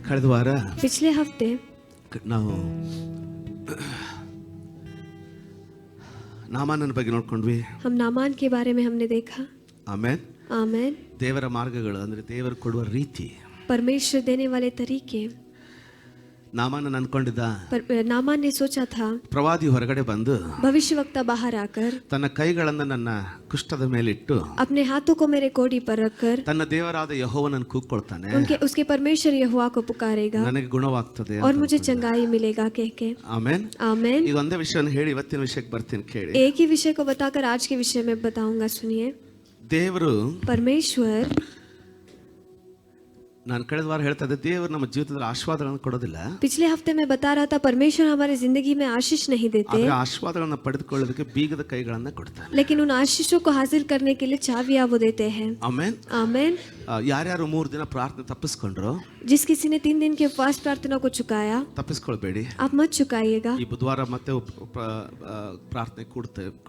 ಕಳೆದ ವಾರ पिछले हफ्ते ನಾವು ನಾಮಾನನ ಬಗ್ಗೆ ನೋಡ್ಕೊಂಡ್ವಿ. हम नामान के बारे में हमने देखा. ಆಮೇನ್. आमेन. ದೇವರ ಮಾರ್ಗಗಳು ಅಂದ್ರೆ ದೇವರು ಕೊಡುವ ರೀತಿ, परमेश्वर देने वाले तरीके. ನಾಮಾನನ ಅನ್ಕೊಂಡಿದ್ದ, नामान ने सोचा था ಪ್ರವಾದಿ ಹೊರಗಡೆ ಬಂದು भविष्यवक्ता बाहर आकर ತನ್ನ ಕೈಗಳನ್ನು ನನ್ನ ಕುಷ್ಠದ ಮೇಲಿಟ್ಟು अपने हाथों को मेरे कोड़ी पर रखकर ತನ್ನ ದೇವರಾದ ಯೆಹೋವನನ್ನು ಕೂಗ್ಕೊಳ್ತಾನೆ, उसके परमेश्वर यहोवा को पुकारेगा ನನಗೆ ಗುಣವಾಗ್ತದೆ और मुझे चंगाई मिलेगा कह के. ಆಮೇನ್. आमेन. ಈಗ ಒಂದೇ ವಿಷಯವನ್ನು ಹೇಳಿ ಇವತ್ತಿನ ವಿಷಯಕ್ಕೆ ಬರ್ತೀನಿ ಕೇಳಿ. एक ही विषय को बताकर आज के विषय में बताऊंगा, सुनिए. ದೇವರು, परमेश्वर, ನಾನು ಕಳೆದ ವಾರ ಹೇಳ್ತಾ ಇದ್ದೆ, ದೇವರು ನಮ್ಮ ಜೀವಿತದಲ್ಲಿ ಆಶೀರ್ವಾದಗಳನ್ನು ಕೊಡೋದಿಲ್ಲ. पिछले हफ्ते में बता रहा था परमेश्वर हमारी जिंदगी में आशीष नहीं देते, ಆದ್ರೆ ಆಶೀರ್ವಾದಗಳನ್ನು ಪಡೆದುಕೊಳ್ಳೋದಕ್ಕೆ ಬೀಗದ ಕೈಗಳನ್ನ ಕೊಡ್ತಾನೆ. लेकिन उन आशीषों को हासिल करने के लिए चाबियां वो देते हैं. ಆಮೇನ್. आमेन. ಯಾರ್ಯಾರು 3 ದಿನ ಪ್ರಾರ್ಥನೆ ತಪ್ಪಿಸ್ಕೊಂಡ್ರು, जिस किसी ने 3 दिन के उपवास प्रार्थना को चुकाया, ತಪ್ಪಿಸ್ಕೊಳ್ಬೇಡಿ. आप मत चुकाइएगा. ಈ ಬುಧವಾರ ಮತ್ತೆ ಪ್ರಾರ್ಥನೆ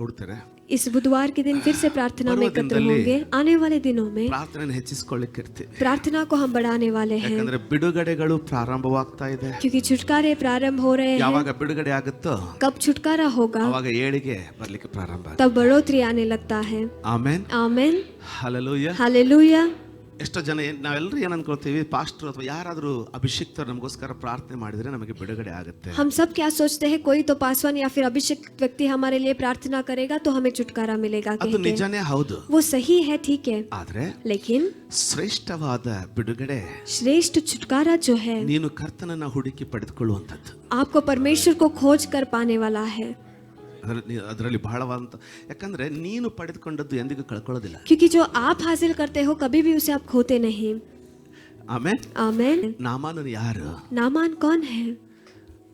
ಕೊಡ್ತಾರೆ. इस बुधवार के दिन फिर से प्रार्थना में एकत्र होंगे. आने वाले दिनों में ಪ್ರಾರ್ಥನೆ ಹೆಚ್ಚಿಸಿಕೊಳ್ಳಿಕ್ಕೆ ಇರ್ತೀವಿ. प्रार्थना को हम बढ़ाने वाले हैं, ಯಾಕಂದ್ರೆ ಬಿಡುಗಡೆಗಳು ಪ್ರಾರಂಭವಾಗ್ತಾ ಇದೆ. क्योंकि छुटकारे प्रारंभ हो रहे हैं. ಯಾವಾಗ ಬಿಡುಗಡೆ ಆಗುತ್ತೋ कब छुटकारा होगा, ಅವಾಗ ಏಳಿಗೆ ಬರ್ಲಿಕ್ಕೆ ಪ್ರಾರಂಭ ಆಗುತ್ತೆ. तब बढ़ोतरी आने लगता है. ಆಮೆನ್. आमेन. ಹಲ್ಲೆಲೂಯಾ. हालेलुया. ಎಷ್ಟೋ ಜನ ನಾವೆಲ್ಲರೂ ಏನ್ ಅನ್ಕೊಳ್ತೀವಿ, ಪಾಸ್ಟರ್ ಅಥವಾ ಯಾರಾದ್ರೂ ಅಭಿಷಿಕ್ತರು ನಮಗೋಸ್ಕರ ಪ್ರಾರ್ಥನೆ ಮಾಡಿದ್ರೆ ನಮಗೆ ಬಿಡುಗಡೆ ಆಗುತ್ತೆ. हम सब क्या सोचते हैं, कोई तो पासवान या फिर अभिषेक व्यक्ति हमारे लिए प्रार्थना करेगा तो हमें छुटकारा मिलेगा ಅದು कहके. ನಿಜನೇ ಹೌದು. वो सही है, ठीक है, ಆದ್ರೆ लेकिन ಶ್ರೇಷ್ಠವಾದ ಬಿಡುಗಡೆ श्रेष्ठ छुटकारा जो है ನೀನು ಕರ್ತನನ್ನ ಹುಡುಕಿ ಪಡೆದುಕೊಳ್ಳುವಂಥದ್ದು. आपको परमेश्वर को खोज कर पाने वाला है. ಅದರಲ್ಲಿ ಬಹಳವಾದಂತ, ಯಾಕಂದ್ರೆ ನೀನು ಪಡೆದುಕೊಂಡದ್ದು ಎಂದಿಗೂ ಕಳ್ಕೊಳ್ಳೋದಿಲ್ಲ. क्योंकि जो आप हासिल करते हो कभी भी उसे आप खोते नहीं. ಆಮೆನ್. आमेन. ನಾಮಾನನು ಯಾರು? नामान कौन है?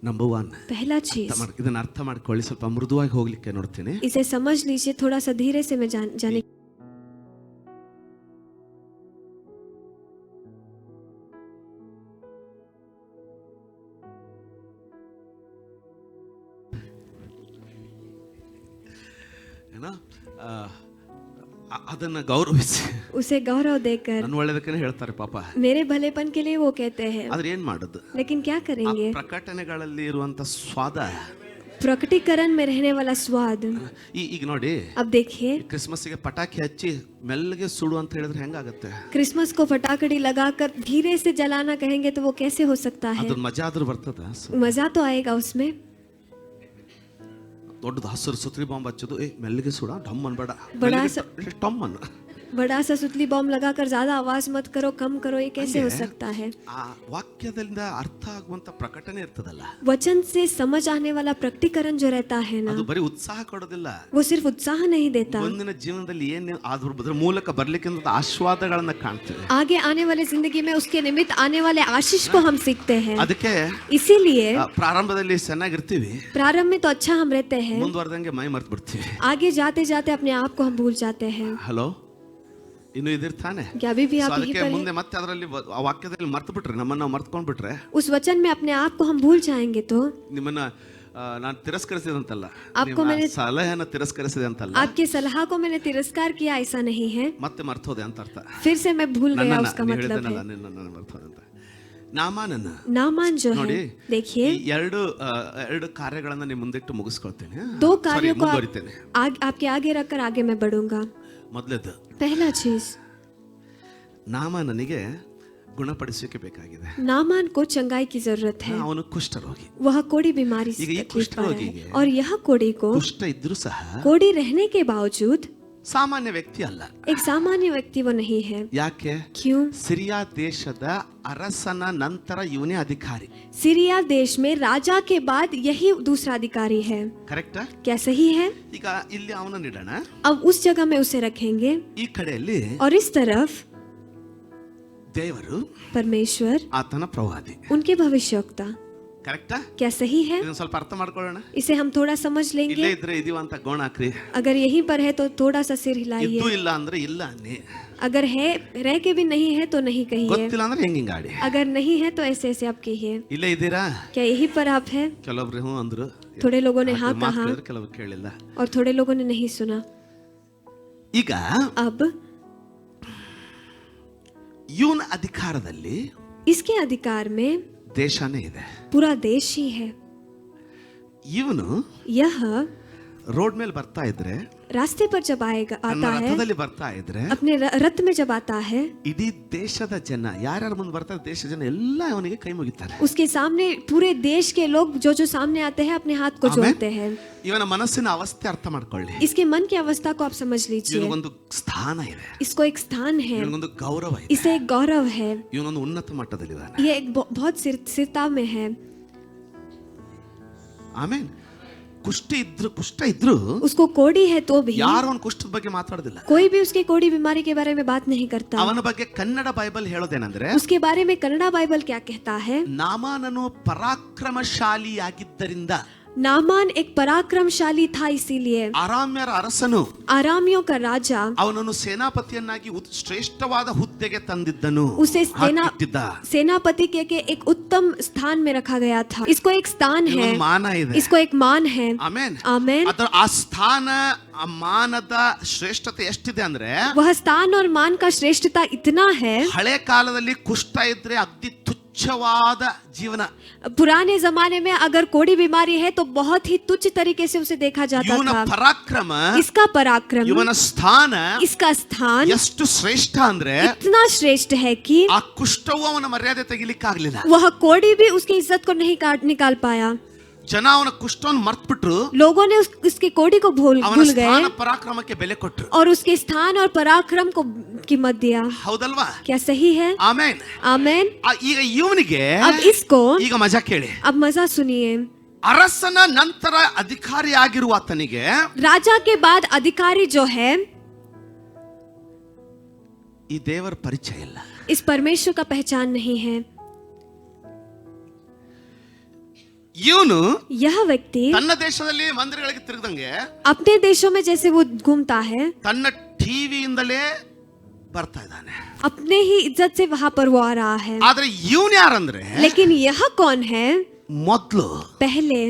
ನಂಬರ್ 1, पहला चीज, ಇದನ್ನ ಅರ್ಥ ಮಾಡ್ಕೊಳ್ಳಿ. ಸ್ವಲ್ಪ ಮೃದುವಾಗಿ ಹೋಗ್ಲಿಕ್ಕೆ ನೋಡ್ತೀನಿ. इसे समझ लीजिए, थोड़ा सा धीरे से मैं जाने ಏನೋ ಅದನ್ನ ಗೌರವಿಸಿ उसे गौरव देकर ನನ್ನ ಒಳ್ಳೆದಕ್ಕೆ ಹೇಳ್ತಾರೆ ಪಾಪ. मेरे भलेपन के लिए वो कहते हैं, ಆದ್ರೆ ಏನ್ ಮಾಡೋದು? लेकिन क्या करेंगे? ಪ್ರಕಟಣೆಗಳಲ್ಲಿ ಇರುವಂತ ಸ್ವಾದ, प्रकटीकरण में रहने वाला स्वाद. ಈಗ ನೋಡಿ, अब देखिए, ಕ್ರಿಸ್ಮಸ್ಗೆ ಪಟಾಕಿ ಹಚ್ಚಿ ಮೆಲ್ಲಗೆ ಸುಡು ಅಂತ ಹೇಳಿದ್ರೆ ಹೆಂಗಾಗತ್ತೆ? क्रिसमस को फटाकड़ी लगाकर धीरे से जलाना कहेंगे तो वो कैसे हो सकता है? ಅದ್ರ मजा ಆದ್ರೂ ಬರ್ತದ? मजा तो आएगा उसमें. ದೊಡ್ಡದು ಹಸಿರು ಸುತ್ರಿ ಬಾಂಬ್ ಹಚ್ಚೋದು, ಮೆಲ್ಲಗೆ ಸುಡ, ಡಮ್ ಅನ್ಬೇಡ, ಟಮ್ ಅನ್ನ. बड़ा सा सुतली बॉम्ब लगाकर ज्यादा आवाज मत करो, कम करो, ये कैसे हो सकता है? ಆ ವಾಕ್ಯದಿಂದ ಅರ್ಥ ಆಗುವಂತ ಪ್ರಕಟಣೆ ಇರ್ತದಲ್ಲ, वचन से समझ आने वाला प्रकटीकरण जो रहता है ना, ಅದು ಬರೀ ಉತ್ಸಾಹ ಕೊಡೋದಿಲ್ಲ. वो सिर्फ उत्साह नहीं देता, ಮುಂದಿನ ಜೀವನದಲ್ಲಿ ಏನ್ ಅದ್ರ ಮೂಲಕ ಬರ್ಲಿಕ್ಕೆ ಆಶೀರ್ವಾದಗಳನ್ನ ಕಾಣ್ತೇವೆ. आगे आने वाली जिंदगी में उसके निमित्त आने वाले आशीष को हम सीखते हैं. ಅದಕ್ಕೆ इसीलिए ಪ್ರಾರಂಭದಲ್ಲಿ ಚೆನ್ನಾಗಿರ್ತೀವಿ, प्रारंभ में तो अच्छा हम रहते हैं, ಮುಂದುವರೆದಂಗೆ ಮೈ ಮರ್ತು ಬಿಡ್ತೀವಿ. आगे जाते जाते अपने आप को हम भूल जाते हैं. ಹಲೋ, ಇನ್ನು ಇದಿರ್ತಾನೆ. क्या अभी भी आप यहीं ಅದಕ್ಕೆ पर ಮುಂದೆ हैं? ಮತ್ತೆ ಅದರಲ್ಲಿ ಆ ವಾಕ್ಯದಲ್ಲಿ ಮರ್ತು ಬಿಟ್ರೆ, ನಮ್ಮನ್ನ ನಾವು ಮರ್ತ್ಕೊಂಡ್ ಬಿಟ್ರೆ, उस वचन में अपने आप को हम भूल जाएंगे तो ನಿಮ್ಮನ್ನ ನಾನು ತಿರಸ್ಕರಿಸಿದೆ ಅಂತಲ್ಲ, आपको ನಿಮ್ಮ मैंने ಸಲಹೆಯನ್ನ ತಿರಸ್ಕರಿಸಿದೆ ಅಂತಲ್ಲ, आपके सलाह को मैंने तिरस्कार किया ऐसा नहीं है, ಮತ್ತೆ ಮರ್ತೋದೆ ಅಂತ ಅರ್ಥ. फिर से मैं भूल गया ನನ್ನನ್ನ उसका मतलब ಹೇಳಿದನಲ್ಲ, है. ನಿನ್ನನ್ನ ಮರ್ತೋದೆ ಅಂತ. ನಾಮಾನನ नामान जो ನೋಡಿ, है, देखिए, ಈ ಎರಡು ಕಾರ್ಯಗಳನ್ನ ನಿಮ್ಮ ಮುಂದಿಟ್ಟು ಮುಗಿಸ್ಕೊಳ್ತೇನೆ. दो कार्यों को ಮುಂದುವರಿತೇನೆ. आपके आगे रखकर आगे मैं बढ़ूंगा. ಮೊದಲೇದು, पहला चीज, ನಾಮಾನನಿಗೆ ಗುಣಪಡಿಸೋಕೆ ಬೇಕಾಗಿದೆ. नामान को चंगाई की जरूरत है. ಅವನು ಕುಷ್ಠರೋಗಿ. वह कोड़ी बीमारी से ಈಗ ಈ तकलीफ पा रहा ಕುಷ್ಠರೋಗಿಗೆ है, और यह कोड़ी को, ಕುಷ್ಠ ಇದ್ರೂ ಸಹ कोड़ी रहने के बावजूद ಸಾಮಾನ್ಯ ವ್ಯಕ್ತಿ ಅಲ್ಲ. एक सामान्य व्यक्ति वो नहीं है. ಯಾಕೆ? क्यों? ಸಿರಿಯಾ ದೇಶದ ಅರಸನ ನಂತರ ಇವನೇ ಅಧಿಕಾರಿ. सीरिया देश में राजा के बाद यही दूसरा अधिकारी है. ಕರೆಕ್ಟಾ? क्या सही है? ಈಗ ಇಲ್ಲಿ ಅವನನ್ನ ಇಡೋಣ, अब उस जगह में उसे रखेंगे, ಈ ಕಡೆಯಲ್ಲಿ और इस तरफ ದೇವರು, परमेश्वर, ಆತನ ಪ್ರವಾದಿ. उनके भविष्यवक्ता. ಕರೆಕ್ಟಾ? क्या सही है? ಇದನ್ನ ಸ್ವಲ್ಪ ಅರ್ಥ ಮಾಡ್ಕೊಳ್ಳೋಣ. इसे हम थोड़ा समझ ಇಲ್ಲೇ लेंगे. ಇದ್ರೆ ಇದೀವ ಅಂತ ಗೋಣ ಹಾಕ್ರಿ, अगर यहीं पर है तो थोड़ा सा सिर हिलाइए, ಇದ್ದು ಇಲ್ಲ ಅಂದ್ರೆ ಇಲ್ಲ ಅನ್ನಿ, अगर है रह के भी नहीं है तो नहीं कहिए, ಗೊತ್ತಿಲ್ಲ ಅಂದ್ರೆ ಹಿಂಗ ಆಡಿ. अगर नहीं है तो ऐसे ऐसे आप कहिए. ಇಲ್ಲೇ ಇದ್ದೀರಾ? क्या यहीं पर आप है? ಕೆಲವೊಬ್ರು ಹ್ಞೂ ಅಂದ್ರು, थोड़े लोगों ने हाँ ಮಾತು कहा ಕೇಳಿದ್ರು, ಕೆಲವರು ಕೇಳಿಲ್ಲ. और थोड़े लोगों ने नहीं सुना. ಈಗ अब ಇವನ ಅಧಿಕಾರದಲ್ಲಿ इसके अधिकार में ದೇಶನೇ ಇದೆ. पूरा देश ही है. ಇವನು यह ರೋಡ್ ಮೇಲೆ ಬರ್ತಾ ಇದ್ರೆ, रास्ते पर जब आएगा ತನ್ನ आता है, ರಥದಲ್ಲಿ ಬರ್ತಾ ಇದ್ರೆ, अपने रथ में जब आता है, ಇಡೀ ದೇಶದ ಜನ ಯಾರ್ಯಾರು ಮುಂದೆ ಬರ್ತಾರೆ, ದೇಶದ ಜನ ಎಲ್ಲ ಅವನಿಗೆ ಕೈ ಮುಗಿತಾರೆ. उसके सामने पूरे देश के लोग जो सामने आते हैं अपने हाथ को आमेन. जोड़ते हैं. ಇವನ ಮನಸ್ಸಿನ ಅವಸ್ಥೆ ಅರ್ಥ ಮಾಡ್ಕೊಳ್ಳಿ. इसके मन की अवस्था को आप समझ लीजिए. ಇವನಿಗೊಂದು ಸ್ಥಾನ ಇದೆ, इसको एक स्थान है, ಇವನಿಗೊಂದು ಗೌರವ ಇದೆ, इसे एक गौरव है, ಇವನೊಂದು ಉನ್ನತ मಟ್ಟದಲ್ಲಿದ್ದಾನೆ. ये एक बहुत स्थिरता में है. ಆಮೇನ್. ಕುಷ್ಠ ಇದ್ರು उसको कोड़ी है तो भी ಯಾರು ಅವನ ಕುಷ್ಠದ ಬಗ್ಗೆ ಮಾತಾಡೋದಿಲ್ಲ. कोई भी उसके कोड़ी बीमारी के बारे में बात नहीं करता. ಅವನ ಬಗ್ಗೆ ಕನ್ನಡ ಬೈಬಲ್ ಹೇಳೋದೇನಂದ್ರೆ, उसके बारे में कन्नड़ा बाइबल क्या कहता है? ನಾಮಾನನು ಪರಾಕ್ರಮಶಾಲಿಯಾಗಿದ್ದರಿಂದ, नामान एक पराक्रमशाली था, इसीलिए ಅರಾಮ್ಯರ ಅರಸನು आरामियों का राजा ಅವನನ್ನು ಸೇನಾಪತಿಯನ್ನಾಗಿ ಶ್ರೇಷ್ಠವಾದ ಹುದ್ದೆಗೆ ತಂದಿದ್ದನು, उसे ಹಾಕಿಟ್ಟಿದ್ದ. सेनापति के एक उत्तम स्थान में रखा गया था. इसको एक स्थान है, ಇವನೊಂದು ಮಾನ ಇದೆ. इसको एक मान है. ಆಮೇನ್. आमेन. ಅದರ ಆ ಸ್ಥಾನ, ಆ ಮಾನದ ಶ್ರೇಷ್ಠತೆ ಎಷ್ಟಿದೆ ಅಂದ್ರೆ, वह स्थान और मान का श्रेष्ठता इतना है. ಹಳೆ ಕಾಲದಲ್ಲಿ ಕುಷ್ಠ ಇದ್ರೆ ಅತಿ ತುಚ್ಛವಾದ ಜೀವನ. पुराने जमाने में अगर कोड़ी बीमारी है तो बहुत ही तुच्छ तरीके से उसे देखा जाता ಇವನ था. ಪರಾಕ್ರಮ, इसका पराक्रम, ಇವನ ಸ್ಥಾನ इसका स्थान ಎಷ್ಟು ಶ್ರೇಷ್ಠ ಅಂದ್ರೆ, इतना श्रेष्ठ है कि ಆ ಕುಷ್ಠವು ಅವನ ಮರ್ಯಾದೆ ತೆಗಿಲಿಕ್ಕಾಗ್ಲಿಲ್ಲ. वह कोड़ी भी उसकी इज्जत को नहीं निकाल पाया. ಜನ ಅವನ ಕುಷ್ಠವನ್ನು ಮರ್ತ್ಬಿಟ್ರು, लोगों ने उसके कोड़ी को भूल ಅವನ गए ಸ್ಥಾನ ಪರಾಕ್ರಮಕ್ಕೆ ಬೆಲೆ ಕೊಟ್ರು. और उसके स्थान और पराक्रम को कीमत दिया. ಹೌದಲ್ವಾ? क्या सही है? ಆಮೇನ್. आमेन. ಈಗ ಇವನಿಗೆ अब इसको, ಈಗ ಮಜಾ ಕೇಳಿ. अब मजा सुनिए. ಅರಸನ ನಂತರ ಅಧಿಕಾರಿ ಆಗಿರುವ ಆತನಿಗೆ राजा के बाद अधिकारी जो है, ಈ ದೇವರ ಪರಿಚಯ ಇಲ್ಲ. इस परमेश्वर का पहचान नहीं है. ಇವನು यह व्यक्ति ತನ್ನ ದೇಶದಲ್ಲಿ ಮಂದಿರಗಳಿಗೆ ತಿರುಗದಂಗೆ, अपने देशों में जैसे वो घूमता है, ತನ್ನ ಟಿವಿಯಿಂದಲೇ ಬರ್ತಾ ಇದ್ದಾನೆ. अपने ही इज्जत से वहां पर वो आ रहा है. ಆದ್ರೆ ಇವನು ಯಾರಂದ್ರೆ, लेकिन यह कौन है? ಮೊದಲು पहले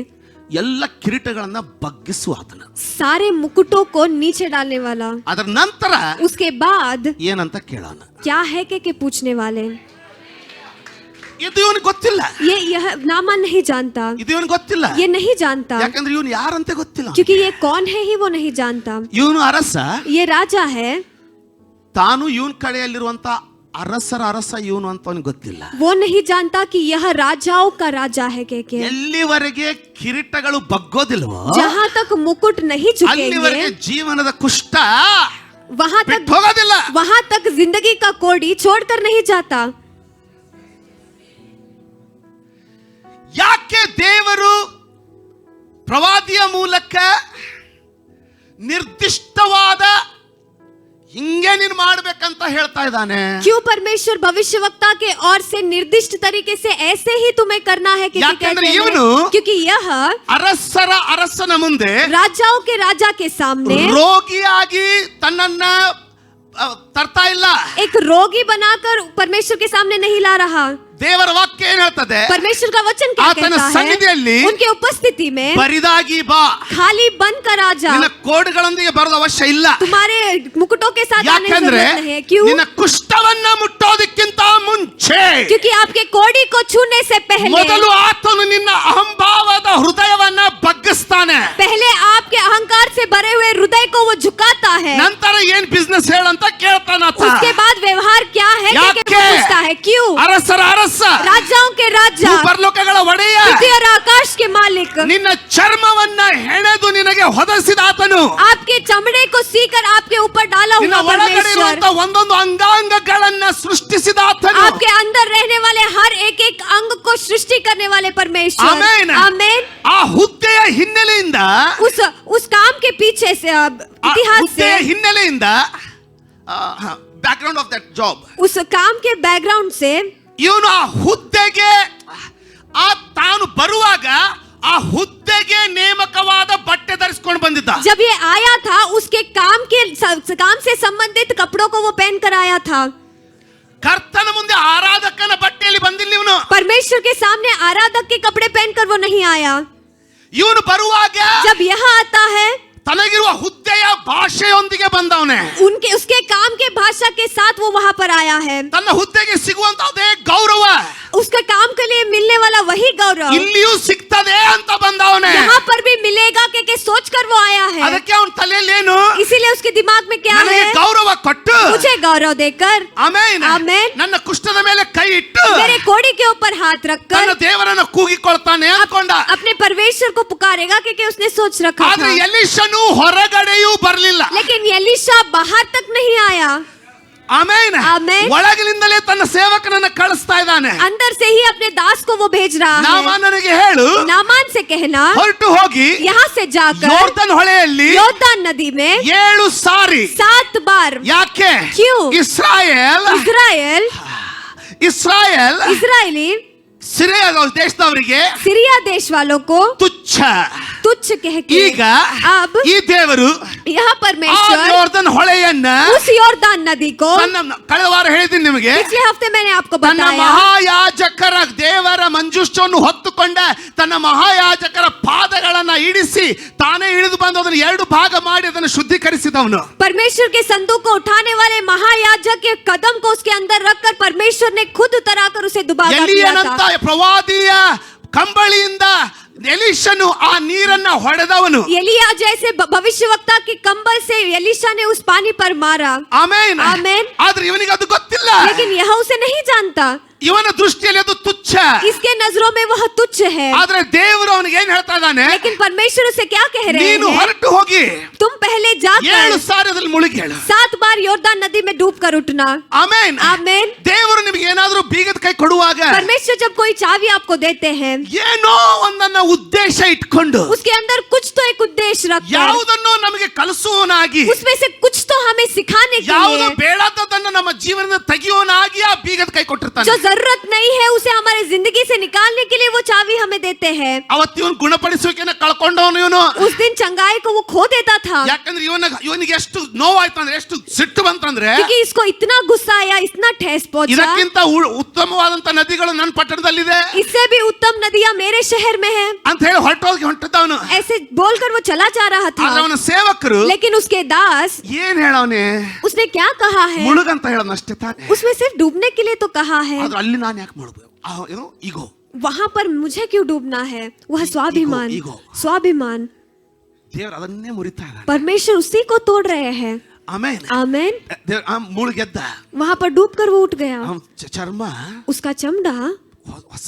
ಎಲ್ಲ ಕಿರೀಟಗಳನ್ನ ಬಗ್ಗಿಸುವ ಆತನ, सारे मुकुटों को नीचे डालने वाला. ಅದರ ನಂತರ उसके बाद ಏನಂತ ಕೇಳೋಣ. क्या है के पूछने वाले. ಇದು ಇವನಿಗೆ ಗೊತ್ತಿಲ್ಲ, यह नामान नहीं जानता, ಇದು ಇವನಿಗೆ ಗೊತ್ತಿಲ್ಲ. ये नहीं जानता, ಯಾಕಂದ್ರೆ ಇವನು ಯಾರಂತೆ ಗೊತ್ತಿಲ್ಲ. क्योंकि ये कौन है ही वो नहीं जानता. ಇವನು ಅರಸ, ये राजा है, ತಾನು ಇವನ್ ಕಡೆಯಲ್ಲಿರುವಂತ ಅರಸರ ಅರಸ ಇವನು ಅಂತ ಅವನಿಗೆ ಗೊತ್ತಿಲ್ಲ. वो नहीं जानता कि यह राजाओं का राजा है के ಎಲ್ಲಿವರೆಗೆ ಕಿರೀಟಗಳು ಬಗ್ಗೋದಿಲ್ವೋ, जहाँ तक मुकुट नहीं ಅಲ್ಲಿವರೆಗೆ झुकेंगे ಜೀವನದ ಕುಷ್ಠ वहाँ ಬಿಟ್ಟು ಹೋಗೋದಿಲ್ಲ. वहाँ तक जिंदगी का कोड़ी छोड़कर नहीं जाता. ಯಾಕೆ ದೇವರು ಪ್ರವಾದಿಯ ಮೂಲಕ ನಿರ್ದಿಷ್ಟವಾದ ಹಿಂಗೆ ನೀನು ಮಾಡ್ಬೇಕಂತ ಹೇಳ್ತಾ ಇದ್ದಾನೆ? क्यों परमेश्वर भविष्यवक्ता के ओर से निर्दिष्ट तरीके से ऐसे ही तुम्हें करना है कि ಯಾಕಂದ್ರೆ ಇವನು क्योंकि यह ಅರಸರ ಅರಸನ ಮುಂದೆ राजाओं के राजा के सामने ರೋಗಿಯಾಗಿ ತನ್ನನ್ನ ತರ್ತಾ ಇಲ್ಲ. एक रोगी बनाकर परमेश्वर के सामने नहीं ला रहा. ದೇವರ ವಾಕ್ಯ ಏನ್ ಹೇಳ್ತದೆ? परमेश्वर का वचन क्या ಆತನ कहता ಸನ್ನಿಧಿಯಲ್ಲಿ है? उनके उपस्थिति में ಬರಿದಾಗಿ ಬಾ, खाली बनकर आ जा. ನಿನ್ನ ಕೋಡ್ಗಳೊಂದಿಗೆ ಬರೋದ ಅವಶ್ಯ ಇಲ್ಲ. तुम्हारे मुकुटों के साथ आने की ಯಾಕಂದ್ರೆ जरूरत नहीं है. क्यों? ನಿನ್ನ ಕುಷ್ಠವನ್ನ ಮುಟ್ಟೋದಕ್ಕಿಂತ ಮುಂಚೆ क्योंकि आपके कोड़ी को छूने से पहले ಮೊದಲು ಆತನು ನಿನ್ನ ಅಹಂಭಾವದ ಹೃದಯವನ್ನ ಬಗ್ಗಿಸ್ತಾನೆ. पहले आपके अहंकार से भरे हुए हृदय को वो झुकाता है. ನಂತರ ಏನ್ ಬಿಸ್ನೆಸ್ ಹೇಳಂತ ಕೇಳ್ತಾನ. उसके बाद व्यवहार क्या है ಯಾಕೆ? पूछता है. क्यों? ಅರಸರ ಅರಸ, राजाओं के राजा, ಪರಲೋಕಗಳ ಒಡೆಯ, पृथ्वी और आकाश के मालिक, ನಿನ್ನ ಚರ್ಮವನ್ನ ಹೆಣೆದು ನಿನಗೆ ಹೊದಿಸಿದ ಆತನು, आपके चमड़े को सीकर आपके ऊपर डाला ನಿನ್ನ हुआ ಒಳಗಡೆ परमेश्वर, ಇರುವಂತ ಒಂದೊಂದು ಅಂಗಾಂಗಗಳನ್ನ ಸೃಷ್ಟಿಸಿದ ಆತನು, आपके अंदर रहने वाले हर एक एक अंग को सृष्टि करने वाले परमेश्वर. ಆಮೆನ್. आमेन. ಆ ಹುದ್ದೆಯ ಹಿನ್ನೆಲೆಯಿಂದ, उस काम के पीछे से ಆ इतिहास से, ಹುದ್ದೆಯ ಹಿನ್ನೆಲೆಯಿಂದ, ಬ್ಯಾಕ್ಗ್ರೌಂಡ್ ಆಫ್ ದಟ್ ಜಾಬ್, उस काम के बैकग्राउंड से ಇವನು ಆ ಹುದ್ದೆಗೆ ತಾನು ಬರುವಾಗ ಆ ಹುದ್ದೆಗೆ ನೇಮಕವಾದ ಬಟ್ಟೆ ಧರಿಸಿಕೊಂಡು ಬಂದಿದ್ದ. जब ये आया था उसके काम से संबंधित कपड़ों को वो पहन कर आया था. ಕರ್ತನ ಮುಂದೆ ಆರಾಧಕನ ಬಟ್ಟೆಯಲ್ಲಿ ಬಂದಿಲ್ಲ ಇವನು. परमेश्वर के सामने आराधक के कपड़े पहनकर वो नहीं आया. ಇವನು ಬರುವಾಗ जब यहाँ आता है ತನಗಿರುವ ಹುದ್ದೆಯ ಭಾಷೆಯೊಂದಿಗೆ ಬಂದವನೇ. उसके काम के भाषा के साथ वो वहाँ पर आया है, ತನ್ನ ಹುದ್ದೆಗೆ ಸಿಗುವಂತ ಅದೇ ಗೌರವ उसके काम के लिए मिलने वाला वही गौरव ಇಲ್ಲಿಯೂ ಸಿಗ್ತದೆ ಅಂತ ಬಂದವನೇ. यहाँ पर भी मिलेगा के सोच कर वो आया है। ಅದಕ್ಕೆ ಅವನ ತಲೆಯಲ್ಲಿ ಏನು, इसीलिए उसके दिमाग में क्या ನನಗೆ है, ಗೌರವ ಕೊಟ್ಟು, मुझे गौरव देकर, ಆಮೆನ್, ಆಮೆನ್, ನನ್ನ ಕುಷ್ಠದ ಮೇಲೆ ಕೈ ಇಟ್ಟು मेरे कोड़ी के ऊपर हाथ रखकर ತನ್ನ ದೇವರನ್ನ ಕೂಗಿಕೊಳ್ತಾನೆ ಅನ್ಕೊಂಡ. अपने परमेश्वर को पुकारेगा क्योंकि उसने सोच रखा ಆದ್ರೆ था। ಎಲೀಷನು ಹೊರಗಡೆಯೂ ಬರಲಿಲ್ಲ. लेकिन एलीशा बाहर तक नहीं आया। ಆಮೆನ್. ಆಮೆನ್. ಒಳಗಿನಿಂದಲೇ ತನ್ನ ಸೇವಕನನ್ನ ಕಳಿಸ್ತಾ ಇದ್ದಾನೆ. अंदर से ही अपने दास को वो भेज रहा है। ನಾಮಾನನಿಗೆ ಹೇಳು, नामान से कहना, ಹೊರಟು ಹೋಗಿ यहाँ से जाकर ಯೋರ್ದನ್ ಹೊಳೆಯಲ್ಲಿ योर्दान नदी में 7 ಸಾರಿ. 7 बार। ಯಾಕೆ? क्यों? ಇಸ್ರಾಯೇಲ್ इजरायली ಸಿರಿಯ ದೇಶದವರಿಗೆ सीरिया देश वालों को ತುಚ್ಛ. तुच्छ कह के ಈಗ अब ಈ ದೇವರು यहाँ ಆ परमेश्वर ಯೋರ್ದನ್ ಹೊಳೆಯನ್ನ उस योर्दान नदी को, ಕಳೆದ ವಾರ ಹೇಳಿದ್ದೀನಿ ನಿಮಗೆ, पिछले हफ्ते मैंने आपको ತನ್ನ बताया, ಮಹಾಯಾಜಕರ ದೇವರ ಮಂಜುಷ್ಟವನ್ನು ಹೊತ್ತುಕೊಂಡ ತನ್ನ ಮಹಾಯಾಜಕರ ಪಾದಗಳನ್ನ ಇಡಿಸಿ ತಾನೇ ಇಳಿದು ಬಂದು ಅದನ್ನು 2 ಭಾಗ ಮಾಡಿ ಅದನ್ನು ಶುದ್ಧೀಕರಿಸಿದವನು. परमेश्वर के संदूक को उठाने वाले महायाजक के कदम को उसके अंदर रखकर परमेश्वर ने खुद उतराकर उसे दुबारा किया ಎಲಿಯನಂತ था। ಪ್ರವಾದಿಯ ಕಂಬಳಿಯಿಂದ ಎಲೀಷನು ಆ ನೀರನ್ನ ಹೊಡೆದವನು. एलिया जैसे भविष्यवक्ता के कंबल से एलीशा ने उस पानी पर मारा। ಆಮೆನ್. ಆಮೆನ್. ಆದ್ರೆ ಇವನಿಗೆ ಅದು ಗೊತ್ತಿಲ್ಲ. लेकिन यह उसे नहीं जानता, ಇವನ ದೃಷ್ಟಿಯಲ್ಲಿ ಅದು ತುಚ್ಛ. इसके नजरों में वह तुच्छ है। ಆದ್ರೆ ದೇವರು ಅವನಿಗೆ ಏನ್ ಹೇಳ್ತಾ ಇದ್ದಾನೆ, लेकिन परमेश्वर उसे क्या कह रहे ನೀನು हैं, ಹೊರಟು ಹೋಗಿ तुम पहले 7 जाकर ಸಾರಿ ಅದ್ರಲ್ಲಿ ಮುಳುಗೇಳು. 7 बार योर्दान नदी में डूब कर उठना। ಆಮೆನ್. आमेन। ದೇವರು ನಿಮಗೆ ಏನಾದ್ರೂ ಬೀಗದ ಕೈ ಕೊಡುವಾಗ परमेश्वर जब कोई चाबी आपको देते हैं, ಏನೋ ಒಂದನ್ನ ಉದ್ದೇಶ ಇಟ್ಕೊಂಡು उसके अंदर कुछ तो एक उद्देश्य रखकर, ಯಾವುದನ್ನು ನಮಗೆ ಕಲಿಸುವನಾಗಿ, उसमें से कुछ तो हमें सिखाने के ಯಾವುದು लिए, ಬೇಡದದನ್ನು ನಮ್ಮ ಜೀವನದಿಂದ ತೆಗೆಯುವನಾಗಿ ಆ ಬೀಗದ ಕೈ ಕೊಟ್ಟಿರ್ತಾನೆ. जो जरूरत नहीं है उसे हमारे जिंदगी से निकालने के लिए वो चाबी हमें देते हैं। ಅವತ್ತು ಇವನು ಗುಣಪಡಿಸುವಿಕೆನ ಕಳ್ಕೊಂಡವನು ಇವನು. उस दिन चंगाई को वो खो देता था, ಯಾಕಂದ್ರೆ ಇವನಿಗೆ ಎಷ್ಟು ನೋವಾಯ್ತು ಅಂದ್ರೆ, ಎಷ್ಟು ಸಿಟ್ಟು ಬಂತಂದ್ರೆ, क्योंकि इसको इतना गुस्सा आया, इतना ठेस पहुंचा, ಇದಕ್ಕಿಂತ ಉತ್ತಮವಾದಂತ ನದಿಗಳು ನನ್ನ ಪಟ್ಟಣದಲ್ಲಿದೆ इससे भी उत्तम नदियां मेरे शहर में है, ಅಂತ ಹೇಳಿ ಹೊರಟವನು. ऐसे बोलकर वो चला जा रहा था। ಆದ್ರೆ ಅವನ ಸೇವಕರು लेकिन उसके दास, ಏನ್ ಹೇಳವನೆ, उसने क्या कहा है, ಮುಳುಗಂತ ಹೇಳೋದಷ್ಟೇ ತಾನೆ. उसमें सिर्फ डूबने के लिए तो कहा है, ಆದ್ರೆ ಅಲ್ಲಿ ನಾನು ಯಾಕೆ ಮುಳುಗಬೇಕು, ಏನೋ ಈಗೋ, वहां पर मुझे क्यों डूबना है, वह स्वाभिमान, ईगो। स्वाभिमान। ದೇವರು ಅದನ್ನೇ ಮುರಿತಾ ಇದ್ದಾನೆ. परमेश्वर उसी को तोड़ रहे हैं। ಆಮೇನ್. आमेन। ಮುಳುಗೆದ್ದ, वहां पर डूबकर वो उठ गया, ಚರ್ಮ उसका चमड़ा ಹೊಸ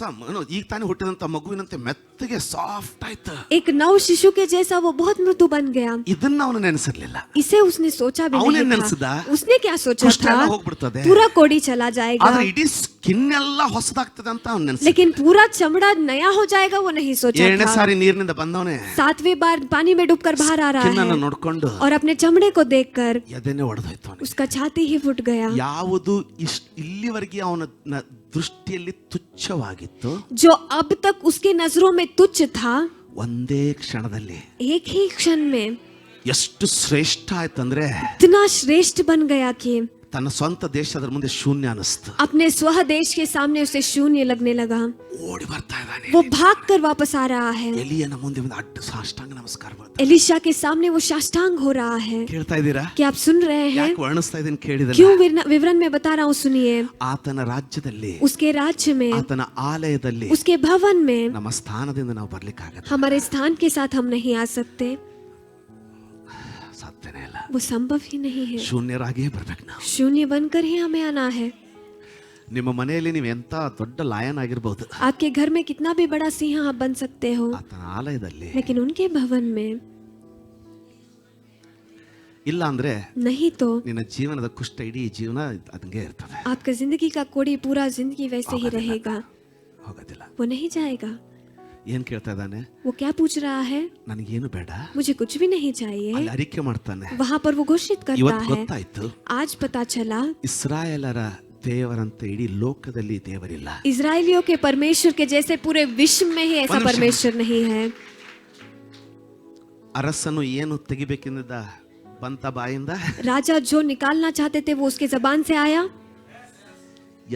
ಈಗ ತಾನೇ ಹುಟ್ಟಿದಂತ ಮಗುವಿನಂತೆ ಮೆತ್ತಗೆ ಸಾಫ್ಟ್ ಆಯ್ತು. एक नव शिशु के जैसा वो बहुत मृदु बन गया। ಇದನ್ನ ಅವನು ನೆನೆಸಿರ್ಲಿಲ್ಲ. इसे उसने सोचा भी ಅವನೇ नहीं ನೆನೆಸಿದ, था। उसने क्या सोचा ಕುಷ್ಠ था, ಎಲ್ಲ ಹೋಗ್ಬಿಡ್ತದೆ, पूरा कोड़ी चला जाएगा, ಆದ್ರೆ ಇಡೀ ಸ್ಕಿನ್ ಎಲ್ಲ ಹೊಸದಾಗ್ತದೆ ಅಂತ ಅವನು ನೆನೆಸಿದ. लेकिन पूरा चमड़ा नया हो जाएगा वो नहीं सोचा 7ನೇ था। ಸಾರಿ ನೀರಿನಿಂದ ಬಂದವನೇ 7वीं बार पानी में डूबकर बाहर आ रहा ಸ್ಕಿನ್ है ನೋಡ್ಕೊಂಡು और अपने चमड़े को देखकर ಎದೆನೆ ಒಡೆದೋಯ್ತು ಅವನಿಗೆ. उसका छाती ही फूट गया। ಯಾವುದು ಇಲ್ಲಿವರೆಗೆ ಅವನ ದೃಷ್ಟಿಯಲ್ಲಿ ತುಚ್ಛವಾಗಿತ್ತು, जो अब तक उसकी नजरों में तुच्छ था, ಒಂದೇ ಕ್ಷಣದಲ್ಲಿ एक ही क्षण में ಎಷ್ಟು ಶ್ರೇಷ್ಠ ಆಯ್ತಂದ್ರೆ, इतना श्रेष्ठ बन गया कि ತನ್ನ ಸ್ವಂತ ದೇಶದ ಮುಂದೆ ಶೂನ್ಯ ಅನಿಸ್ತು. अपने स्वदेश के सामने उसे शून्य लगने लगा। ಓಡಿ ಬರ್ತಾ ಇದ್ದಾನೆ, वो भागकर वापस आ रहा है। ಎಲಿಯನ ಮುಂದೆ ಒಂದು ಅಡ್ಡ ಸಾಷ್ಟಾಂಗ ನಮಸ್ಕಾರ ಮಾಡ್ತಾನೆ. एलीशा के सामने वो साष्टांग हो रहा है। ಕೇಳ್ತಾ ಇದ್ದೀರಾ? क्या आप सुन रहे हैं? ಯಾಕೆ ವರ್ಣಿಸ್ತಾ ಇದೀನಿ ಕೇಳಿದಲ್ಲ? क्यों विवरण में बता रहा हूँ, सुनिए। ಆತನ ರಾಜ್ಯದಲ್ಲಿ, उसके राज्य में, ಆತನ ಆಲಯದಲ್ಲಿ उसके भवन में ನಮ್ಮ ಸ್ಥಾನದಿಂದ ನಾವು ಬರ್ಲಿಕ್ಕಾಗಲ್ಲ, हमारे स्थान के साथ हम नहीं आ सकते, ಸಾಧ್ಯನೇ ಇಲ್ಲ. वो संभव ही नहीं है। ಶೂನ್ಯರಾಗಿಯೇ ಬರ್ಬೇಕು ನಾವು. शून्य बनकर ही हमें आना है। ನಿಮ್ಮ ಮನೆಯಲ್ಲಿ ನೀವು ಎಂತ ದೊಡ್ಡ ಲಾಯನ್ ಆಗಿರ್ಬೋದು, आपके घर में कितना भी बड़ा सिंह आप बन सकते हो, ಆತನ ಆಲಯದಲ್ಲಿ लेकिन उनके भवन में ಇಲ್ಲ ಅಂದ್ರೆ नहीं तो ನಿನ್ನ ಜೀವನದ ಕುಷ್ಠ ಇಡೀ ಜೀವನ ಅದಂಗೆ ಇರ್ತದೆ, आपका जिंदगी का कोड़ी पूरा जिंदगी वैसे ही रहेगा, ಹೋಗೋದಿಲ್ಲ. वो नहीं जाएगा। ಏನ್ ಕೇಳ್ತಾ ಇದ್ದಾನೆ, वो क्या पूछ रहा है, ನನಗೇನು ಬೇಡ, मुझे कुछ भी नहीं चाहिए। ಅಲ್ಲಿ ಅರಿಕೆ ಮಾಡ್ತಾನೆ. वहां पर वो घोषित करता ಇವತ್ತು है, ಗೊತ್ತಾಯ್ತು, आज पता चला ಇಸ್ರಾಯೇಲರ ದೇವರಂತೆ ಇಡೀ ಲೋಕದಲ್ಲಿ ದೇವರಿಲ್ಲ. इजरायलियों के परमेश्वर के जैसे पूरे विश्व में ही ऐसा मनुष्य- परमेश्वर नहीं है। ಅರಸನು ಏನು ತೆಗಿಬೇಕೆಂದ ಬಂತ ಬಾಯಿಂದ, राजा जो निकालना चाहते थे वो उसके जबान से आया।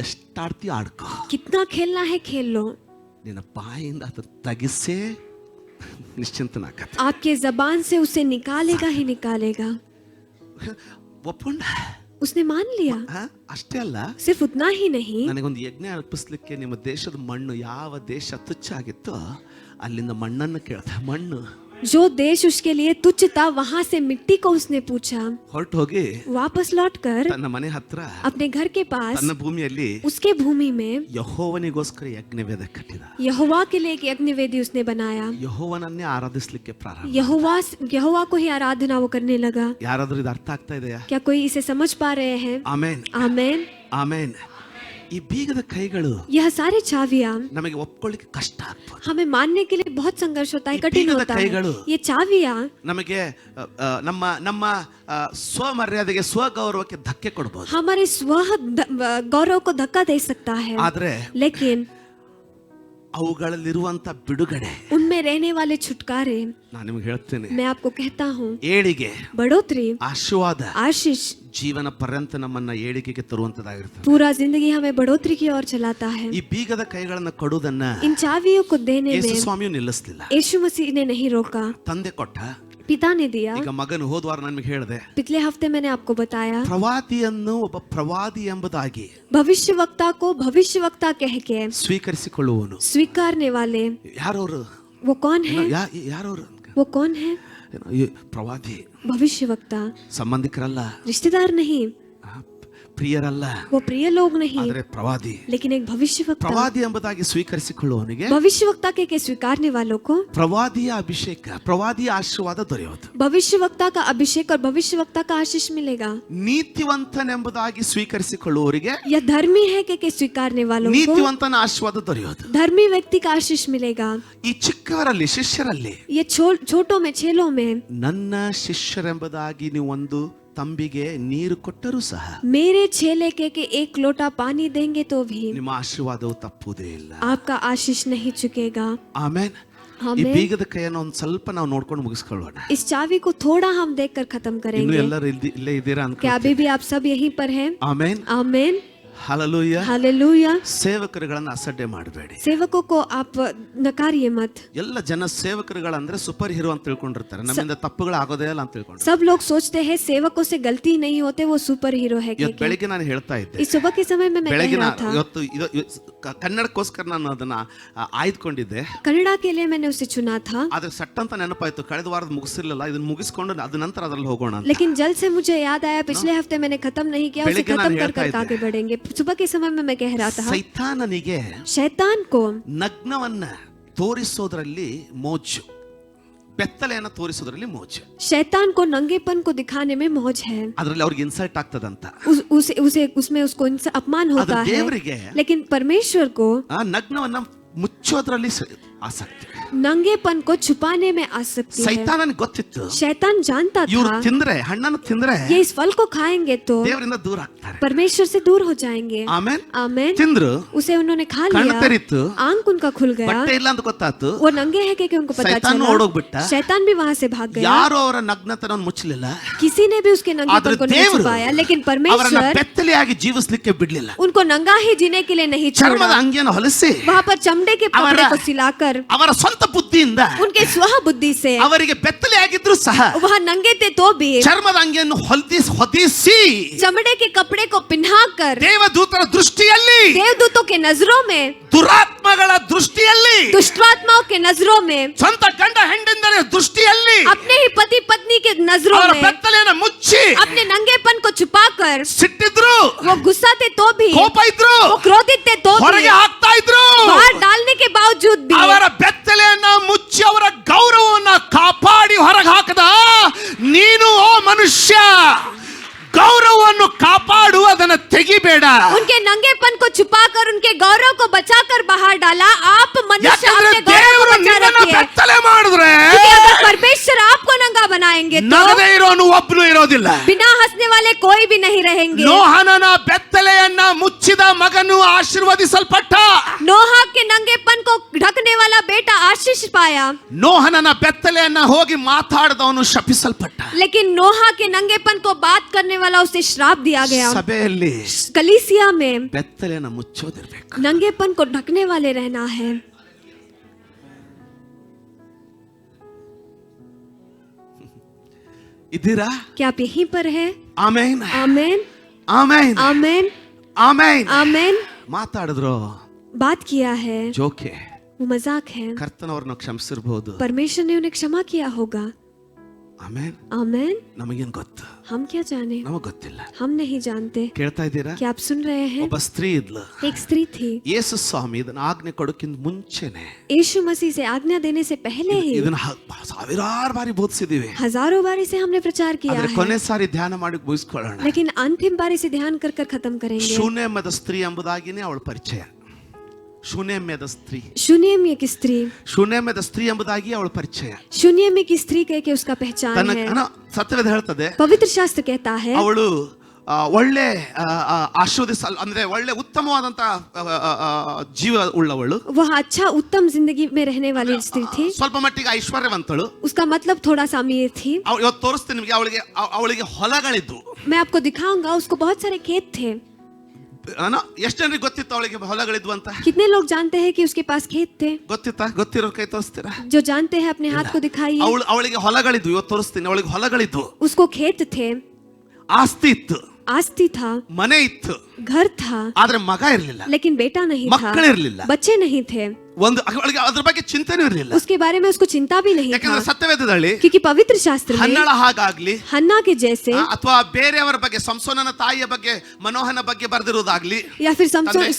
ಎಷ್ಟಾಡ್ತಿ ಆಡ್ಕೋ, कितना खेलना है खेल लो, ನಿನ್ನ ಬಾಯಿಂದ ಅದು ತಗಿಸೇ ನಿಶ್ಚಿಂತನಾಗತ್ತೆ. आपके जबान से उसे निकालेगा ही निकालेगा। ಒಪ್ಕೊಂಡ, उसने मान लिया। ಅಷ್ಟೇ ಅಲ್ಲ, सिर्फ उतना ही नहीं, ನನಗೊಂದು ಯಜ್ಞ ಅರ್ಪಿಸ್ಲಿಕ್ಕೆ ನಿಮ್ಮ ದೇಶದ ಮಣ್ಣು, ಯಾವ ದೇಶ ತುಚ್ಛ ಆಗಿತ್ತೋ ಅಲ್ಲಿಂದ ಮಣ್ಣನ್ನು ಕೇಳ್ದ. ಮಣ್ಣು जो देश उसके लिए तुच्छ था वहाँ से मिट्टी को उसने पूछा। ಹೊರಟು ಹೋಗಿ वापस लौटकर ತನ್ನ ಮನೆ ಹತ್ರ अपने घर के पास ತನ್ನ ಭೂಮಿಯಲ್ಲಿ उसके भूमि में ಯೆಹೋವನಿಗೋಸ್ಕರ ಯಜ್ಞವೇದ ಕಟ್ಟಿದ. यहोवा के लिए एक यज्ञ वेदी उसने बनाया। ಯೆಹೋವನನ್ನೇ ಆರಾಧಿಸ್ಲಿಕ್ಕೆ ಪ್ರಾರಂಭ. यहोवा को ही आराधना वो करने लगा। ಯಾರಾದ್ರೂ ಇದು ಅರ್ಥ ಆಗ್ತಾ ಇದೆಯಾ? क्या कोई इसे समझ पा रहे हैं? ಆಮೆನ್, आमेन। ಆಮೆನ್. ಈ ಬೀಗದ ಕೈಗಳು यह सारे चाबियां ನಮಗೆ ಒಪ್ಕೊಳ್ಳಿಕ್ಕೆ ಕಷ್ಟ ಆಗ್ಬೋದು. हमें मानने के लिए बहुत संघर्ष होता है, कठिन बीगದ होता है। ಕೈಗಳು ये चाबियां ನಮಗೆ ನಮ್ಮ ನಮ್ಮ ಸ್ವಮರ್ಯಾದೆಗೆ ಸ್ವಗೌರವಕ್ಕೆ ಧಕ್ಕೆ ಕೊಡಬಹುದು. हमारे गौरव को धक्का दे सकता है, ಆದ್ರೆ लेकिन ಅವುಗಳಲ್ಲಿರುವಂತ ಬಿಡುಗಡೆ, उनमें रहने वाले छुटकारे, ನಾನು ನಿಮಗೆ ಹೇಳ್ತೇನೆ, मैं आपको कहता हूँ, ಏಳಿಗೆ, बढ़ोतरी, ಆಶೀರ್ವಾದ, आशीष ಜೀವನ ಪರ್ಯಂತ ನಮ್ಮನ್ನ ಏಳಿಗೆಗೆ ತರುವಂತದಾಗಿರ್ತದೆ. पूरा जिंदगी हमें बढ़ोतरी की ओर चलाता है। ಈ ಬೀಗದ ಕೈಗಳನ್ನ ಕೊಡುವುದನ್ನ इन चाबियों को देने ಯೇಸು में ಸ್ವಾಮಿಯು ನಿಲ್ಲಿಸಲಿಲ್ಲ. यीशु मसीह ने नहीं रोका, ತಂದೆ ಕೊಟ್ಟ. पिता ने दिया। ಈಗ ಮಗನು ಹೋದ್ವಾರ ನನಗೆ ಹೇಳಿದೆ, पिछले हफ्ते मैंने आपको बताया, ಪ್ರವಾದಿಯನ್ನು ಒಬ್ಬ ಪ್ರವಾದಿ ಎಂಬುದಾಗಿ भविष्यवक्ता को भविष्यवक्ता कह के ಸ್ವೀಕರಿಸಿಕೊಳ್ಳುವನು. स्वीकारने वाले, ಯಾರವರು? वो कौन है? ಯಾರವರು? वो कौन है? ಈ ಪ್ರವಾದಿ भविष्यवक्ता ಸಂಬಂಧಿಕರಲ್ಲ, रिश्तेदार नहीं, ಪ್ರಿಯರಲ್ಲ, वो प्रिय लोग नहीं, ಆದರೆ ಪ್ರವಾದಿ. लेकिन एक भविष्यवक्ता। ಪ್ರವಾದಿ ಎಂಬುದಾಗಿ ಸ್ವೀಕರಿಸಿಕೊಳ್ಳುವವನಿಗೆ, भविष्यवक्ता के स्वीकारने वालों को ಪ್ರವಾದಿಯ ಅಭಿಷೇಕ, ಪ್ರವಾದಿಯ ಆಶೀರ್ವಾದ ದೊರೆಯುವುದು. भविष्यवक्ता का अभिषेक और भविष्यवक्ता का आशीष मिलेगा। ನೀತಿವಂತನೆಂಬುದಾಗಿ ಸ್ವೀಕರಿಸಿಕೊಳ್ಳುವವರಿಗೆ यह धर्मी है के स्वीकारने वालों को ನೀತಿವಂತನ ಆಶೀರ್ವಾದ ದೊರೆಯುವುದು. धर्मी व्यक्ति का आशीष मिलेगा। ಈ ಚಿಕ್ಕವರಲ್ಲಿ, ಶಿಷ್ಯರಲ್ಲಿ, ये छोटों में, छेलों में, ನನ್ನ ಶಿಷ್ಯರೆಂಬುದಾಗಿ ನೀವು ಒಂದು ತಂಬಿಗೆ ನೀರು ಕೊಟ್ಟರೂ ಸಹ मेरे छेले के एक लोटा पानी देंगे तो भी ನಿಮ್ಮ ಆಶೀರ್ವಾದವು ತಪ್ಪುವುದೇ ಇಲ್ಲ. आपका आशीष नहीं चुकेगा। ಆಮೆನ್. ಈ ಬೀಗದ ಕೈಯನ್ನು ಒಂದು ಸ್ವಲ್ಪ ನಾವು ನೋಡ್ಕೊಂಡು ಮುಗಿಸ್ಕೊಳ್ಳೋಣ. इस चाबी को थोड़ा हम देखकर खत्म ಇನ್ನು करेंगे। ಎಲ್ಲರೂ ಇಲ್ಲೇ ಇದ್ದೀರಾ ಅಂತ. क्या अभी भी आप सब यहीं पर हैं? ಆಮೆನ್, आमेन, ಹಲ್ಲೆಲೂಯಾ. हालेलुया। ಸೇವಕರುಗಳನ್ನ ಅಸಡ್ಡೆ ಮಾಡಬೇಡಿ. सेवकों को आप नकारिए मत। ಎಲ್ಲ ಜನ ಸೇವಕರುಗಳಂದ್ರೆ ಸೂಪರ್ ಹೀರೋ ಅಂತ ತಿಳ್ಕೊಂಡಿರ್ತಾರೆ, ನಮ್ಮಿಂದ ತಪ್ಪುಗಳು ಆಗೋದೇ ಇಲ್ಲ ಅಂತ ತಿಳ್ಕೊಂಡು. सब लोग सोचते हैं सेवकों से गलती नहीं होते, वो सुपर हीरो है। ಇವತ್ತು ಬೆಳಿಗ್ಗೆ ನಾನು ಹೇಳ್ತಾ ಇದ್ದೆ, इस सुबह के समय में मैं कह ಬೆಳಗಿನ रहा था, ಇವತ್ತು ಕನ್ನಡಕ್ಕೋಸ್ಕರ ನಾನು ಅದನ್ನ ಆಯ್ದುಕೊಂಡಿದ್ದೆ. कन्नड़ा के लिए मैंने उसे चुना था, ಆದ್ರೆ ಸಟ್ ಅಂತ ನೆನಪಾಯ್ತು, ಕಳೆದ ವಾರದ ಮುಗಿಸಿರ್ಲಿಲ್ಲ, ಇದನ್ನ ಮುಗಿಸ್ಕೊಂಡು ಅದ ನಂತರ ಅದ್ರಲ್ಲಿ ಹೋಗೋಣ ಅಂತ. लेकिन जल्द से मुझे याद आया, पिछले हफ्ते मैंने खत्म नहीं किया, उसे ಬೆಳಗ್ಗೆ खत्म ನಾನು कर ಹೇಳ್ತಾ कर आगे ಇದ್ದೆ, बढ़ेंगे। सुबह के समय में मैं कह रहा था, ಸೈತಾನನಿಗೆ शैतान को ನಗ್ನವನ್ನ ತೋರಿಸೋದ್ರಲ್ಲಿ ಮೋಜು, ಬೆತ್ತಲೆಯನ್ನ ತೋರಿಸೋದ್ರಲ್ಲಿ ಮೋಜು. शैतान को नंगेपन को दिखाने में मौज है। ಅದ್ರಲ್ಲಿ ಅವ್ರಿಗೆ ಇನ್ಸಲ್ಟ್ ಆಗ್ತದಂತ. उसमें उसको अपमान होता है, ದೇವರಿಗೆ लेकिन परमेश्वर को ನಗ್ನವನ್ನ ಮುಚ್ಚೋದ್ರಲ್ಲಿ ಆಸಕ್ತಿ. नंगेपन को छुपाने में आसक्ति है। ಸೈತಾನನಿಗೆ ಗೊತ್ತಿತ್ತು, शैतान जानता ಇವ್ರು था ತಿಂದ್ರೆ, ಹಣ್ಣನ್ನು ತಿಂದ್ರೆ ये इस फल को खाएंगे तो ದೇವರಿಂದ ದೂರ ಆಗ್ತಾರೆ. परमेश्वर से दूर हो जाएंगे। ಆಮೇನ್. आमेन। ತಿಂದ್ರು, उसे उन्होंने खा ಕಣ್ಣು लिया, ತೆರೀತು, आंख उनका खुल गया, ಬಟ್ಟೆ ಇಲ್ಲ ಅಂತ ಗೊತ್ತಾಯ್ತು, वो नंगे है कि उनको पता ಸೈತಾನ चला, ಓಡೋಗ್ಬಿಟ್ಟ. शैतान भी वहां से भाग गया। ಯಾರು ಅವರ ನಗ್ನತನವನ್ನು ಮುಚ್ಚಲಿಲ್ಲ, किसी ने भी उसके नंगेपन ಆದ್ರೆ को नहीं ದೇವರು छुपाया, लेकिन ಅವರನ್ನ परमेश्वर ಬೆತ್ತಲೆಯಾಗಿ ಜೀವಿಸಲಿಕ್ಕೆ ಬಿಡ್ಲಿಲ್ಲ. उनको नंगा ही जीने के लिए नहीं ಚರ್ಮದ छोड़ा। ಅಂಗಿಯನ್ನು ಹೊಲಿಸಿ वहां पर चमड़े के कपड़े को सिलाकर ಅವರ ಸ್ವಂತ ಬುದ್ಧಿಯಿಂದ उनके स्व बुद्धि से ಅವರಿಗೆ ಬೆತ್ತಲೆಯಾಗಿದ್ರು ಸಹ वह नंगे थे तो भी ಚರ್ಮದ ಅಂಗಿಯನ್ನು ಹೊದಿಸಿ चमड़े के कपड़े को पिन्हाकर ದೇವದೂತರ ದೃಷ್ಟಿಯಲ್ಲಿ, देवदूतों के नजरों में, ದುರಾತ್ಮಗಳ ದೃಷ್ಟಿಯಲ್ಲಿ, दुष्टात्माओं के नजरों में, ಸ್ವಂತ ಗಂಡ ಹೆಂಡಂದರ ದೃಷ್ಟಿಯಲ್ಲಿ अपने ही पति पत्नी के नजरों ಅವರ में ಬೆತ್ತಲೆಯನ್ನು ಮುಚ್ಚಿ अपने नंगेपन को छुपाकर ಸಿಟ್ಟಿದ್ರು, वो गुस्सा थे तो भी, ಕೋಪ ಇದ್ರು, वो क्रोधित थे तो भी, ಹೊರಗೆ ಹಾಕ್ತಾ ಇದ್ರು. बाहर डालने के बावजूद भी ಅವರ ಬೆತ್ತಲೆಯನ್ನ ಮುಚ್ಚಿ ಅವರ ಗೌರವವನ್ನ ಕಾಪಾಡಿ ಹೊರಗೆ ಹಾಕದ ನೀನು, ಓ ಮನುಷ್ಯ, ಗೌರವವನ್ನು ಕಾಪಾಡು, ಅದನ್ನ ತೆಗಿಬೇಡ. उनके नंगेपन को छुपाकर उनके गौरव को बचाकर बाहर डाला। आप मनुष्य ಯಾಕಂದ್ರೆ अपने गौरव ದೇವರು को बचा ನಿನ್ನನ್ನ रखिए, ಬೆತ್ತಲೆ ಮಾಡಿದ್ರೆ क्योंकि अगर परमेश्वर आपको नंगा बनाएंगे तो ನಗದೇ ಇರೋನು ಒಬ್ನು ಇರೋದಿಲ್ಲ. बिना हंसने वाले कोई भी नहीं रहेंगे। ನೋಹನನ ಬೆತ್ತಲೆಯನ್ನ ಮುಚ್ಚಿದ ಮಗನು ಆಶೀರ್ವದಿಸಲ್ಪಟ್ಟ. नोहा के नंगेपन को ढकने वाला बेटा आशीष पाया, ನೋಹನನ ಬೆತ್ತಲೆಯನ್ನ ಹೋಗಿ ಮಾತಾಡದವನು ಶಪಿಸಲ್ಪಟ್ಟ. लेकिन नोहा के नंगेपन को बात करने वाला उसे श्राप दिया गया। ಸಭೆಯಲ್ಲಿ कलीसिया में ಬೆತ್ತಲೆಯನ್ನ ಮುಚ್ಚೋದಿರ್ಬೇಕು. नंगेपन को ढकने वाले रहना है। ಇದ್ದೀರಾ? क्या आप यहीं पर है? ಆಮೆನ್. आमेन। ಆಮೆನ್ आमेन ಆಮೆನ್ आमेन। ಮಾತಾಡಿದ್ರು बात किया है, ಜೋಕೆ, वो मजाक है। ಕರ್ತನವ್ರನ್ನ ಕ್ಷಮಿಸಿರ್ಬಹುದು. परमेश्वर ने उन्हें क्षमा किया होगा। ಆಮೆನ್. आमेन। ನಮಗೇನ್ ಗೊತ್ತು? हम क्या जाने, ನಮಗ್ ಗೊತ್ತಿಲ್ಲ. हम नहीं जानते। ಕೇಳ್ತಾ ಇದ್ದೀರಾ? क्या आप सुन रहे हैं? ಒಬ್ಬ ಸ್ತ್ರೀ ಇದ್ಲು. एक स्त्री थी, ಯೇಸು ಸ್ವಾಮಿ ಇದನ್ನ ಆಜ್ಞೆ ಕೊಡೋಕ್ಕಿಂತ ಮುಂಚೆನೆ यीशु मसीह से आज्ञा देने से पहले ही ಇದನ್ನ ಸಾವಿರಾರು ಬಾರಿ ಬೋಧಿಸಿದೀವಿ. हजारों बार इसे हमने प्रचार किया ಆದ್ರೆ है, ಕೊನೆ ಸಾರಿ ಧ್ಯಾನ ಮಾಡಿ ಮುಗಿಸ್ಕೊಳ್ಳೋಣ. लेकिन अंतिम बार इसे ध्यान कर कर खत्म करेंगे। ಶೂನ್ಯಮದ ಸ್ತ್ರೀ ಎಂಬುದಾಗಿನೇ ಅವಳ ಪರಿಚಯ. ಶೂನ್ಯಮದ ಸ್ತ್ರೀ, शून्य की स्त्री, ಶೂನ್ಯಮದ ಸ್ತ್ರೀ ಎಂಬುದಾಗಿ ಅವಳ ಪರಿಚಯ. शून्य में की स्त्री कह के उसका पहचान ತನ್ನ है। ಸತ್ಯವೇದ ಹೇಳ್ತದೆ, पवित्र शास्त्र कहता है ಅವಳು ಒಳ್ಳೆ ಅಂದ್ರೆ ಒಳ್ಳೆ ಉತ್ತಮವಾದಂತ ಜೀವ ಉಳ್ಳವಳು, वह अच्छा उत्तम जिंदगी में रहने वाली स्त्री थी। ಸ್ವಲ್ಪ ಮಟ್ಟಿಗೆ ಐಶ್ವರ್ಯವಂತಳು. उसका मतलब थोड़ा सा अमीर थी। ಇವತ್ತು ತೋರಿಸ್ತೀನಿ ನಿಮಗೆ. ಅವಳಿಗೆ ಹೊಲಗಳಿದ್ವು. मैं आपको दिखाऊंगा, उसको बहुत सारे खेत थे। ಎಷ್ಟು ಜನರಿಗೆ ಗೊತ್ತಿತ್ತು ಅವಳಿಗೆ ಹೊಲಗಳಿದ್ವು ಅಂತ? कितने लोग जानते हैं कि उसके पास खेत थे? ಗೊತ್ತಿತ್ತಾ? ಗೊತ್ತಿರೋ ಕೈ ತೋರಿಸ್ತೀರಾ? जो जानते हैं अपने हाथ को दिखाइए। ಅವಳಿಗೆ ಹೊಲಗಳಿದ್ವು. ಇವತ್ತು ತೋರಿಸ್ತೀನಿ. ಅವಳಿಗೆ ಹೊಲಗಳಿದ್ವು, उसको खेत थे, ಆಸ್ತಿ ಇತ್ತು, आस्ती था, ಮನೆ ಇತ್ತು, घर था, ಆದ್ರೆ ಮಗ ಇರ್ಲಿಲ್ಲ, लेकिन बेटा नहीं था, ಮಕ್ಕಳಿರ್ಲಿಲ್ಲ, बच्चे नहीं थे। ಅವಳಿಗೆ ಅದ್ರ ಬಗ್ಗೆ ಚಿಂತೆನೂ ಇರಲಿಲ್ಲ. उसके बारे में उसको चिंता भी नहीं था, ಯಾಕಂದ್ರೆ ಸತ್ಯವೇದದಲ್ಲಿ क्योंकि पवित्र शास्त्र में ಹನ್ನಳ ಹಾಗಾಗ್ಲಿ हन्ना के जैसे ಅಥವಾ ಬೇರೆಯವರ ಬಗ್ಗೆ, ಸಂಸೋನನ ತಾಯಿಯ ಬಗ್ಗೆ, ಮನೋಹನ ಬಗ್ಗೆ ಬರೆದಿರುವುದಾಗ್ಲಿ, या फिर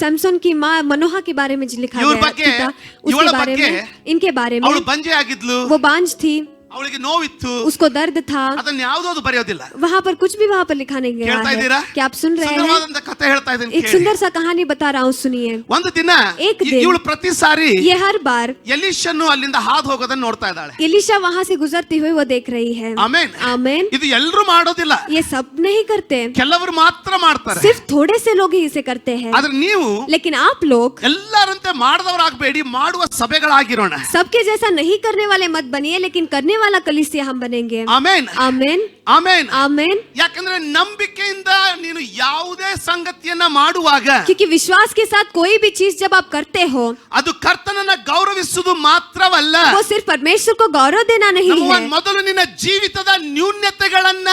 सैमसन की माँ मनोहा के बारे में लिखा ಇವ್ರ गया ಬಗ್ಗೆ, था, ಇವಳ उसके बारे ಬಗ್ಗೆ में, इनके बारे में। ಅವಳು ಬಂಜೆ ಆಗಿದ್ಲು, वो बांझ थी, ಅವಳಿಗೆ ನೋವಿತ್ತು, उसको दर्द था, ಅದನ್ನ ಯಾವುದೋ ಬರೆಯೋದಿಲ್ಲ. वहाँ पर कुछ भी वहाँ पर लिखा नहीं गया ಕೇಳ್ತಾ है। ಇದ್ದೀರಾ? क्या आप सुन रहे हैं? ಸುಂದರವಾದಂತ ಕಥೆ ಹೇಳ್ತಾ ಇದ್ದೀನಿ, एक सुंदर सा कहानी बता रहा हूँ, सुनिए। ಒಂದು ದಿನ एक दिन ಇವಳು ಪ್ರತಿ ಸಾರಿ ये हर बार ಎಲೀಷನ್ನು ಅಲ್ಲಿಂದ ಹಾದು ಹೋಗೋದನ್ನ ನೋಡ್ತಾ ಇದ್ದಾಳೆ. एलिशा वहाँ से गुजरती हुई वो देख रही है। ಆಮೆನ್. आमेन। ಇದು ಎಲ್ಲರೂ ಮಾಡೋದಿಲ್ಲ, ये सब नहीं करते, ಕೆಲವರು ಮಾತ್ರ ಮಾಡ್ತಾರೆ. सिर्फ थोड़े से लोग ही इसे करते हैं। ಆದ್ರೆ ನೀವು लेकिन आप लोग ಎಲ್ಲರಂತೆ ಮಾಡದವರಾಗಬೇಡಿ, ಮಾಡುವ ಸಭೆಗಳಾಗಿರೋಣ. सबके जैसा नहीं करने वाले मत बनिए, लेकिन करने वाला कलीसिया हम बनेंगे। ಆಮೆನ್ आमेन ಆಮೆನ್ आमेन। ಯಾಕಂದ್ರೆ ನಂಬಿಕೆಯಿಂದ ನೀನು ಯಾವುದೇ ಸಂಗತಿಯನ್ನ ಮಾಡುವಾಗ क्योंकि विश्वास के साथ कोई भी चीज जब आप करते हो, ಅದು ಕರ್ತನನ್ನ ಗೌರವಿಸುವುದು ಮಾತ್ರವಲ್ಲ, वो सिर्फ परमेश्वर को गौरव देना नहीं है। ಮೊದಲು ನಿನ್ನ ಜೀವಿತದ ನ್ಯೂನ್ಯತೆಗಳನ್ನ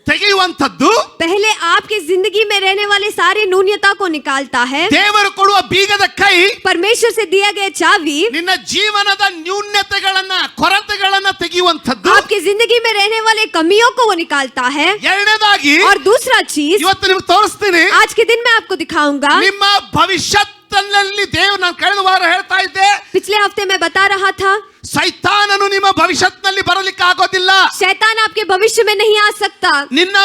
ತೆಗೆಯುವಂತದ್ದು, पहले आपकी जिंदगी में रहने वाले सारी न्यूनता को निकालता है। ದೇವರು ಕೊಡುವ ಬೀಗದ ಕೈ परमेश्वर से दिया गया चाबी ನಿನ್ನ ಜೀವನದ ನ್ಯೂನ್ಯತೆಗಳನ್ನ, ಕೊರತೆಗಳನ್ನ ತೆಗೆಯುವಂತದ್ದು. आपकी जिंदगी में रहने वाले कमियों को वो निकालता है। ಎರಡನೇದಾಗಿ और दूसरा चीज ಇವತ್ತು ನಿಮ್ಗೆ ತೋರಿಸ್ತೀನಿ, आज के दिन मैं आपको दिखाऊंगा। ನಿಮ್ಮ ಭವಿಷ್ಯತ್ತಿನಲ್ಲಿ ದೇವರು, ನಾನು ಕಳೆದ ವಾರ ಹೇಳ್ತಾ ಇದ್ದೆ, पिछले हफ्ते मैं बता रहा था, ಸೈತಾನನು ನಿಮ್ಮ ಭವಿಷ್ಯತ್ತಿನಲ್ಲಿ ಬರಲಿಕ್ಕೆ ಆಗೋದಿಲ್ಲ. शैतान आपके भविष्य में नहीं आ सकता, ನಿನ್ನ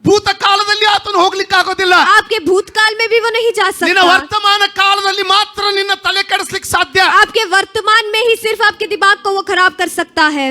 ಭೂತಕಾಲದಲ್ಲಿ ಆತನು ಹೋಗ್ಲಿಕ್ಕೆ ಆಗೋದಿಲ್ಲ. आपके भूतकाल में भी वो नहीं जा ನಿನ್ನ सकता, ವರ್ತಮಾನ ಕಾಲದಲ್ಲಿ ಮಾತ್ರ ನಿನ್ನ ತಲೆ ಕೆಡಿಸ್ಲಿಕ್ಕೆ ಸಾಧ್ಯ. आपके वर्तमान में ही सिर्फ आपके दिमाग को वो खराब कर सकता है।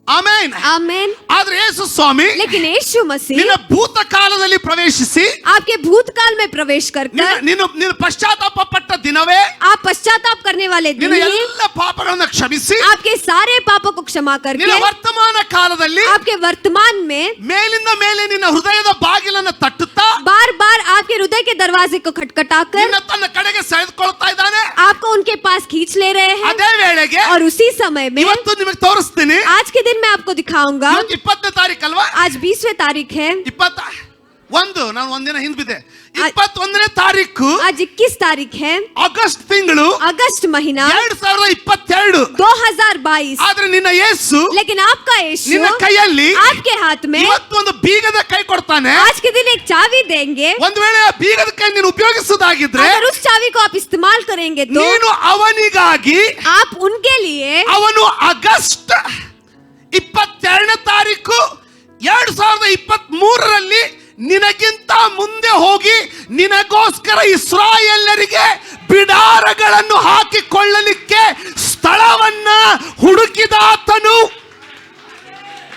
ಆಮೆನ್ आमेन। ಆದ್ರೆ ಯೇಸು ಸ್ವಾಮಿ लेकिन यीशु मसीह ನಿನ್ನ ಭೂತಕಾಲದಲ್ಲಿ ಪ್ರವೇಶಿಸಿ, आपके भूतकाल में प्रवेश कर ನಿನ್ನ ಪಶ್ಚಾತ್ತಾಪ ಪಟ್ಟ ದಿನವೇ, आप पश्चाताप करने वाले दिन ನಿನ್ನ ही ಎಲ್ಲ ಪಾಪಗಳನ್ನು ಕ್ಷಮಿಸಿ, आपके सारे पापों को क्षमा करके ನಿನ್ನ ವರ್ತಮಾನ ಕಾಲದಲ್ಲಿ आपके वर्तमान में ಮೇಲಿಂದ ಮೇಲೆ ನಿನ್ನ ಹೃದಯದ ಬಾಗಿಲನ್ನು ತಟ್ಟುತ್ತಾ बार बार आपके हृदय के दरवाजे को खटखटाकर ನಿನ್ನ ತನ್ನ ಕಡೆಗೆ ಸೆಳೆದುಕೊಳ್ತಾ ಇದ್ದಾನೆ. आपको उनके पास खींच ले रहे हैं। ಅದೇ ವೇಳೆಗೆ और उसी समय में ಇವತ್ತು ನಿಮಗೆ ತೋರಿಸ್ತೀನಿ. आज के दिन मैं आपको दिखाऊंगा। ಇವತ್ತು 20ನೇ ತಾರೀಕು ಅಲ್ವಾ? आज 20वीं तारीख है। 21 ನಾನು ಒಂದಿನ ಹಿಂದೆ ಬಿದ್ದೆ. 21ನೇ ತಾರೀಕು आज 21 तारीख है, ಆಗಸ್ಟ್ ತಿಂಗಳು, अगस्त महीना 2022. 2022। ಆದ್ರೆ ನಿನ್ನ ಯೇಸು लेकिन आपका यीशु ನಿನ್ನ ಕೈಯಲ್ಲಿ आपके हाथ में ಇವತ್ತು ಒಂದು ಬೀಗದ ಕೈ ಕೊಡ್ತಾನೆ. आज के दिन एक चाबी देंगे। ಒಂದು ವೇಳೆ ಆ ಬೀಗದ ಕೈ ನೀನು ಉಪಯೋಗಿಸುವುದಾಗಿದ್ರೆ, अगर उस चाबी को आप इस्तेमाल करेंगे तो ನೀನು ಅವನಿಗಾಗಿ, आप उनके लिए ಅವನು ಆಗಸ್ಟ್ 22ನೇ ತಾರೀಕು 2023ರಲ್ಲಿ ನಿನಗಿಂತ ಮುಂದೆ ಹೋಗಿ ನಿನಗೋಸ್ಕರ ಇಸ್ರಾಯೇಲ್ಯರಿಗೆ ಬಿಡಾರಗಳನ್ನು ಹಾಕಿಕೊಳ್ಳಲಿಕ್ಕೆ ಸ್ಥಳವನ್ನ ಹುಡುಕಿದಾತನು.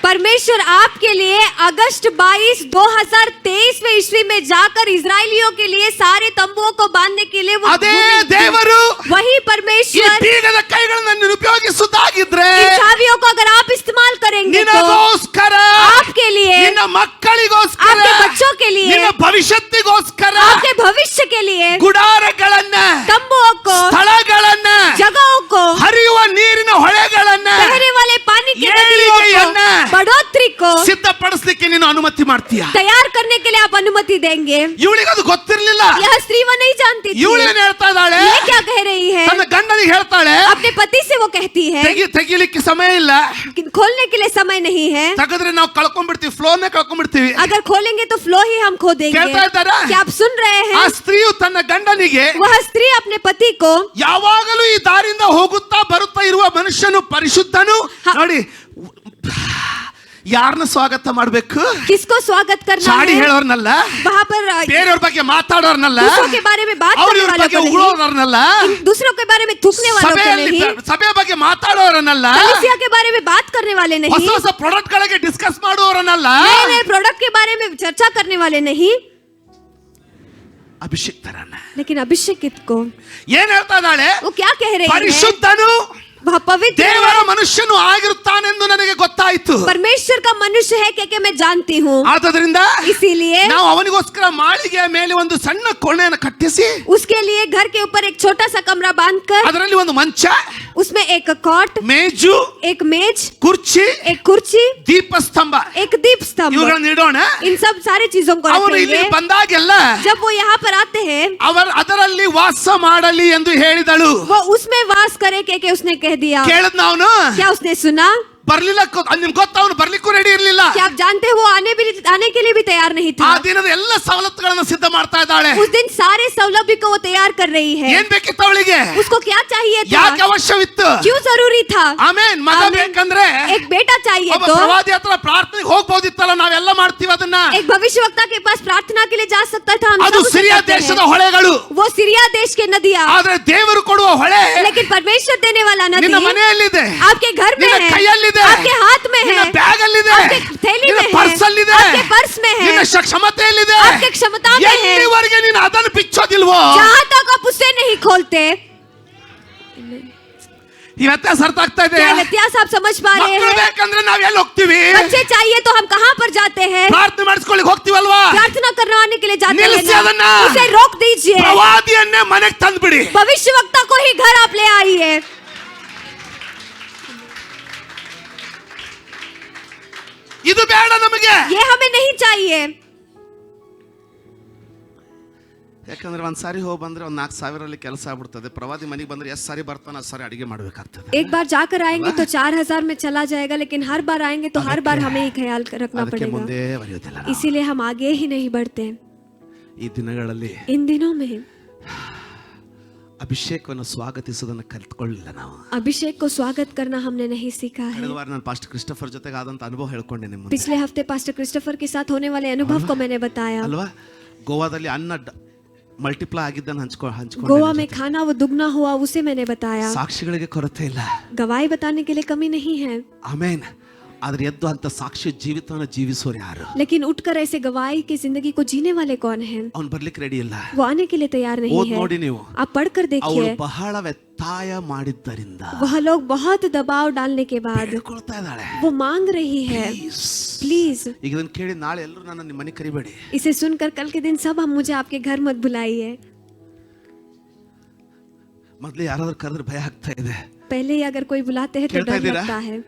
परमेश्वर आपके लिए अगस्त 22 2023 ईस्वी में जाकर इजरायलियों के लिए सारे तंबुओं को बांधने के लिए वो ಅದೇ ದೇವರು वही ಈ परमेश्वर ಬೀಗದ ಕೈಗಳನ್ನು ನೀನು ಉಪಯೋಗಿಸುವುದಾಗಿದ್ರೆ, इन चाबियों को अगर आप इस्तेमाल करेंगे तो ನಿನಗೋಸ್ಕರ, आपके लिए, ನಿನ್ನ ಮಕ್ಕಳಿಗೋಸ್ಕರ, आपके बच्चों के लिए, ನಿನ್ನ ಭವಿಷ್ಯತ್ತಿಗೋಸ್ಕರ आपके भविष्य के लिए ಗುಡಾರಗಳನ್ನ, तंबुओं को, ಸ್ಥಳಗಳನ್ನ, जगहों को, ಹರಿಯುವ ನೀರಿನ ಹೊಳೆಗಳನ್ನ, बहने वाले पानी की नदियों ಏಳಿಗೆಯನ್ನ को, बढ़ोतरी को ಸಿದ್ಧಪಡಿಸಲಿಕ್ಕೆ ನೀನು ಅನುಮತಿ ಮಾಡ್ತೀಯ. ಇದೀಯಾ? तैयार करने के लिए आप अनुमति देंगे? ಇವಳಿಗೆ ಅದು ಗೊತ್ತಿರ್ಲಿಲ್ಲ. यह स्त्री वो नहीं जानती थी। ಇವಳು ಏನ್ ಹೇಳ್ತಾ ಇದ್ದಾಳೆ? ये क्या कह रही है? ತನ್ನ ಗಂಡನಿಗೆ ಹೇಳ್ತಾಳೆ, अपने पति से वो कहती है ತೆಗಿಲಿಕ್ಕೆ ಸಮಯ ಇಲ್ಲ, कि खोलने के लिए समय नहीं है। ತೆಗೆದ್ರೆ ನಾವು ಕಳ್ಕೊಂಡ್ಬಿಡ್ತೀವಿ, ಫ್ಲೋನೇ ಕಳ್ಕೊಂಡ್ಬಿಡ್ತೀವಿ. अगर खोलेंगे तो फ्लो ही हम खो देंगे। ಕೇಳ್ತಾ ಇದ್ದಾರಾ? क्या आप सुन रहे ಆ हैं? ಸ್ತ್ರೀಯು ತನ್ನ ಗಂಡನಿಗೆ वह स्त्री अपने पति को ಯಾವಾಗಲೂ ಈ ದಾರಿಯಿಂದ ಹೋಗುತ್ತಾ ಬರುತ್ತಾ ಇರುವ ಮನುಷ್ಯನು ಪರಿಶುದ್ಧನು. ನೋಡಿ ಯಾರನ್ನ ಸ್ವಾಗತ ಮಾಡ್ಬೇಕು? किसको स्वागत करना ಚಾಡಿ है? ಹೇಳೋರ್ನಲ್ಲ, वहाँ पर ಬೇರೆಯವ್ರ ಬಗ್ಗೆ ಮಾತಾಡೋರ್ನಲ್ಲ, दूसरों के बारे में बात करने ಅವ್ರ वालों ಬಗ್ಗೆ को नहीं, ಉಗುಳೋರ್ನಲ್ಲ, दूसरों के बारे में थूकने वालों को नहीं, ಸಭೆಯ ಬಗ್ಗೆ ಮಾತಾಡೋರನ್ನಲ್ಲ, कलीसिया के बारे में बात करने वाले ಹೊಸ नहीं, ಹೊಸ ಪ್ರಾಡಕ್ಟ್ ಗಳಿಗೆ ಡಿಸ್ಕಸ್ ಮಾಡುವವರನ್ನಲ್ಲ, नए नए प्रोडक्ट के बारे में चर्चा करने वाले नहीं, ಅಭಿಷಿಕ್ತರನ್ನ. लेकिन अभिषेकित को ಏನ್ ಹೇಳ್ತಾ ಇದ್ದಾಳೆ? वो क्या कह रही है? ಪರಿಶುದ್ಧನು वह पवित्र ದೇವರ ಮನುಷ್ಯನು ಆಗಿರುತ್ತಾನೆಂದು ನನಗೆ ಗೊತ್ತಾಯಿತು. परमेश्वर का मनुष्य है क्या मैं जानती हूँ। ಆದ್ದರಿಂದ इसीलिए ನಾವು ಅವನಿಗೋಸ್ಕರ ಮಾಳಿಗೆಯ ಮೇಲೆ ಒಂದು ಸಣ್ಣ ಕೋಣೆಯನ್ನು ಕಟ್ಟಿಸಿ उसके लिए घर के ऊपर एक छोटा सा कमरा बांधकर ಅದರಲ್ಲಿ ಒಂದು ಮಂಚ, उसमें एक कॉट, ಮೇಜು, एक मेज, ಕುರ್ಚಿ, एक कुर्सी, ದೀಪಸ್ತಂಭ एक दीप स्तंभ, ಇವುಗಳನ್ನು ಇಡೋಣ. इन सब सारी चीजों को ಅವನು ಇಲ್ಲಿ रखेंगे। ಬಂದಾಗೆಲ್ಲ जब वो यहाँ पर आते हैं ಅದರಲ್ಲಿ ವಾಸ ಮಾಡಲಿ ಎಂದು ಹೇಳಿದಳು. वो उसमें वास करे के उसने कह दिया। ಕೇಳದ್ನ ಅವನು? क्या उसने सुना? ಬರ್ಲಿಲ್ಲ. ನಿಮ್ಗೆ ಗೊತ್ತ, ಅವನು ಬರ್ಲಿಕ್ಕೂ ರೆಡಿ ಇರ್ಲಿಲ್ಲ. क्या आप जानते हो वो आने के लिए भी तैयार नहीं था। ಆ ದಿನದ ಎಲ್ಲ ಸವಲತ್ತುಗಳನ್ನು ಸಿದ್ಧ ಮಾಡ್ತಾ ಇದ್ದಾಳೆ. उस दिन सारे सौलभ्य को वो तैयार कर रही है। ಏನ್ ಬೇಕಿತ್ತು ಅವಳಿಗೆ? उसको क्या चाहिए था? ಯಾಕೆ ಅವಶ್ಯವಿತ್ತು? क्यों जरूरी था? ಆಮೇನ್. ಮಗ आमीन। ಬೇಕಂದ್ರೆ एक बेटा चाहिए ಒಬ್ಬ तो ಪ್ರವಾದಿ ಹತ್ರ ಪ್ರಾರ್ಥನೆಗೆ ಹೋಗ್ಬೋದಿತ್ತಲ್ಲ, ನಾವೆಲ್ಲ ಮಾಡ್ತೀವಿ ಅದನ್ನ. एक भविष्यवक्ता के पास प्रार्थना के लिए जा सकता था। हम ಅದು सब उसे ಸಿರಿಯಾ करते हैं। ದೇಶದ ಹೊಳೆಗಳು. वो सीरिया देश के नदियाँ, ಆದ್ರೆ ದೇವರು ಕೊಡುವ ಹೊಳೆ लेकिन परमेश्वर देने वाला नदी ನಿನ್ನ ಮನೆಯಲ್ಲಿದೆ, आपके घर में ನಿನ್ನ है, ಕೈಯಲ್ಲಿದೆ, आपके हाथ में ನಿನ್ನ है, ಬ್ಯಾಗ್ ಅಲ್ಲಿದೆ, आपके थैली ನಿನ್ನ में है, ಪರ್ಸ್ ಅಲ್ಲಿದೆ, आपके पर्स में है, ನಿನ್ನ ಕ್ಷಮತೆಯಲ್ಲಿದೆ. आपके क्षमता में है। ಎಲ್ಲಿವರೆಗೆ ನೀನು ಅದನ್ನು ಬಿಚ್ಚೋದಿಲ್ವೋ, जहाँ तक आप उसे नहीं खोलते। ಈ ವ್ಯತ್ಯಾಸ ಅರ್ಥ ಆಗ್ತಾ ಇದೆ? क्या व्यत्यास आप समझ पा रहे ಮಕ್ಕಳು हैं? ಬೇಕಂದ್ರೆ ನಾವ್ ಎಲ್ಲಿ ಹೋಗ್ತೀವಿ? बच्चे चाहिए तो हम कहाँ पर जाते हैं? ಪ್ರಾರ್ಥನೆ ಮಾಡಿಸ್ಕೊಳ್ಳಿಕ್ ಹೋಗ್ತೀವಲ್ವಾ? प्रार्थना करवाने के लिए जाते हैं ನಿಲ್ಲಿಸಿ ना? ಅದನ್ನ. उसे रोक दीजिए। ಪ್ರವಾದಿಯನ್ನೇ ಮನೆಗೆ ತಂದ್ಬಿಡಿ. भविष्यवक्ता को ही घर आप ले आइए। ಇದು ಬೇಡ ನಮಗೆ. ये हमें नहीं चाहिए। ಯಾಕಂದ್ರೆ ಒಂದ್ ಸಾರಿ ಹೋಗಿ ಬಂದ್ರೆ ಒಂದ್ 4,000 ಕೆಲಸ ಆಗ್ಬಿಡ್ತದೆ. ಪ್ರವಾದಿ ಮನೆಗೆ ಬಂದ್ರೆ ಎಷ್ಟು ಸಾರಿ ಬರ್ತಾನೆ ಅಷ್ಟು ಸಾರಿ ಅಡಿಗೆ ಮಾಡ್ಬೇಕಾಗ್ತದೆ. एक बार जाकर आएंगे तो 4,000 में चला जाएगा, लेकिन हर बार आएंगे तो हर बार हमें ही ख्याल रखना ಅದಕ್ಕೆ पड़ेगा। ಮುಂದೆ ಬರೆಯೋದಿಲ್ಲ ನಾವು. इसीलिए हम आगे ही नहीं बढ़ते। ಈ ದಿನಗಳಲ್ಲಿ इन दिनों में ಅಭಿಷೇಕವನ್ನು ಸ್ವಾಗತಿಸೋದನ್ನ ಕಲ್ತ್ಕೊಳ್ಳಿಲ್ಲ ನಾವು. अभिषेक को स्वागत करना हमने नहीं सीखा है। ಕಳೆದ ವಾರ ನಾನು ಪಾಸ್ಟರ್ ಕ್ರಿಸ್ಟೋಫರ್ ಜೊತೆಗೆ ಆದಂತ ಅನುಭವ ಹೇಳ್ಕೊಂಡೆ ನಿಮ್ಮ ಮುಂದೆ. पिछले हफ्ते पास्टर क्रिस्टोफर के साथ होने वाले अनुभव को मैंने बताया। ಅಲ್ವಾ? ಗೋವಾದಲ್ಲಿ ಅನ್ನ ಮಲ್ಟಿಪ್ಲೈ ಆಗಿದ್ದನ್ನು ಹಂಚ್ಕೊಂಡು गोवा में खाना वो दुगना हुआ, उसे मैंने बताया। ಸಾಕ್ಷಿಗಳಿಗೆ ಕೊರತೆ ಇಲ್ಲ. गवाही बताने के लिए कमी नहीं है, ಆಮೇನ್. ಆದ್ರೆ ಎದ್ದು ಅಂತ ಸಾಕ್ಷಿ ಜೀವಿತವನ್ನ ಜೀವಿಸೋರು ಯಾರು? लेकिन उठकर ऐसे गवाही की जिंदगी को जीने वाले कौन हैं? ಅವ್ನು ಬರ್ಲಿಕ್ಕೆ ರೆಡಿ ಇಲ್ಲ. वो आने के लिए तैयार नहीं ಓದ್ है। ನೋಡಿ ನೀವು. आप पढ़कर ಅವಳು देखिए, ಬಹಳ ವ್ಯತ್ಯಾಯ ಮಾಡಿದ್ದರಿಂದ वह लोग बहुत दबाव डालने के बाद ಬೇಡ್ಕೊಳ್ತಾ ಇದ್ದಾಳೆ. वो मांग रही है, प्लीज। ಈಗ ಇದನ್ನ ಕೇಳಿ ನಾಳೆ ಎಲ್ಲರೂ ನನ್ನ ನಿಮ್ಮ ಮನೆ ಕರಿಬೇಡಿ. इसे सुनकर कल के दिन सब हम मुझे आपके घर मत बुलाइए। ಮೊದಲು ಯಾರಾದ್ರೂ ಕರೆದ್ರೆ ಭಯ ಆಗ್ತಾ ಇದೆ. पहले ही अगर कोई बुलाते हैं तो ಕೇಳ್ತಾ डर ಇದ್ದೀರಾ? लगता है।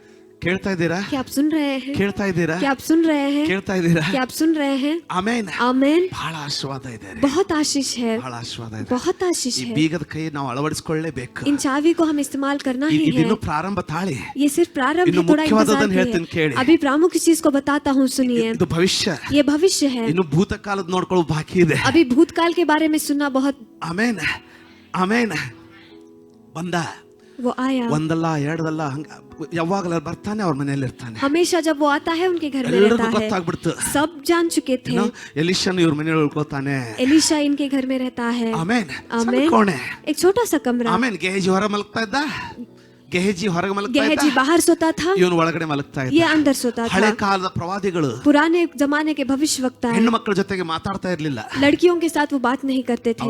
ಕೇಳ್ತಾ ಇದ್ದೀರಾ? क्या आप सुन रहे हैं? ಕೇಳ್ತಾ ಇದ್ದೀರಾ? क्या आप सुन रहे हैं? ಕೇಳ್ತಾ ಇದ್ದೀರಾ? क्या आप सुन रहे हैं? ಆಮೇನ್. आमेन। ಬಹಳ ಆಶೀರ್ವಾದ ಇದೆ ರೀ. बहुत आशीष है, ಬಹಳ ಆಶೀರ್ವಾದ ಇದೆ. बहुत आशीष ಈ है। ಬೀಗದ ಕೈ ನಾವು ಅಳವಡಿಸಿಕೊಳ್ಳಲೇಬೇಕು. इन चाबी को हम इस्तेमाल करना ही है। ಇದಿನ್ನು ಪ್ರಾರಂಭ ತಾಳಿ. ये सिर्फ प्रारंभ इನ್ನು है, थोड़ा ಮುಖ್ಯವಾದದ್ದನ್ನ इंतजार ಹೇಳ್ತೀನಿ कीजिए। ಕೇಳಿ. अभी प्रमुख चीज को बताता हूँ, सुनिए। ಇದು ಭವಿಷ್ಯ. ये भविष्य है। ಇನ್ನು ಭೂತಕಾಲದ ನೋಡ್ಕೊಳ್ಳೋ ಬಾಕಿ ಇದೆ. अभी भूतकाल के बारे में सुनना बहुत। ಆಮೇನ್. ಆಮೇನ್. ಬಂದ. वो आया, ಒಂದಲ್ಲ ಎರಡಲ್ಲ ಹಂಗ ಯಾವಾಗಲ ಬರ್ತಾನೆ, ಅವ್ರ ಮನೆಯಲ್ಲಿ ಇರ್ತಾನೆ. हमेशा जब वो आता है उनके घर में ಎಲ್ಲರಿಗೂ रहता है। ಗೊತ್ತಾಗ್ಬಿಡ್ತು. सब जान चुके थे। ಎಲಿಷನ್ ಇವ್ರ ಮನೆಯಲ್ಲಿ ಉಳ್ಕೋತಾನೆ. एलिशा इनके घर में रहता है। ಆಮೇನ್. आमेन। ಕೋಣೆ. एक छोटा सा कमरा। ಆಮೇನ್. ಗೆಹಜಿ ಹೊರ ಮಲಗ್ತಾ ಇದ್ದ. ಗೆಹಜಿ ಹೊರಗೆ ಮಲಗ್ತಾ ಇದ್ದ. गेहजी बाहर सोता था, ಇವನು ಒಳಗಡೆ ಮಲಗ್ತಾ ये ಇದ್ದ. अंदर सोता ಹಳೆ था। ಕಾಲದ ಪ್ರವಾದಿಗಳು पुराने जमाने के भविष्यवक्ता ಹೆಣ್ಣು ಮಕ್ಕಳ ಜೊತೆಗೆ ಮಾತಾಡ್ತಾ ಇರ್ಲಿಲ್ಲ. लड़कियों के साथ वो बात नहीं करते थे,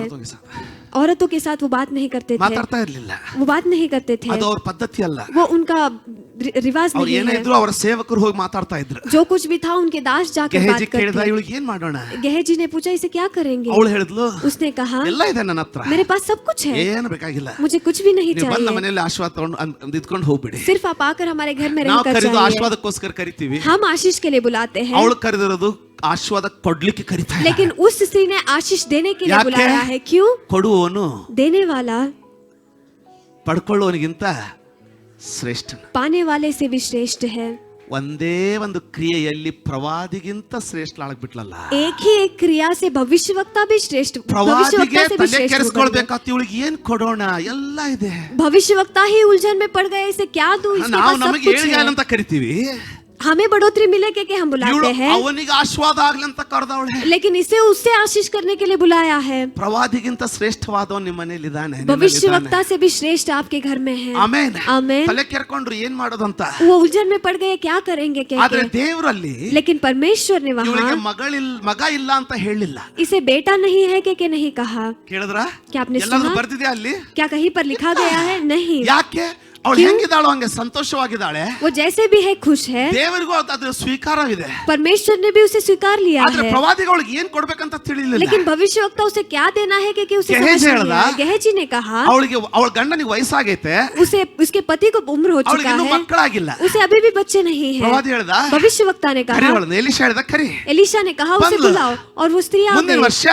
औरतों के साथ वो बात नहीं करते थे, ಮಾತಾಡ್ತಾ ಇರ್ಲಿಲ್ಲ. वो बात नहीं करते थे। ಅದು ಅವ್ರ ಪದ್ಧತಿ ಅಲ್ಲ. वो उनका रिवाज ಅವ್ರು नहीं ಏನೇ है। ಇದ್ರು ಅವರ ಸೇವಕರು ಹೋಗಿ ಮಾತಾಡ್ತಾ ಇದ್ರು. जो कुछ भी था उनके दास जाकर ಗೆಹಜಿ बात ಕೇಳಿದ करते। ಇವಳಿಗೆ ಏನ್ ಮಾಡೋಣ? गेहजी ने पूछा इसे क्या करेंगे? ಅವಳು ಹೇಳಿದ್ಲು, उसने कहा ಎಲ್ಲ ಇದೆ ನನ್ನ ಹತ್ರ, मेरे पास सब कुछ है, ಏನು ಬೇಕಾಗಿಲ್ಲ, मुझे कुछ भी नहीं ನೀವು ಬಂದ चाहिए, ಮನೆಯಲ್ಲಿ ಆಶೀರ್ವಾದ ತಗೊಂಡು ಇದ್ಕೊಂಡು ಹೋಗ್ಬಿಡಿ. सिर्फ आप आकर हमारे घर में ನಾವು रहकर ಕರೆದು जाइए। ಆಶೀರ್ವಾದಕ್ಕೋಸ್ಕರ ಕರಿತೀವಿ. हम आशीष के लिए बुलाते हैं, ಅವಳು ಕರೆದಿರೋದು ಆಶೀರ್ವಾದ ಕೊಡ್ಲಿಕ್ಕೆ ಕರೀತಾ ಇಲ್ಲ. लेकिन उस स्त्री ने आशीष देने के लिए ಯಾಕೆ? बुलाया है. क्यों? ಕೊಡುವವನು देने वाला ಪಡ್ಕೊಳ್ಳುವವನಿಗಿಂತ ಶ್ರೇಷ್ಠ. पाने वाले से भी श्रेष्ठ है. ಒಂದೇ ಒಂದು ಕ್ರಿಯೆಯಲ್ಲಿ ಪ್ರವಾದಿಗಿಂತ ಶ್ರೇಷ್ಠಳಾಗ್ಬಿಟ್ಲಲ್ಲ. एक ही एक क्रिया से भविष्यवक्ता भी श्रेष्ठ, ಪ್ರವಾದಿಗೆ भविष्यवक्ता से भी ತಲೆ श्रेष्ठ हो गए. ಕೆಡಿಸ್ಕೊಳ್ಬೇಕಾಗ್ತಿ, ಇವಳಿಗೆ ಏನ್ ಕೊಡೋಣ ಎಲ್ಲ ಇದೆ. भविष्यवक्ता ही उलझन में पड़ गए, इसे क्या दूं, इसके ನಾವು पास सब ನಮಗೆ कुछ है. ಏಳಿಗೆ ಅಂತ ಕರಿತೀವಿ, हमें बढ़ोतरी मिले के हम ಇವಳು बुलाते हैं, ಅವನಿಗೆ ಆಶೀರ್ವಾದ ಆಗ್ಲಿ ಅಂತ ಕರೆದವಳೆ. लेकिन इसे उससे आशीष करने के लिए बुलाया है. ಪ್ರವಾದಿಗಿಂತ ಶ್ರೇಷ್ಠವಾದವನು ನಿಮ್ಮ ಮನೆಯಲ್ಲಿ ಇದ್ದಾನೆ. भविष्यवक्ता से भी श्रेष्ठ आपके घर में है. ಆಮೆನ್. आमेन. ತಲೆ ಕೆರ್ಕೊಂಡ್ರು ಏನ್ ಮಾಡೋದಂತ. वो उलझन में पड़ गए, क्या करेंगे ಆದ್ರೆ कहके. ದೇವರಲ್ಲಿ लेकिन परमेश्वर ने ಇವಳಿಗೆ वहाँ ಮಗ ಇಲ್ಲ ಅಂತ ಹೇಳಿಲ್ಲ. इसे बेटा नहीं है के नहीं कहा. ಕೇಳಿದ್ರ? क्या आपने ಎಲ್ಲಾದ್ರೂ सुना? ಬರ್ದಿದ್ಯಾ ಅಲ್ಲಿ? क्या कहीं पर लिखा गया है? नहीं. ಯಾಕೆ? ಅವಳು ಹೆಂಗಿದ್ದಾಳೋ ಹಂಗೆ ಸಂತೋಷವಾಗಿದ್ದಾಳೆ. वो जैसे भी है खुश है. ದೇವರಿಗೂ ಅದ್ರ ಸ್ವೀಕಾರವಿದೆ. परमेश्वर ने भी उसे स्वीकार लिया ಆದ್ರೆ है. ಪ್ರವಾದಿಗಳಿಗೆ ಏನ್ ಕೊಡ್ಬೇಕಂತ ತಿಳಿಲಿಲ್ಲ. लेकिन भविष्यवक्ता उसे क्या देना है कि उसे गेहजी समझ नहीं ಹೇಳ್ದ, आया. गेहजी ने कहा ಅವಳಿಗೆ ಅವಳ ಗಂಡನಿಗೆ ವಯಸ್ಸಾಗೈತೆ, उसे उसके पति को उम्र हो ಅವಳಿಗೆ चुका ಇನ್ನೂ है, ಮಕ್ಕಳಾಗಿಲ್ಲ. उसे अभी भी बच्चे नहीं है. ಪ್ರವಾದಿ ಹೇಳ್ದ, भविष्यवक्ता ने ಕರಿ कहा, ಅವಳನ್ನ. ಎಲೀಷಾ ಹೇಳ್ದ, ಕರಿ. एलीशा ने कहा उसे ಬಂದ್ಲು. बुलाओ, और वो स्त्री आ ಮುಂದಿನ गई. ವರ್ಷ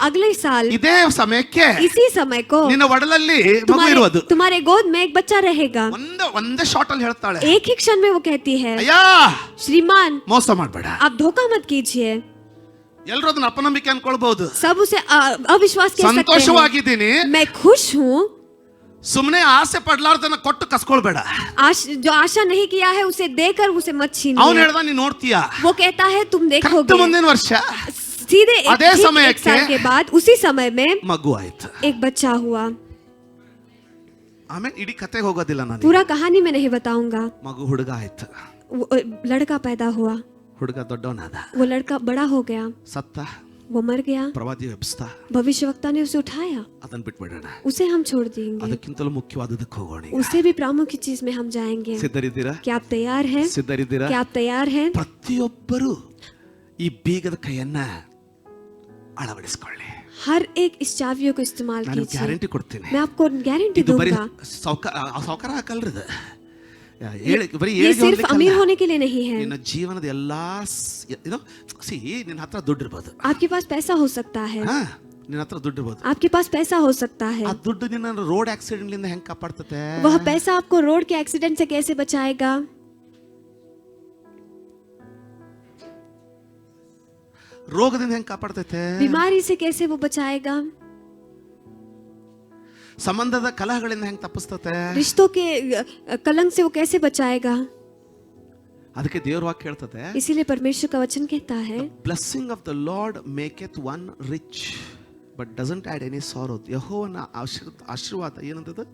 अगले साल ಇದೇ ಸಮಯಕ್ಕೆ इसी समय को ನಿನ್ನ ಒಡಲಲ್ಲಿ ಮಗು ಇರುವುದು. तुम्हारे गोद में एक बच्चा रहेगा. ಒಂದೇ ಶಾರ್ಟ್ ಅಲ್ಲಿ ಹೇಳ್ತಾಳೆ, एक ही क्षण में वो कहती है, ಅಯ್ಯ श्रीमान ಮೋಸ ಮಾಡ್ಬೇಡ. आप धोखा मत कीजिए. ಎಲ್ಲರೂ ಅದನ್ನ ಅಪನಂಬಿಕೆ ಅನ್ಕೊಳ್ಬಹುದು. सब उसे अविश्वास कह सकते हैं. ಸಂತೋಷವಾಗಿದ್ದೀನಿ, मैं खुश हूँ. ಸುಮ್ಮನೆ ಆಸೆ ಪಡ್ಲಾರ್ದನ್ನ ಕೊಟ್ಟು ಕಸ್ಕೊಳ್ಬೇಡ. जो आशा नहीं किया है उसे देकर उसे मत ಅವನು छीनिए. ಹೇಳ್ದ, ನೀನ್ ನೋಡ್ತೀಯ. वो कहता है तुम ಕರೆಕ್ಟ್ देखोगे. ಮುಂದಿನ ವರ್ಷ सीधे एक, अदे ठीक समय एक साल के के बाद उसी समय में ಮಗು ಆಯ್ತು. एक बच्चा हुआ. ಆಮೇಲೆ ಇಡೀ ಕತೆಗೆ ಹೋಗೋದಿಲ್ಲ ನಾನು. पूरा कहानी में नहीं बताऊंगा. ಮಗು ಹುಡುಗ ಆಯ್ತು. लड़का पैदा हुआ. ಹುಡುಗ ದೊಡ್ಡವನಾದ, वो लड़का बड़ा हो गया, ಸತ್ತ. वो मर गया. ಪ್ರವಾದಿ ಎಬ್ಸ್ತ, भविष्यवक्ता ने उसे उठाया. ಅದನ್ನ ಬಿಟ್ಬಿಡೋಣ. उसे हम छोड़ देंगे. ಅದಕ್ಕಿಂತಲೂ ಮುಖ್ಯವಾದದಕ್ಕೆ ಹೋಗೋಣ. उससे भी प्रामुख्य चीज में हम जाएंगे. ಸಿದ್ಧರಿದ್ದೀರಾ? क्या आप तैयार हैं? ಸಿದ್ಧರಿದ್ದೀರಾ? क्या आप तैयार हैं? ಪ್ರತಿಯೊಬ್ಬರು ಈ ಬೀಗದ ಕೈಯನ್ನ ಅಳವಡಿಸಿಕೊಳ್ಳಿ. हर एक इस चाबियों को इस्तेमाल ನಾನು कीजिए. ಗ್ಯಾರಂಟಿ ಕೊಡ್ತೀನಿ. मैं आपको गारंटी ಇದು ಬರೀ दूंगा. ಸಾವುಕಾರ ಹಾಕಲ್ರಿದ. ಬರೀ ये सिर्फ अमीर होने के लिए नहीं है. ನಿನ್ನ ಜೀವನದ ಎಲ್ಲಾ ನಿನ್ನ ಹತ್ರ ದುಡ್ಡು ಇರ್ಬೋದು. आपके पास पैसा हो सकता है. ಹಾ, ನಿನ್ನ ಹತ್ರ ದುಡ್ಡು ಇರ್ಬೋದು. आपके पास पैसा हो सकता है. ಆ ದುಡ್ಡು ನಿನ್ನ ರೋಡ್ ಆಕ್ಸಿಡೆಂಟ್ ಲಿಂದ ಹೆಂಗ್ ಕಾಪಾಡ್ತತೆ? वह पैसा आपको रोड के एक्सीडेंट से कैसे बचाएगा? ರೋಗದಿಂದ ಹೆಂಗ್ ಕಾಪಾಡ್ತೈತೆ? बीमारी से कैसे वो बचाएगा? ಸಂಬಂಧದ ಕಲಹಗಳಿಂದ ಹೆಂಗ್ ತಪ್ಪಿಸ್ತತೆ? रिश्तों के कलंक से वो कैसे बचाएगा? ಅದಕ್ಕೆ ದೇವ್ರ ವಾಕ್ಯ ಹೇಳ್ತದೆ, इसीलिए परमेश्वर का वचन कहता है, blessing of the lord maketh one rich but doesn't add any sorrow. ಯೆಹೋವನ ಆಶೀರ್ವಾದ ಏನಂತದ?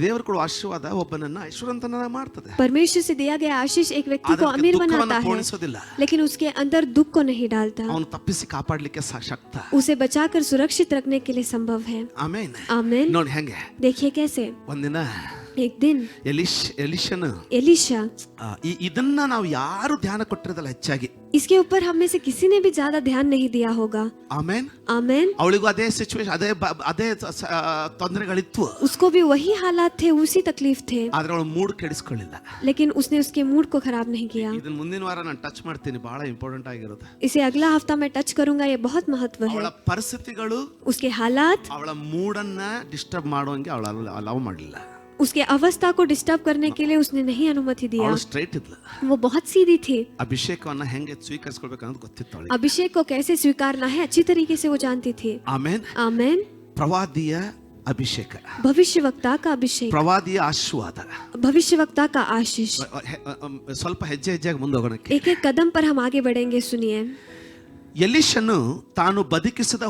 ದೇವರು ಕೊಡುವ ಆಶೀರ್ವಾದ ಒಬ್ಬನನ್ನ ಐಶ್ವರ್ಯವಂತನ ಮಾಡ್ತದೆ. परमेश्वर से दिया गया आशीष एक व्यक्ति को अमीर बनाता है, लेकिन उसके अंदर दुख को नहीं डालता. ಅವನು ತಪ್ಪಿಸಿ ಕಾಪಾಡಲಿಕ್ಕೆ ಶಕ್ತ. उसे बचाकर सुरक्षित रखने के लिए संभव है. ಆಮೆನ್. आमीन. ನೋಡಿ ಹೆಂಗೆ. देखिए कैसे ಒಂದಿನ एक दिन ಎಲಿಷನ एलीशा, ಇದನ್ನ ನಾವು ಯಾರು ಧ್ಯಾನ ಕೊಟ್ಟಿರೋದಲ್ಲ ಹೆಚ್ಚಾಗಿ. इसके ऊपर हम में से किसी ने भी ज्यादा ध्यान नहीं दिया होगा. ಆಮೆನ್. आमीन. ಅವಳಿಗೂ ಅದೇ ಸಿಚುವೇಶನ್, ಅದೇ ತೊಂದರೆಗಳಿತ್ತು. उसको भी वही हालात थे, उसी तकलीफ थे, ಆದ್ರೆ ಅವಳು ಮೂಡ್ ಕೆಡಿಸ್ಕೊಳ್ಳಿಲ್ಲ. लेकिन उसने उसके मूड को खराब नहीं किया. ಇದನ್ನ ಮುಂದಿನ ವಾರ ನಾನು ಟಚ್ ಮಾಡ್ತೀನಿ, ಬಹಳ ಇಂಪಾರ್ಟೆಂಟ್ ಆಗಿರುತ್ತೆ. इसे अगला हफ्ता मैं टच करूंगा, ये बहुत महत्व ಅವಳ है. ಪರಿಸ್ಥಿತಿಗಳು उसके हालात ಅವಳ ಮೂಡನ್ನ ಡಿಸ್ಟರ್ಬ್ ಮಾಡುವಂಗೆ ಅವಳ ಅಲೌ ಮಾಡಲಿಲ್ಲ. उसके अवस्था को डिस्टर्ब करने के लिए उसने नहीं अनुमति दिया. ಅವಳು ಸ್ಟ್ರೈಟ್ ಇದ್ಲು. वो बहुत सीधी थी. ಅಭಿಷೇಕವನ್ನ ಹೆಂಗೆ ಸ್ವೀಕರಿಸ್ಕೊಳ್ಬೇಕು ಅನ್ನೋದು ಗೊತ್ತಿತ್ತು ಅವಳಿಗೆ. अभिषेक को कैसे स्वीकारना है अच्छी तरीके से वो जानती थी. ಆಮೆನ್. आमीन. ಪ್ರವಾದಿಯ ಅಭಿಷೇಕ, भविष्यवक्ता का अभिषेक, ಪ್ರವಾದಿಯ ಆಶೀರ್ವಾದ. भविष्यवक्ता का आशीष. ಸ್ವಲ್ಪ ಹೆಜ್ಜೆ ಹೆಜ್ಜೆಯಾಗಿ ಮುಂದೆ ಹೋಗೋಣ. एक एक कदम पर हम आगे बढ़ेंगे. सुनिए. ಎಲಿಷನು ತಾನು ಬದುಕಿಸಿದ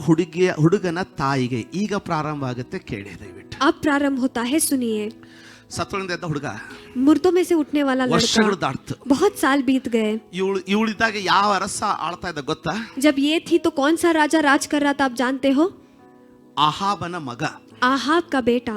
ಹುಡುಗನ ತಾಯಿಗೆ ಈಗ ಪ್ರಾರಂಭ ಆಗುತ್ತೆ, ಕೇಳಿ ದಯವಿಟ್ಟು. अब प्रारंभ होता है, सुनिए. ಸತ್ತೊಳಿಂದ ಎದ್ದ ಹುಡುಗ, मुर्दों में से उठने वाला ವರ್ಷಗಳು लड़का, ದಾಟ್ತು. बहुत साल बीत गए. ಇವಳಿದ್ದಾಗ ಯಾವ ಅರಸ ಆಳ್ತಾ ಇದ್ದ ಗೊತ್ತಾ? जब ये थी तो कौन सा राजा राज कर रहा था आप जानते हो? ಅಹಾಬನ ಮಗ. आहाब का बेटा.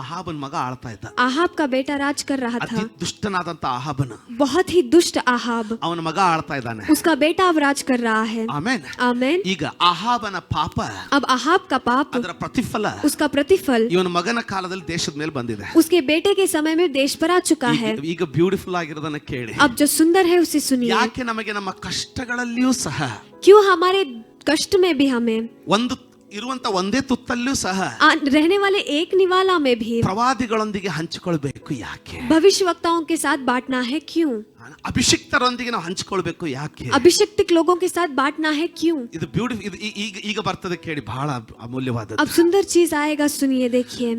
ಅಹಾಬನ್ ಮಗ ಆಳ್ತಾ ಇದ್ದ. आहाब का बेटा राज कर रहा ಅತಿ था. ದುಷ್ಟನಾದಂತ ಅಹಾಬನ बहुत ही दुष्ट आहाब. ಅವನ ಮಗ ಆಳ್ತಾ ಇದ್ದಾನೆ. उसका बेटा अब राज कर रहा है. ಆಮೇನ್. आमेन. ಈಗ ಅಹಾಬನ ಪಾಪ, अब आहाब का पाप, ಅದರ ಪ್ರತಿಫಲ उसका प्रतिफल ಇವನ ಮಗನ ಕಾಲದಲ್ಲಿ ದೇಶದ ಮೇಲೆ ಬಂದಿದೆ. उसके बेटे के समय में देश पर आ चुका है. ಈಗ ಬ್ಯೂಟಿಫುಲ್ ಆಗಿರೋದನ್ನ ಕೇಳಿ. अब जो सुंदर है उसे सुनिए. ಯಾಕೆ ನಮಗೆ ನಮ್ಮ ಕಷ್ಟಗಳಲ್ಲಿಯೂ ಸಹ क्यों हमारे कष्ट में भी हमें ಒಂದು ಇರುವಂತ ಒಂದೇ ತುತ್ತಲ್ಲೂ ಸಹ रहने वाले एक निवाला में भी ಪ್ರವಾದಿಗಳೊಂದಿಗೆ ಹಂಚಿಕೊಳ್ಬೇಕು ಯಾಕೆ? भविष्यवक्ताओं के साथ बांटना है क्यों? ಅಭಿಷಿಕ್ತರೊಂದಿಗೆ ನಾವು ಹಂಚಿಕೊಳ್ಬೇಕು ಯಾಕೆ? अभिषिक्त लोगों के साथ बांटना है क्यों? ಇದು ಬ್ಯೂಟಿಫುಲ್. ಇದು ಈಗ ಬರ್ತದೆ ಕೇಳಿ, ಬಹಳ ಅಮೂಲ್ಯವಾದದ್ದು. अब सुंदर चीज आएगा, सुनिए, देखिए.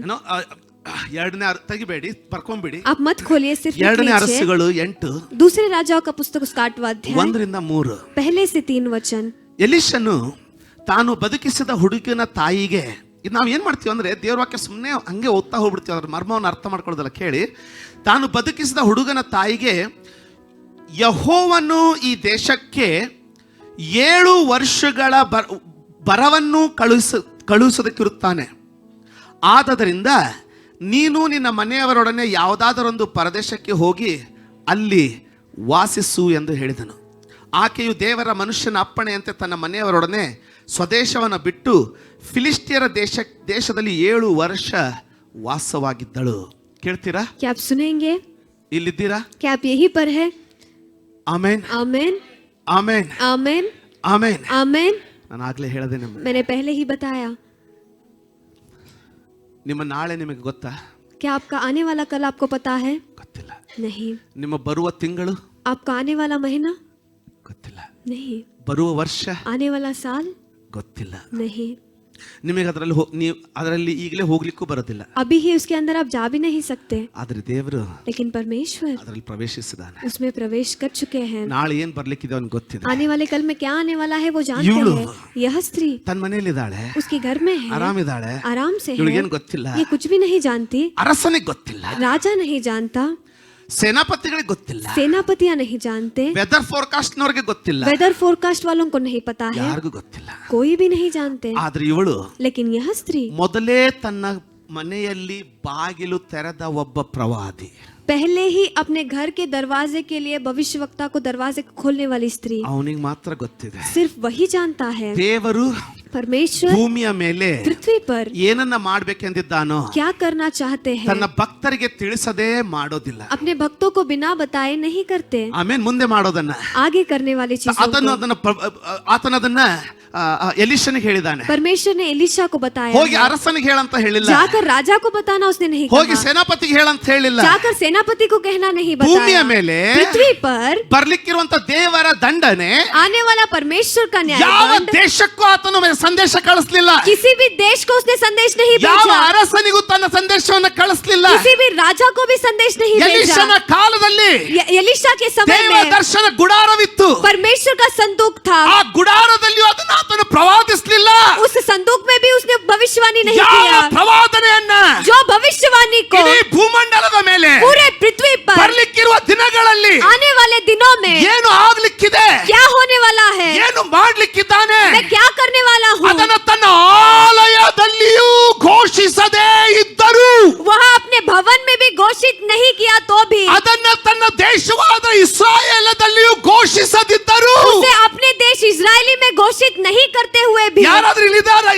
ಎರಡನೇ ತೆಗಿಬೇಡಿ, ಬರ್ಕೊಂಬಿಡಿ. आप मत खोलिए, सिर्फ ಎರಡನೇ नीचे। ಅರಸುಗಳು 8 दूसरे राजाओं का पुस्तक उसका 8वां अध्याय 1 ರಿಂದ 3. पहले से 3 वचन. ಎಲಿಷನು ತಾನು ಬದುಕಿಸಿದ ಹುಡುಗನ ತಾಯಿಗೆ, ಇದು ನಾವು ಏನ್ ಮಾಡ್ತೀವಿ ಅಂದ್ರೆ ದೇವ್ರ ವಾಕ್ಯ ಸುಮ್ಮನೆ ಹಂಗೆ ಓದ್ತಾ ಹೋಗ್ಬಿಡ್ತೀವಿ, ಅದ್ರ ಮರ್ಮವನ್ನು ಅರ್ಥ ಮಾಡ್ಕೊಳ್ಳೋದಲ್ಲ. ಕೇಳಿ, ತಾನು ಬದುಕಿಸಿದ ಹುಡುಗನ ತಾಯಿಗೆ, ಯೆಹೋವನು ಈ ದೇಶಕ್ಕೆ 7 ವರ್ಷಗಳ ಬರವನ್ನು ಕಳುಹಿಸೋದಕ್ಕಿರುತ್ತಾನೆ. ಆದದರಿಂದ ನೀನು ನಿನ್ನ ಮನೆಯವರೊಡನೆ ಯಾವುದಾದರೊಂದು ಪರದೇಶಕ್ಕೆ ಹೋಗಿ ಅಲ್ಲಿ ವಾಸಿಸು ಎಂದು ಹೇಳಿದನು. ಆಕೆಯು ದೇವರ ಮನುಷ್ಯನ ಅಪ್ಪಣೆಯಂತೆ ತನ್ನ ಮನೆಯವರೊಡನೆ ಸ್ವದೇಶವನ್ನು ಬಿಟ್ಟು ಫಿಲಿಸ್ಟಿಯರ ದೇಶದಲ್ಲಿ 7 ವರ್ಷ ವಾಸವಾಗಿದ್ದಳು. ಕೇಳ್ತೀರಾ? क्या आप सुनेंगे? ಇಲ್ಲಿದ್ದೀರಾ? क्या आप यहीं पर है? ಆಮೇನ್, आमेन, ಆಮೇನ್, आमेन, ಆಮೇನ್. आमेन. ನಾನು ಆಗ್ಲೇ ಹೇಳಿದೆ ನಿಮಗೆ, मैंने पहले ही बताया. ನಿಮ್ಮ ನಾಳೆ ನಿಮಗೆ ಗೊತ್ತಾ? क्या आपका आने वाला कल आपको पता है? ಗೊತ್ತಿಲ್ಲ. नहीं. ನಿಮ್ಮ ಬರುವ ತಿಂಗಳು आपका आने वाला महीना? ಗೊತ್ತಿಲ್ಲ. नहीं. ಬರುವ ವರ್ಷ आने वाला साल? ಗೊತ್ತಿಲ್ಲ. नहीं. ನಿಮಗೆ ಅದರಲ್ಲಿ ಈಗಲೇ ಹೋಗ್ಲಿಕ್ಕೂ ಬರೋದಿಲ್ಲ. अभी ही उसके अंदर आप जा भी नहीं सकते. ಆದ್ರೆ ದೇವರು लेकिन परमेश्वर ಅದರಲ್ಲಿ ಪ್ರವೇಶಿಸಿದಾನೆ. उसमें प्रवेश कर चुके हैं. ನಾಳೆ ಏನ್ ಬರ್ಲಿಕ್ಕಿದೆ ಅವ್ನಿಗೆ ಗೊತ್ತಿದೆ. आने वाले कल में क्या आने वाला है वो जानते हैं. यह स्त्री ತನ್ನ ಮನೆಯಲ್ಲಿದ್ದಾಳೆ, उसके घर में है, ಆರಾಮಿದ್ದಾಳೆ, आराम से है. ಇವಳಿಗೇನು ಗೊತ್ತಿಲ್ಲ. ये कुछ भी नहीं जानती. ಅರಸನಿಗೆ ಗೊತ್ತಿಲ್ಲ, राजा नहीं जानता, ಸೇನಾಪತಿಗಳಿಗೆ ಗೊತ್ತಿಲ್ಲ, सेनापतियां नहीं जानते, ವೆದರ್ ಫೋರ್ಕಾಸ್ಟ್ ನವರಿಗೆ ಗೊತ್ತಿಲ್ಲ, वेदर फोरकास्ट वालों को नहीं पता है, ಯಾರಿಗೂ ಗೊತ್ತಿಲ್ಲ. कोई भी नहीं जानते. ಆದ್ರೆ ಇವಳು लेकिन यह स्त्री ಮೊದಲೇ ತನ್ನ ಮನೆಯಲ್ಲಿ ಬಾಗಿಲು ತೆರೆದ ಒಬ್ಬ ಪ್ರವಾದಿ, पहले ही अपने घर के दरवाजे के लिए भविष्यवक्ता को दरवाजे खोलने वाली स्त्री, ಅವನಿಗೆ ಮಾತ್ರ ಗೊತ್ತಿದೆ. सिर्फ वही जानता है. ದೇವರು परमेश्वर ಭೂಮಿಯ ಮೇಲೆ पृथ्वी पर ಏನನ್ನ ಮಾಡ್ಬೇಕೆಂದಿದ್ದಾನೋ क्या करना चाहते हैं ತನ್ನ ಭಕ್ತರಿಗೆ ತಿಳಿಸದೇ ಮಾಡೋದಿಲ್ಲ. अपने भक्तों को बिना बताए नहीं करते. ಆಮೇಲೆ ಮುಂದೆ ಮಾಡೋದನ್ನ आगे करने वाली चीजों ಆತನದನ್ನ ಎಲಿಷನಿಗೆ ಹೇಳಿದಾನೆ. परमेश्वर ने एलिशा को बताया. ಹೋಗಿ ಅರಸನಿಗೆ ಹೇಳಂತ ಹೇಳಿಲ್ಲ, जाकर राजा को बताना उसने नहीं ಹೋಗಿ कहा. ಸೇನಾಪತಿಗೆ ಹೇಳಂತ ಹೇಳಿಲ್ಲ. जाकर सेनापति को कहना नहीं ಭೂಮಿಯ बताया. ಮೇಲೆ पृथ्वी पर ಬರ್ಲಿಕ್ಕಿರುವಂತ ದೇವರ ದಂಡನೆ आने वाला परमेश्वर का ಯಾವ न्याय ದೇಶಕ್ಕೂ ಆತನು ಸಂದೇಶ ಕಳಿಸ್ಲಿಲ್ಲ. किसी भी देश को उसने संदेश नहीं ಯಾವ भेजा. ಅರಸನಿಗೂ ತನ್ನ ಸಂದೇಶವನ್ನು ಕಳಿಸ್ಲಿಲ್ಲ. किसी भी राजा को भी संदेश नहीं भेजा. ಎಲಿಷನ ಕಾಲದಲ್ಲಿ एलिशा के समय ದೇವ में ದರ್ಶನ ಗುಡಾರವಿತ್ತು. परमेश्वर का संदूक था. ಆ ಗುಡಾರದಲ್ಲಿಯೂ ಅದನ್ನು ಆತನು ಪ್ರವಾದಿಸಲಿಲ್ಲ. उस संदूक में भी उसने भविष्यवाणी नहीं ಯಾವ किया. ಪ್ರವಾದನೆಯನ್ನ जो भविष्यवाणी को ಇಡೀ ಭೂಮಂಡಲದ ಮೇಲೆ पूरे पृथ्वी पर ಬರ್ಲಿಕ್ಕಿರುವ ದಿನಗಳಲ್ಲಿ आने वाले दिनों में ಏನು ಆಗ್ಲಿಕ್ಕಿದೆ, क्या होने वाला है, ಏನು ಮಾಡ್ಲಿಕ್ಕಿದ್ದಾನೆ, मैं क्या करने वाला हूँ, ಅದನ್ನ ತನ್ನ ಆಲಯದಲ್ಲಿಯೂ ಘೋಷಿಸದೇ ಇದ್ದರು, वहाँ अपने भवन में भी घोषित नहीं किया तो भी, ಅದನ್ನ ತನ್ನ ದೇಶವಾದ ಇಸ್ರಾಯೇಲದಲ್ಲಿಯೂ ಘೋಷಿಸದಿದ್ದರು. उसे अपने देश इजरायली में घोषित नहीं करते हुए भी, ಯಾರಾದ್ರೂ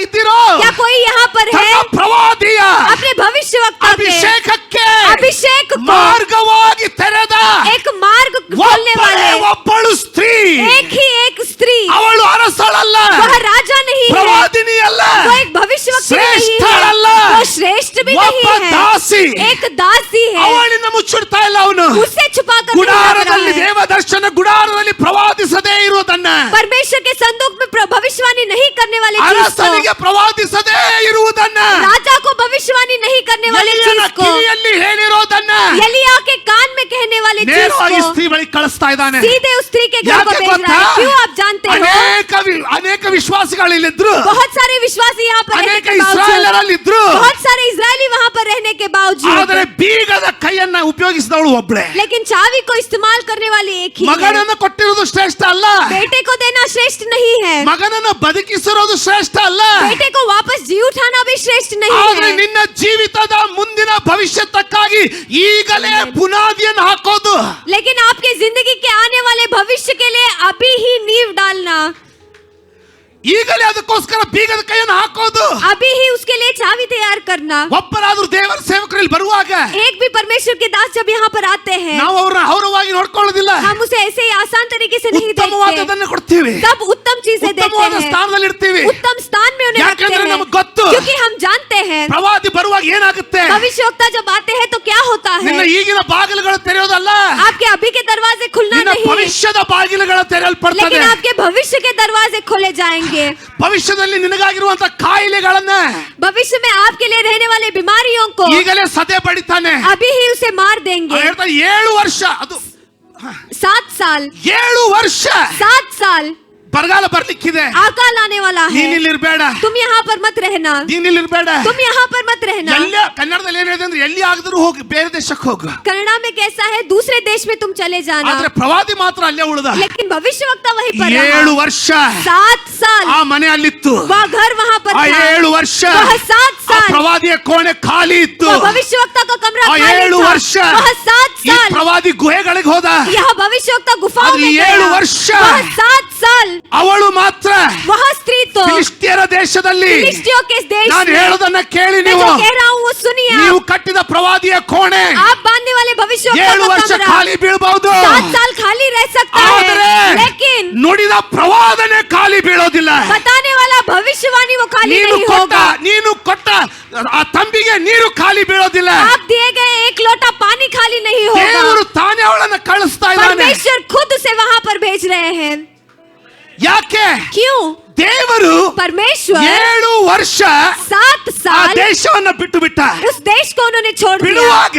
ಇದ್ದೀರೋ? क्या कोई यहाँ पर है ತನ್ನ ಪ್ರವಾದಿಯ अपने भविष्यवक्ता के ಅಭಿಷೇಕಕ್ಕೆ अभिषेक को ಮಾರ್ಗವಾಗಿ ತೆರೆದ एक मार्ग खोलने वाले ಒಬ್ಬಳು ಸ್ತ್ರೀ, एक ही एक स्त्री, ಅವಳು ಅರಸಳಲ್ಲ, वह राजा नहीं है, ಪ್ರವಾದಿನಿ ಅಲ್ಲ, वो एक भविष्यवक्ता नहीं ಶ್ರೇಷ್ಠಳಲ್ಲ, है, वो श्रेष्ठ भी नहीं ಒಬ್ಬ है, ದಾಸಿ, एक दासी है, ಅವಳಿಂದ ಮುಚ್ಚಿಡ್ತಾ ಇಲ್ಲ ಅವನು. उससे छुपा कर नहीं रख ಗುಡಾರದಲ್ಲಿ रहा है. ದೇವ ದರ್ಶನ ಗುಡಾರದಲ್ಲಿ ಪ್ರವಾದಿಸದೇ ಇರುವುದನ್ನ, परमेश्वर के संदूक में भविष्यवाणी नहीं करने वाले चीज ಅರಸನಿಗೆ ಪ್ರವಾದಿಸದೇ ಇರುವುದನ್ನ, को, राजा को भविष्यवाणी नहीं करने वाले ಎಲಿಯನ चीज को, ಕಿವಿಯಲ್ಲಿ ಹೇಳಿರೋದನ್ನ एलिया के कान में कहने वाले चीज ನೇರವಾಗಿ को ಸ್ತ್ರೀ ಬಳಿ ಕಳಿಸ್ತಾ ಇದ್ದಾನೆ. सीधे उस स्त्री के घर को ಯಾಕೆ भेज ಗೊತ್ತಾ? रहा है. क्यों आप जानते हो? ಅನೇಕ ಅನೇಕ ವಿಶ್ವಾಸಿಗಳಿಲ್ಲಿದ್ರು, बहुत सारे विश्वासी यहाँ पर रहने ಅನೇಕ के बावजूद, ಇಸ್ರಾಯೇಲರಲ್ಲಿದ್ರು, बहुत सारे इजरायली वहाँ पर रहने के बावजूद, ಆದರೆ ಬೀಗದ ಕೈಯನ್ನ ಉಪಯೋಗಿಸಿದವಳು ಒಬ್ಳೆ. लेकिन चाबी को इस्तेमाल करने वाली एक ही है। ಮಗನನ್ನು ಕೊಟ್ಟಿರುವುದು ಶ್ರೇಷ್ಠ ಅಲ್ಲ, बेटे को देना श्रेष्ठ नहीं है, ಮಗನನ್ನು ಬದುಕಿಸಿರೋದು ಶ್ರೇಷ್ಠ ಅಲ್ಲ, बेटे को वापस जी उठाना भी श्रेष्ठ नहीं ಆದ್ರೆ है। ನಿನ್ನ ಜೀವಿತದ ಮುಂದಿನ ಭವಿಷ್ಯಕ್ಕಾಗಿ ಈಗಲೇ ಬುನಾದಿಯನ್ನು ಹಾಕೋದು, लेकिन आपके जिंदगी के आने वाले भविष्य के लिए अभी ही नींव डालना, ಈಗಲೇ ಅದಕ್ಕೋಸ್ಕರ ಬೀಗದ ಕೈಯನ್ನು ಹಾಕೋದು. अभी ही उसके लिए चाबी तैयार करना। ಒಬ್ಬರಾದ್ರೂ ದೇವರ ಸೇವಕರಲ್ಲಿ ಬರುವಾಗ एक भी परमेश्वर के दास जब यहाँ पर आते हैं, ನಾವು ಅವರನ್ನ ಹೌರವಾಗಿ ನೋಡ್ಕೊಳ್ಳೋದಿಲ್ಲ, हम उसे ऐसे ही आसान तरीके से नहीं देखते, ಉತ್ತಮವಾದದನ್ನು ಕೊಡ್ತೀವಿ, तब उत्तम चीजें देते ಉತ್ತಮವಾದ हैं, ಸ್ಥಾನದಲ್ಲಿ ಇಡ್ತೀವಿ. उत्तम स्थान में उन्हें रखते ಯಾಕಂದ್ರೆ हैं, ನಮಗೆ ಗೊತ್ತು क्योंकि हम जानते हैं ಪ್ರವಾದಿ ಬರುವಾಗ ಏನಾಗುತ್ತೆ. भविष्यवक्ता जब आते हैं तो क्या होता है। ನಿನ್ನ ಈಗಿನ ಬಾಗಿಲುಗಳು ತೆರೆಯೋದಲ್ಲ, आपके अभी के दरवाजे खुलना ನಿನ್ನ नहीं, ಭವಿಷ್ಯದ ಬಾಗಿಲುಗಳು ತೆರೆಯಲ್ಪಡ್ತದೆ. लेकिन आपके भविष्य के दरवाजे खोले जाएंगे। ಭವಿಷ್ಯದಲ್ಲಿ ನಿನಗಾಗಿರುವಂತ ಕಾಯಿಲೆಗಳನ್ನ भविष्य में आपके लिए रहने वाले बीमारियों को ಈಗಲೇ ಸದೆ ಬಡಿತಾನೆ. अभी ही उसे मार देंगे। ಅವ್ನು ಹೇಳ್ತಾನೆ 7 ವರ್ಷ, ಅದು 7 साल 7 ವರ್ಷ 7 साल ಬರಗಾಲ ಬರ್ಲಿಕ್ಕಿದೆ, अकाल आने वाला है, ನೀನಿಲ್ಲಿರ್ಬೇಡ, तुम यहाँ पर मत रहना, ನೀನಿಲ್ಲಿರ್ಬೇಡ. तुम यहाँ पर मत रहना। ಎಲ್ಲ ಕನ್ನಡದಲ್ಲಿ ಏನಿದೆ ಅಂದ್ರೆ ಎಲ್ಲಿ ಆಗಿದ್ರು ಹೋಗಿ ಬೇರೆ ದೇಶಕ್ಕೆ ಹೋಗು, कन्नड़ा में कैसा है, दूसरे देश में तुम चले जाना, ಆದ್ರೆ ಪ್ರವಾದಿ ಮಾತ್ರ ಅಲ್ಲೇ ಉಳಿದ. लेकिन भविष्यवक्ता वहीं पर 7 रहा। ವರ್ಷ 7 साल ಆ ಮನೆ ಅಲ್ಲಿತ್ತು, वह घर वहाँ पर ಆ था, 7 ವರ್ಷ वह 7 ಆ साल ಪ್ರವಾದಿಯ ಕೋಣೆ ಖಾಲಿ ಇತ್ತು. वह भविष्यवक्ता का कमरा ಆ खाली 7 था, ವರ್ಷ वह 7 ಈ साल ಪ್ರವಾದಿ ಗುಹೆಗಳಿಗೆ ಹೋದ. यह भविष्यवक्ता गुफाओं आदि में 7 गया, वर्ष वह 7 साल ಅವಳು ಮಾತ್ರ वह स्त्री तो ಫಿಲಿಷ್ಟಿಯರ ದೇಶದಲ್ಲಿ फिलिस्तियों के देश ನಾನು में, ಹೇಳೋದನ್ನ ಕೇಳಿ मैं ನೀವು, जो कह रहा हूँ वो सुनिए, ನೀವು ಕಟ್ಟಿದ ಪ್ರವಾದಿಯ ಕೋಣೆ आप बांधने वाले भविष्यवक्ता 7 का ವರ್ಷ कमरा ಖಾಲಿ ಬೀಳಬಹುದು, 7 साल खाली रह सकता ಆದರೆ है, लेकिन ನುಡಿದ ಪ್ರವಾದನೆ ಖಾಲಿ ಬೀಳೋದಿಲ್ಲ. बताने वाला भविष्यवाणी वो खाली ನೀನು ಕೊಟ್ಟ ಆ ತಂಬಿಗೆ ನೀರು ಖಾಲಿ ಬೀಳೋದಿಲ್ಲ. आप दिए गए 1 लोटा पानी खाली नहीं ದೇವರು होगा, ತಾನೇ ಅವಳನ್ನ ಕಳಿಸ್ತಾ ಇದ್ದಾನೆ. परमेश्वर खुद उसे वहां पर भेज रहे हैं। ಯಾಕೆ? क्यों? ದೇವರು परमेश्वर 7 ವರ್ಷ 7 ಆ साल ದೇಶವನ್ನ ಬಿಟ್ಟು ಬಿಟ್ಟ. उस देश को उन्होंने छोड़ दिया। ಬಿಡುವಾಗ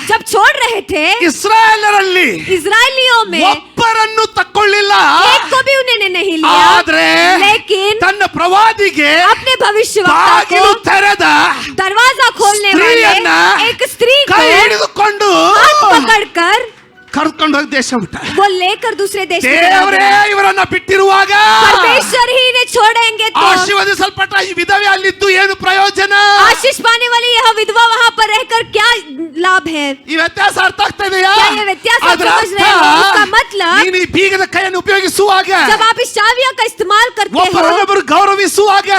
जब छोड़ रहे थे, ಇಸ್ರಾಯೇಲರಲ್ಲಿ इजरायलियों में ಒಬ್ಬರನ್ನು ತಕ್ಕೊಳ್ಳಿಲ್ಲ, एक को भी उन्होंने नहीं लिया, ಆದ್ರೆ लेकिन ತನ್ನ ಪ್ರವಾದಿಗೆ अपने भविष्यवक्ता ಬಾಗಿಲು को ತೆರೆದ दरवाजा खोलने ಸ್ತ್ರೀಯನ್ನ वाले एक स्त्री को ಕೈ ಹಿಡಿದುಕೊಂಡು हाथ पकड़कर ಕರ್ಕೊಂಡು ಹೋಗಿ ದೇಶ ಬಿಟ್ಟ. वो लेकर दूसरे देश में चला ದೇವರೇ गया। ಇವರನ್ನ ಬಿಟ್ಟಿರುವಾಗ परमेश्वर ही इन्हें छोड़ेंगे तो ಆಶೀರ್ವದಿಸಲ್ಪಟ್ಟ ಈ ವಿಧವೆ ಅಲ್ಲಿದ್ದು ಏನು ಪ್ರಯೋಜನ? आशीष पाने वाली यह विधवा वहां पर रहकर क्या लाभ है? ಈ ವ್ಯತ್ಯಾಸ ಅರ್ಥ ಆಗ್ತಾ ಇದೆಯಾ? क्या ये व्यत्यास आप ಅದರ समझ रहे ಅರ್ಥ हो? उसका मतलब ನೀನು ಈ ಬೀಗದ ಕೈಯನ್ನು ಉಪಯೋಗಿಸುವಾಗ, जब आप इस चाबियों का इस्तेमाल करते हो, ಒಬ್ಬರನ್ನೊಬ್ಬರು ಗೌರವಿಸುವಾಗ,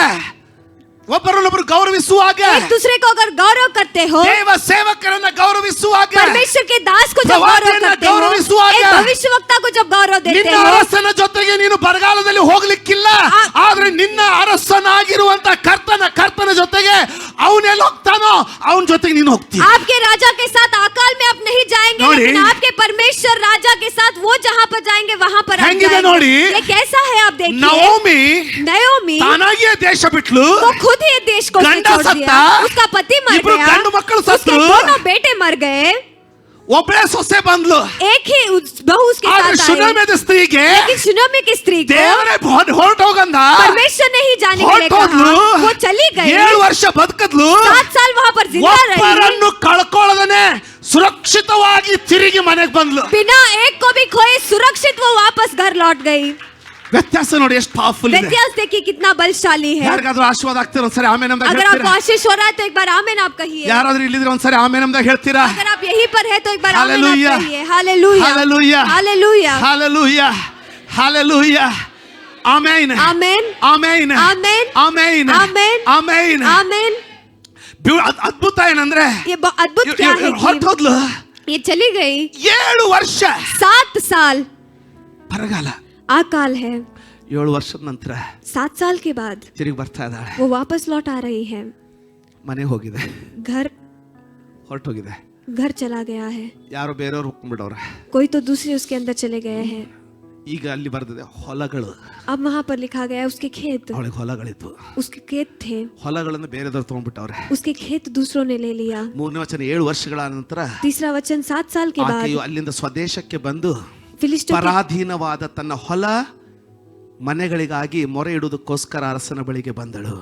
ಒಬ್ಬರನ್ನೊಬ್ಬರು ಗೌರವಿಸುವಾಗ, एक दूसरे को अगर गौरव करते हो, ದೇವ ಸೇವಕರನ್ನ ಗೌರವಿಸುವಾಗ, परमेश्वर के दास को जब ಪ್ರವಾದಿಯನ್ನ गौरव करते हो, ಗೌರವಿಸುವಾಗ, एक भविष्यवक्ता को जब गौरव देते ನಿನ್ನ हो, ಅರಸನ ಜೊತೆಗೆ ನೀನು ಬರಗಾಲದಲ್ಲಿ ಹೋಗ್ಲಿಕ್ಕಿಲ್ಲ, ಆದ್ರೆ ನಿನ್ನ ಅರಸನಾಗಿರುವಂತ ಕರ್ತನ ಜೊತೆಗೆ ಅವನೆಲ್ಲ ಹೋಗ್ತಾನೋ ಅವನ ಜೊತೆಗೆ ನೀನು ಹೋಗ್ತೀಯ. आपके राजा के साथ अकाल में आप नहीं जाएंगे, नोड़ी। लेकिन आपके परमेश्वर राजा के साथ वो जहाँ पर जाएंगे वहां पर आप ಹೆಂಗಿದೆ जाएंगे। ನೋಡಿ? ये कैसा है आप देखिए। ನವೋಮಿ नयोमी ತಾನಾಗಿಯೇ ದೇಶ ಬಿಟ್ಲು, वो खुद ही देश को गंडा छोड़ दिया, सत्ता, उसका पति मर इब्ರು गया, गंಡು मಕ್ಕಳು उसके सत्ರು, दोनों बेटे मर गए, ಒಬ್ಬಳೇ ಸೊಸೆ ಬಂದ್ಲು. एक ही बहू उसके ಆದ್ರೆ साथ आई, ಶುನಮೇದ ಸ್ತ್ರೀಗೆ लेकिन सुनोमी की स्त्री को ದೇವರೇ ಹೊರಟೋಗಂದ, परमेश्वर ने ही जाने के लिए ಹೊರಟೋದ್ಲು, कहा, वो चली गई, 7 ವರ್ಷ ಬದುಕದ್ಲು, 7 साल वहां पर जिंदा रही, ಒಬ್ಬರನ್ನು ಕಳ್ಕೊಳ್ಳದನೆ ಸುರಕ್ಷಿತವಾಗಿ ತಿರುಗಿ ಮನೆಗೆ ಬಂದ್ಲು. बिना एक को भी खोए सुरक्षित वो वापस घर लौट गई। ವ್ಯತ್ಯಾಸ ನೋಡಿ ಎಷ್ಟು ಪವರ್ಫುಲ್ ಇದೆ. व्यत्यास देखिए कितना बलशाली है। ಯಾರಿಗಾದ್ರೂ ಆಶೀರ್ವಾದ ಆಗ್ತಿರೋ ಒಂದ್ಸರಿ ಆಮೇಲೆ ನಮ್ದಾಗ अगर आपको ಹೇಳ್ತೀರಾ? आशीष हो रहा है तो एक बार आमीन आप कहिए। ಯಾರಾದ್ರೂ ಇಲ್ಲಿದ್ರೆ ಒಂದ್ಸರಿ ಆಮೇಲೆ ನಮ್ದಾಗ ಹೇಳ್ತೀರಾ? अगर आप यहीं पर है तो एक बार आमीन हालेलुया। आप कहिए। Hallelujah hallelujah. Hallelujah hallelujah hallelujah amen आमीन amen amen amen amen amen आमीन। ಅದ್ಭುತ ಏನಂದ್ರೆ ये अद्भुत क्या है ಹೊರಟೋದ್ಲು, कि ये चली गई। 7 ವರ್ಷ 7 साल ಬರಗಾಲ. अकाल है। 7 ವರ್ಷದ ನಂತರ 7 साल के बाद ತಿರುಗಿ ಬರ್ತಾ ಇದ್ದಾಳೆ. वो वापस लौट आ रही है। ಮನೆ ಹೋಗಿದೆ, घर ಹೊರಟೋಗಿದೆ. घर चला गया है, ಯಾರೋ ಬೇರೆಯವ್ರು ಹೋಗ್ಬಿಡವ್ರೆ. कोई तो दूसरे उसके अंदर चले गए हैं। ಈಗ ಅಲ್ಲಿ ಬರ್ದಿದೆ ಹೊಲಗಳು. अब वहां पर लिखा गया है उसके खेत, ಅವಳಿಗೆ ಹೊಲಗಳಿತ್ತು, उसके खेत थे, ಹೊಲಗಳನ್ನು ಬೇರೆದವ್ರು ತಗೊಂಡ್ಬಿಟ್ಟವ್ರೆ. उसके खेत दूसरों ने ले लिया। 3ನೇ ವಚನ 7 ವರ್ಷಗಳ ನಂತರ तीसरा वचन 7 साल के बाद ಆಕೆಯು ಅಲ್ಲಿಂದ ಸ್ವದೇಶಕ್ಕೆ ಬಂದು फिलिस्टियों के ಪರಾಧೀನವಾದ ತನ್ನ ಹೊಲ ಮನೆಗಳಿಗಾಗಿ ಮೊರೆ ಇಡುವುದಕ್ಕೋಸ್ಕರ ಅರಸನ ಬಳಿಗೆ ಬಂದಳು.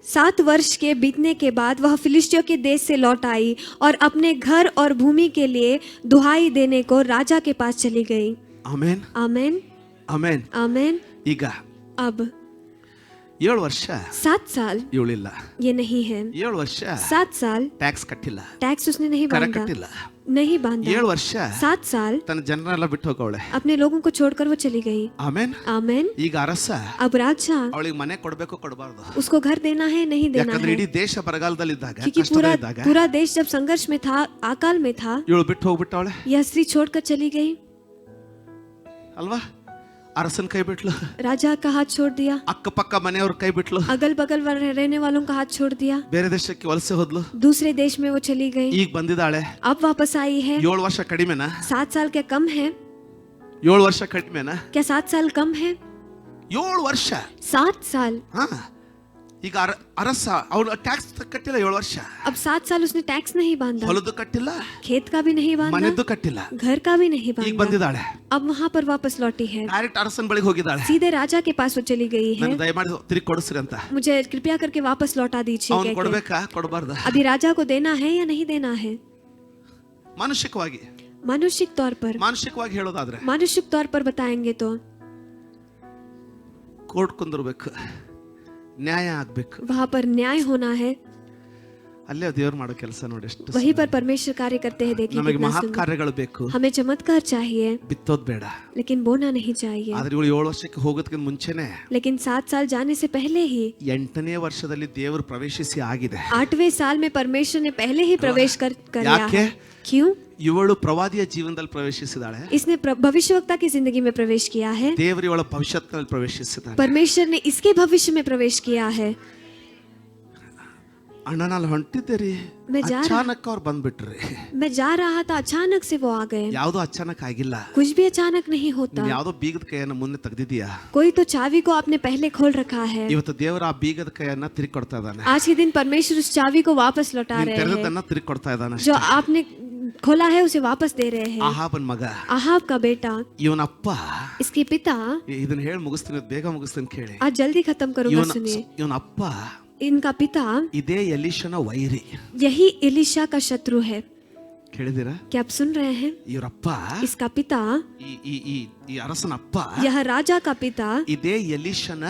7 वर्ष के बीतने के बाद वह फिलिस्तियों के देश से लौट आई और अपने घर और भूमि के लिए दुहाई देने को राजा के पास चली गई. ಆಮೇನ್ आमेन ಆಮೇನ್. आमेन. ಈಗ अब 7 ವರ್ಷ 7 साल ಇವಳಿಲ್ಲ. ये नहीं है. 7 ವರ್ಷ 7 साल ಟ್ಯಾಕ್ಸ್ ಕಟ್ಟಿಲ್ಲ, टैक्स उसने नहीं ಕರ बांधा. ಕಟ್ಟಿಲ್ಲ. नहीं बांधा. 7 ವರ್ಷ 7 साल ತನ್ನ ಜನರೆಲ್ಲ ಬಿಟ್ಟು ಹೋಗವಳೆ. अपने लोगों को छोड़कर वो चली गई. ಆಮೇನ್. आमेन. ಈಗ ಅರಸ अब राजा ಅವಳಿಗೆ ಮನೆ ಕೊಡ್ಬೇಕು ಕೊಡಬಾರ್ದು, उसको घर देना है नहीं देना ಯಾಕಂದ್ರೆ है, ಇಡೀ ದೇಶ ಬರಗಾಲದಲ್ಲಿದ್ದಾಗ, क्योंकि पूरा ಕಷ್ಟದಲ್ಲಿದ್ದಾಗ पूरा देश जब संघर्ष में था, अकाल में था, ಇವಳು बिಟ್ಟು ಹೋಗ್ಬಿಟ್ಟವಳೆ यह स्त्री छोड़कर चली गई. ಅಲ್ವಾ? ಅರಸನ್ ಕೈ ಬಿಟ್ಲು, राजा का हाथ छोड़ दिया, ಅಕ್ಕಪಕ್ಕ ಮನೆಯವ್ರ ಕೈ ಬಿಟ್ಲು, अगल बगल रहने वालों का हाथ छोड़ दिया, ಬೇರೆ ದೇಶಕ್ಕೆ ವಲಸೆ ಹೋದ್ಲು. दूसरे देश में वो चली गई. ಈಗ ಬಂದಿದ್ದಾಳೆ. अब वापस आई है. 7 ವರ್ಷ ಕಡಿಮೆನಾ? 7 साल क्या कम है? 7 ವರ್ಷ ಕಡಿಮೆನಾ? क्या 7 साल कम है? 7 ವರ್ಷ. 7 साल. ಹಾ, ಈಗ ಅರಸ ಅವಳು ಟ್ಯಾಕ್ಸ್ ಕಟ್ಟಿಲ್ಲ 7 ವರ್ಷ. अब 7 साल उसने टैक्स नहीं बांधा, ಹೊಲದ್ದು ಕಟ್ಟಿಲ್ಲ, खेत का भी नहीं बांधा, ಮನೆದ್ದು ಕಟ್ಟಿಲ್ಲ. घर का भी नहीं ಈಗ बांधा. ಬಂದಿದ್ದಾಳೆ, अब वहाँ पर वापस लौटी है. ಡೈರೆಕ್ಟ್ ಅರಸನ್ ಬಳಿಗೆ ಹೋಗಿದ್ದಾಳೆ. सीधे राजा के पास वो चली गई है. ನನ್ ದಯಮಾಡಿ ತಿರುಗಿ ಕೊಡಿಸ್ರಿ ಅಂತ. मुझे कृपया करके वापस लौटा दीजिए. ಅವ್ನು कह के. ಕೊಡ್ಬೇಕಾ ಕೊಡಬಾರ್ದ? अभी राजा को देना है या नहीं देना है? ಮಾನಸಿಕವಾಗಿ मानुषिक तौर पर, ಮಾನಸಿಕವಾಗಿ ಹೇಳೋದಾದ್ರೆ मानुषिक तौर पर बताएंगे तो ಕೋರ್ಟ್ ಕುಂದಿರ್ಬೇಕು, ನ್ಯಾಯ ಆಗ್ಬೇಕು. वहाँ पर न्याय होना है. ಅಲ್ಲೇ ದೇವ್ರು ಮಾಡೋ ಕೆಲಸ ನೋಡಿ ಎಷ್ಟು. वहीं पर परमेश्वर कार्य करते हैं. देखिए ನಮಗೆ कितना ಮಹತ್ सुंदर. ಕಾರ್ಯಗಳು ಬೇಕು, हमें चमत्कार चाहिए ಬಿತ್ತೋದ್ ಬೇಡ. लेकिन बोना नहीं चाहिए. ಆದ್ರೆ ಇವಳು 7 ವರ್ಷಕ್ಕೆ ಹೋಗೋದಕ್ಕಿಂತ ಮುಂಚೆನೆ लेकिन 7 साल जाने से पहले ही 8ನೇ ವರ್ಷದಲ್ಲಿ ದೇವರು ಪ್ರವೇಶಿಸಿ ಆಗಿದೆ. 8वें साल में परमेश्वर ने पहले ही प्रवेश कर लिया ಯಾಕೆ? है. क्यों? ಇವಳು ಪ್ರವಾದಿಯ ಜೀವನದಲ್ಲಿ ಪ್ರವೇಶಿಸಿದಾಳೆ. इसने भविष्यवक्ता की जिंदगी में प्रवेश किया है. ದೇವರು ಇವಳ ಭವಿಷ್ಯದಲ್ಲಿ ಪ್ರವೇಶಿಸಿದಾನೆ. परमेश्वर ने इसके भविष्य में प्रवेश किया है. ಅಣ್ಣ ನಾನು ಹೊಂಟಿದ್ದೆ ರೀ, मैं जा रहा- ಅಚಾನಕ್ ಅವ್ರು ಬಂದ್ಬಿಟ್ರಿ. मैं जा रहा था, अचानक से वो आ गए. ಯಾವ್ದೋ ಅಚಾನಕ್ ಆಗಿಲ್ಲ. कुछ भी अचानक नहीं होता. ನೀನ್ ಯಾವ್ದೋ ಬೀಗದ ಕೈಯನ್ನ ಮುಂದೆ ತೆಗ್ದಿದೀಯಾ. कोई तो चाबी को आपने पहले खोल रखा है. ಇವತ್ತು ದೇವರ ಆ ಬೀಗದ ಕೈಯನ್ನ ತಿರುಗಿ ಕೊಡ್ತಾ ಇದ್ದಾನೆ. आज के दिन परमेश्वर उस चाबी को वापस लौटा ನೀನ್ रहे हैं. ತೆರೆದನ್ನ ತಿರುಗಿ ಕೊಡ್ತಾ ಇದ್ದಾನೆ. जो आपने खोला है उसे वापस दे रहे हैं. ಆಹಾಬನ್ ಮಗ, आहाब का बेटा, ಇವನಪ್ಪ, इसके पिता, ಇದನ್ನ ಹೇಳಿ ಮುಗಿಸ್ತೀನಿ, ಬೇಗ ಮುಗಿಸ್ತೀನಿ ಕೇಳಿ. आज जल्दी खत्म करूंगा, सुनिए. ಇವನಪ್ಪ इनका पिता ಇದೇ ಎಲೀಷನ ವೈರಿ. यही एलिशा का शत्रु है. ಕೇಳಿದಿರಾ? क्या आप सुन रहे हैं? ಇವರಪ್ಪ, इसका पिता, ಈ ಈ ಈ ಈ ಅರಸನಪ್ಪ यह राजा का पिता ಇದೇ ಎಲೀಷನ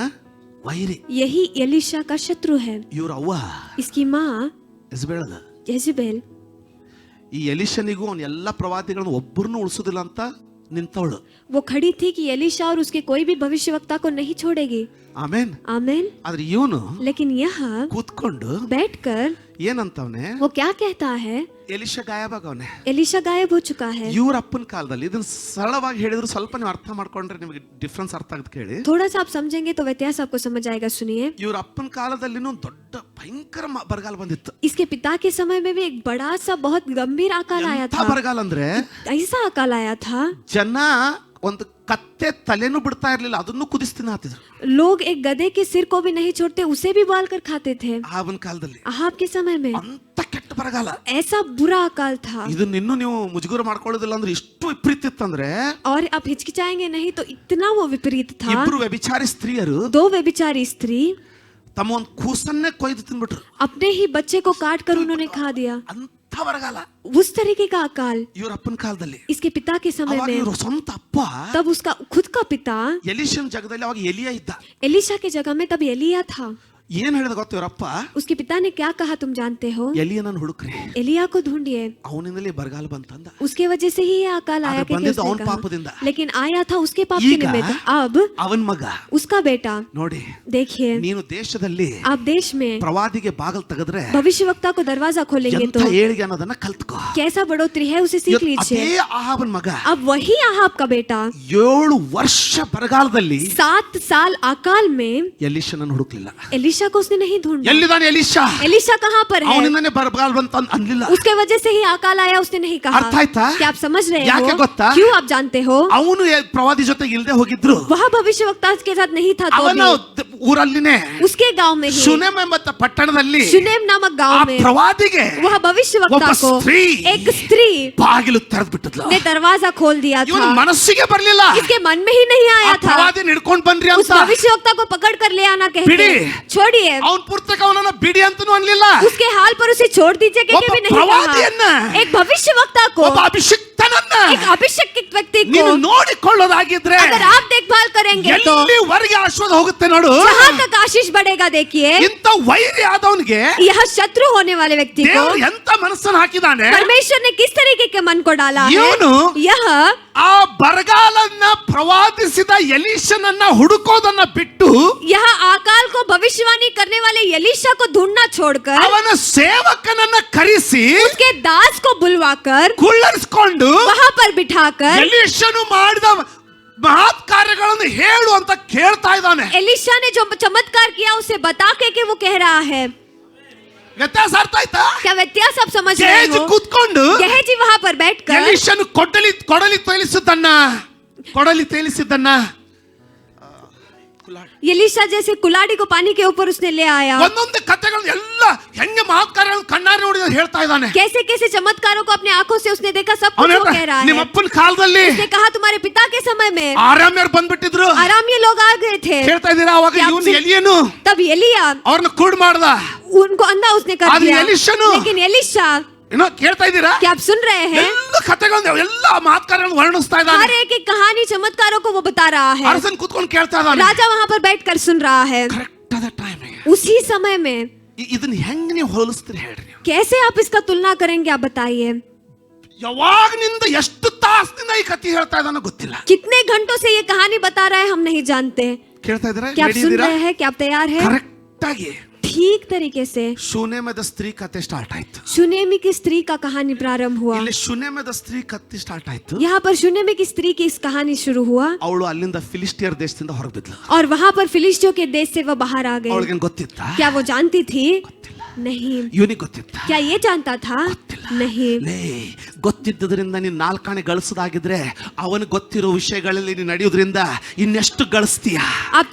ವೈರಿ. यही एलिशा का शत्रु है. ಇವ್ರ ಅವ್ವ इसकी माँ ಎಸ್ಬೇಳದ. यजेबेल, ಈ ಎಲೀಷನಿಗೂ ಅವ್ನ ಎಲ್ಲಾ ಪ್ರವಾದಿಗಳನ್ನು ಒಬ್ಬರನ್ನು ಉಳಿಸೋದಿಲ್ಲ ಅಂತ ನಿಂತವಳು. वो खड़ी थी कि एलिशा और उसके कोई भी भविष्यवक्ता को नहीं छोड़ेगी. ಆಮೇನ್. आमेन. ಆದ್ರೆ ಇವನು लेकिन यह ಕೂತ್ಕೊಂಡು बैठकर ಏನಂತವನೆ, वो क्या कहता है? ಎಲೀಷ ಗಾಯಬಾಗವನೆ. एलिशा गायब हो चुका है. ಇವ್ರ ಅಪ್ಪನ ಕಾಲದಲ್ಲಿ ಇದನ್ನ ಸರಳವಾಗಿ ಹೇಳಿದ್ರು ಸ್ವಲ್ಪ ನೀವು ಅರ್ಥ ಮಾಡ್ಕೊಂಡ್ರೆ ನಿಮಗೆ ಡಿಫ್ರೆನ್ಸ್ ಅರ್ಥ ಆಗುತ್ತೆ ಕೇಳಿ. थोड़ा सा आप समझेंगे तो व्यत्यास आपको समझ आएगा. सुनिए. ಇವ್ರ ಅಪ್ಪನ ಕಾಲದಲ್ಲಿನೂ ದೊಡ್ಡ ಭಯಂಕರ ಬರಗಾಲ ಬಂದಿತ್ತು. इसके पिता के समय में भी एक बड़ा सा बहुत गंभीर अकाल आया ಎಂಥ था. ಬರಗಾಲ ಅಂದ್ರೆ ऐसा अकाल आया था, ಜನ ಒಂದು ಕತ್ತೆ ತಲೆನೂ ಬಿಡ್ತಾ ಇರ್ಲಿಲ್ಲ, ಅದನ್ನು ಕುದಿಸ್ತೀನಿ ಹಾತಿದ್ರು. लोग एक गधे के सिर को भी नहीं छोड़ते, उसे भी बाल कर खाते थे. ಆವನ್ ಕಾಲದಲ್ಲಿ आहाब के समय में ಅಂತ ಕೆಟ್ಟ ಬರಗಾಲ. ऐसा बुरा अकाल था. ಇದನ್ನ ಇನ್ನೂ ನೀವು ಮುಜುಗರ ಮಾಡ್ಕೊಳ್ಳೋದಿಲ್ಲ ಅಂದ್ರೆ ಇಷ್ಟು ವಿಪರೀತ ಇತ್ತಂದ್ರೆ, और आप हिचकिचाएंगे नहीं तो इतना वो विपरीत था. ಇಬ್ರು ವ್ಯಭಿಚಾರಿ ಸ್ತ್ರೀಯರು 2 व्यभिचारी स्त्री ತಮ್ಮ ಒಂದು ಕೂಸನ್ನೇ ಕೊಯ್ದು ತಿಂದ್ಬಿಟ್ರು. अपने ही बच्चे को काट कर उन्होंने खा दिया. ಅಂತ ಬರಗಾಲ उस तरीके का अकाल ಇವ್ರ ಅಪ್ಪನ ಕಾಲದಲ್ಲಿ. इसके पिता के समय ಅವಾಗ में. ಇವ್ರ ಸ್ವಂತ ಅಪ್ಪ तब उसका खुद का पिता ಎಲೀಷನ್ ಜಾಗದಲ್ಲಿ ಅವಾಗ ಎಲಿಯ ಇದ್ದ. एलिशा के जगह में तब एलिया था. ಏನ್ ಹೇಳಿದ ಗೊತ್ತ ಇವರಪ್ಪ? उसके पिता ने क्या कहा तुम जानते हो? ಎಲಿಯನನ್ನು ಹುಡುಕ್ರಿ, एलिया को ढूंढिए. ಅವನಿಂದಲೇ ಬರಗಾಲ ಬಂತಂದ. उसके वजह से ही ये अकाल आया आगे कि बंदे तो उसने उन कहा. पापದಿಂದ. लेकिन आया था उसके पाप के ಈಗ निमित्त. अब ಅವನ್ ಮಗ उसका बेटा, ನೋಡಿ, देखिए, ನೀನು ದೇಶದಲ್ಲಿ आप देश में ಪ್ರವಾದಿಗೆ ಬಾಗಲ್ ತೆಗೆದ್ರೆ भविष्यवक्ता को दरवाजा खोलेंगे ಎಂತ तो ಏಳಿಗೆ ಅನ್ನೋದನ್ನ ಕಲ್ತ್ಕೋ. कैसा बढ़ोतरी है उसे सीख ಇವತ್ತು लीजिए. ಅದೇ ಆಹಾಬನ್ ಮಗ अब वही आहाब का बेटा 7 ವರ್ಷ ಬರಗಾಲದಲ್ಲಿ 7 साल अकाल में ಎಲೀಷನನ್ನು ಹುಡುಕ್ಲಿಲ್ಲ. एलिशा को उसने नहीं ढूंढा. ಎಲ್ಲಿದ್ದಾನೆ ಎಲೀಷಾ? एलिशा कहाँ पर है? ಅವನಿಂದನೇ ಬರಗಾಲ ಬಂತ ಅನ್ಲಿಲ್ಲ. उसके वजह से ही अकाल आया उसने नहीं कहा. ಅರ್ಥ ಆಯ್ತಾ? क्या आप समझ रहे ಯಾಕೆ हो? ಗೊತ್ತಾ? क्यों आप जानते हो? ಅವನು ಪ್ರವಾದಿ ಜೊತೆಗೆ ಇಲ್ದೆ ಹೋಗಿದ್ರು. वह भविष्यवक्ता के साथ नहीं था तो ಅವನ भी ಊರಲ್ಲಿನೇ उसके गांव में ही ಶುನೇಮ್ ಎಂಬ ಪಟ್ಟಣದಲ್ಲಿ शुनेम नामक ಆ गांव में ಪ್ರವಾದಿಗೆ वह भविष्यवक्ता ಒಬ್ಬ को ಸ್ತ್ರೀ एक स्त्री ಬಾಗಿಲು ತೆರೆದು ಬಿಟ್ಟಿದ್ಲು. ने दरवाजा खोल दिया ಇವನ था। ಮನಸ್ಸಿಗೆ ಬರಲಿಲ್ಲ इसके मन में ही नहीं ಆ आया था ಪ್ರವಾದಿ ಹಿಡ್ಕೊಂಡು ಬನ್ರಿ उस ಅಂತ. भविष्यवक्ता को पकड़ कर ले आना कहते बिड़ी। छोड़िए ಅವನ್ ಪುಸ್ತಕ ಅವನನ್ನ ಬಿಡಿ ಅಂತನೂ ಅನ್ಲಿಲ್ಲ. उसके हाल पर उसे छोड़ दीजिए कहके ಒಬ್ಬ भी नहीं ಪ್ರವಾದಿಯನ್ನ, कहा। एक भविष्यवक्ता को ಒಬ್ಬ ಅಭಿಷಿಕ್ತನನ್ನ एक अभिषेकित व्यक्ति को ನೀನು ನೋಡಿಕೊಳ್ಳೋದಾಗಿದ್ರೆ अगर आप देखभाल करेंगे तो ಎಲ್ಲಿವರೆಗೆ ಆಶೀರ್ವಾದ ಹೋಗುತ್ತೆ ನೋಡು. जहाँ तक आशीष बढ़ेगा देखिए ಇಂಥ ವೈರಿ ಆದವನಿಗೆ यह शत्रु होने वाले व्यक्ति को ದೇವರು ಎಂತ ಮನಸ್ಸನ್ನು ಹಾಕಿದಾನೆ. परमेश्वर ने किस तरीके के मन को डाला है ಇವನು यह ಆ ಬರಗಾಲನ್ನ ಪ್ರವಾದಿಸಿದ ಎಲೀಷನನ್ನ ಹುಡುಕೋದನ್ನ ಬಿಟ್ಟು यह अकाल को भविष्यवाणी करने वाले एलीशा को ढूंढना छोड़कर ಅವನ ಸೇವಕನನ್ನ ಕರೆಸಿ उसके दास को बुलवाकर ಕುಳ್ಳರಿಸಿಕೊಂಡು वहां पर बिठाकर ಎಲೀಷನು ಮಾಡಿದ ಮಹತ್ ಕಾರ್ಯಗಳನ್ನು ಹೇಳು ಅಂತ ಕೇಳ್ತಾ ಇದ್ದಾನೆ. एलीशा ने जो चमत्कार किया उसे बता के वो कह रहा है। ವ್ಯತ್ಯಾಸ ಅರ್ಥ ಆಯ್ತಾ? क्या व्यत्यास आप समझ रहे ಗೇಜ್ हो? ಕೂತ್ಕೊಂಡು गेहजी वहां पर बैठकर ಎಲೀಷನು ಕೊಡಲಿ ತೇಲಿಸಿದ್ದನ್ನ एलीशा जैसे कुलाड़ी को पानी के ऊपर उसने ले आया। ಒಂದೊಂದು ಕಥೆಗಳನ್ನು ಎಲ್ಲ ಹೆಂಗೆ ಮಹತ್ ಕಾರ್ಯಗಳನ್ನು ಕಣ್ಣಾರೆ ನೋಡಿದ ಹೇಳ್ತಾ ಇದ್ದಾನೆ. कैसे कैसे चमत्कारों को अपने आंखों से उसने देखा, सब ಅವನು कुछ वो कह रहा ನಿಮ್ಮ है। ಅಪ್ಪನ ಕಾಲದಲ್ಲಿ उसने कहा तुम्हारे पिता के समय में ಆರಾಮ್ಯರು ಬಂದ್ಬಿಟ್ಟಿದ್ರು. आरामी लोग आ गए थे। ಹೇಳ್ತಾ ಇದ್ದೀರಾ? ಅವಾಗ क्या ಇವನು आप ಎಲಿಯನು तब एलिया ಅವ್ರನ್ನ ಕೂಡ್ ಮಾಡ್ದ. उनको अंधा उसने कर आदि दिया। एलीशनु। लेकिन एलीशा, ಏನೋ ಕೇಳ್ತಾ ಇದ್ದೀರಾ? क्या आप सुन रहे हैं? ಎಲ್ಲ ಕಥೆಗಳನ್ನು ಎಲ್ಲ ಮಹತ್ ಕಾರ್ಯಗಳನ್ನು ವರ್ಣಿಸ್ತಾ हर ಇದ್ದಾನೆ. एक एक कहानी चमत्कारों को वो बता रहा है। ಅರಸನ್ ಕೂತ್ಕೊಂಡು ಕೇಳ್ತಾ ಇದ್ದಾನೆ. राजा वहां पर बैठकर सुन रहा है। ಕರೆಕ್ಟ್ ಆದ ಟೈಮಿಗೆ उसी समय में ಇದನ್ನ ಹೆಂಗ್ ನೀವು ಹೋಲಿಸ್ತೀರಿ ಹೇಳ್ರಿ ನೀವು? कैसे आप इसका तुलना करेंगे आप बताइए। ಯಾವಾಗನಿಂದ ಎಷ್ಟು ತಾಸನಿಂದ ಈ ಕಥೆ ಹೇಳ್ತಾ ಇದ್ದಾನೋ ಗೊತ್ತಿಲ್ಲ. कितने घंटों से ये कहानी बता रहा है हम नहीं जानते। ಕೇಳ್ತಾ ಇದ್ದೀರಾ? क्या आप ರೆಡಿ सुन ಇದ್ದೀರಾ? रहे हैं? क्या आप तैयार हैं? ಕರೆಕ್ಟ್ ಆಗಿ ठीक तरीके से ಶೂನೇಮದ ಸ್ತ್ರೀ ಕಥೆ ಸ್ಟಾರ್ಟ್ ಆಯ್ತು. शुनेमी की स्त्री का कहानी प्रारंभ हुआ। ಇಲ್ಲಿ ಶೂನೇಮದ ಸ್ತ್ರೀ ಕಥೆ ಸ್ಟಾರ್ಟ್ ಆಯ್ತು. यहाँ पर शुनेमी की स्त्री की इस कहानी शुरू हुआ ಅವಳು ಅಲ್ಲಿಂದ ಫಿಲಿಸ್ಟಿಯರ್ ದೇಶದಿಂದ ಹೊರಗೆ ಬಿದ್ಲು. और वहां पर फिलिस्टियों के देश से वह बाहर आ गई। ಅವಳಿಗೆ ಗೊತ್ತಿತ್ತಾ? क्या वो जानती थी? नहीं। ಇವನಿಗೆ ಗೊತ್ತಿತ್ತಾ? क्या ये जानता था? नहीं। ಲೇ, ಗೊತ್ತಿದ್ದರಿಂದ ನೀನು ನಾಲ್ಕಾಣೆ ಗಳಿಸೋದಾಗಿದ್ರೆ ಅವನಿಗೆ ಗೊತ್ತಿರೋ ವಿಷಯಗಳಲ್ಲಿ ನೀನು ನಡೆಯೋದ್ರಿಂದ ಇನ್ನೆಷ್ಟು ಗಳಿಸ್ತೀಯ? आप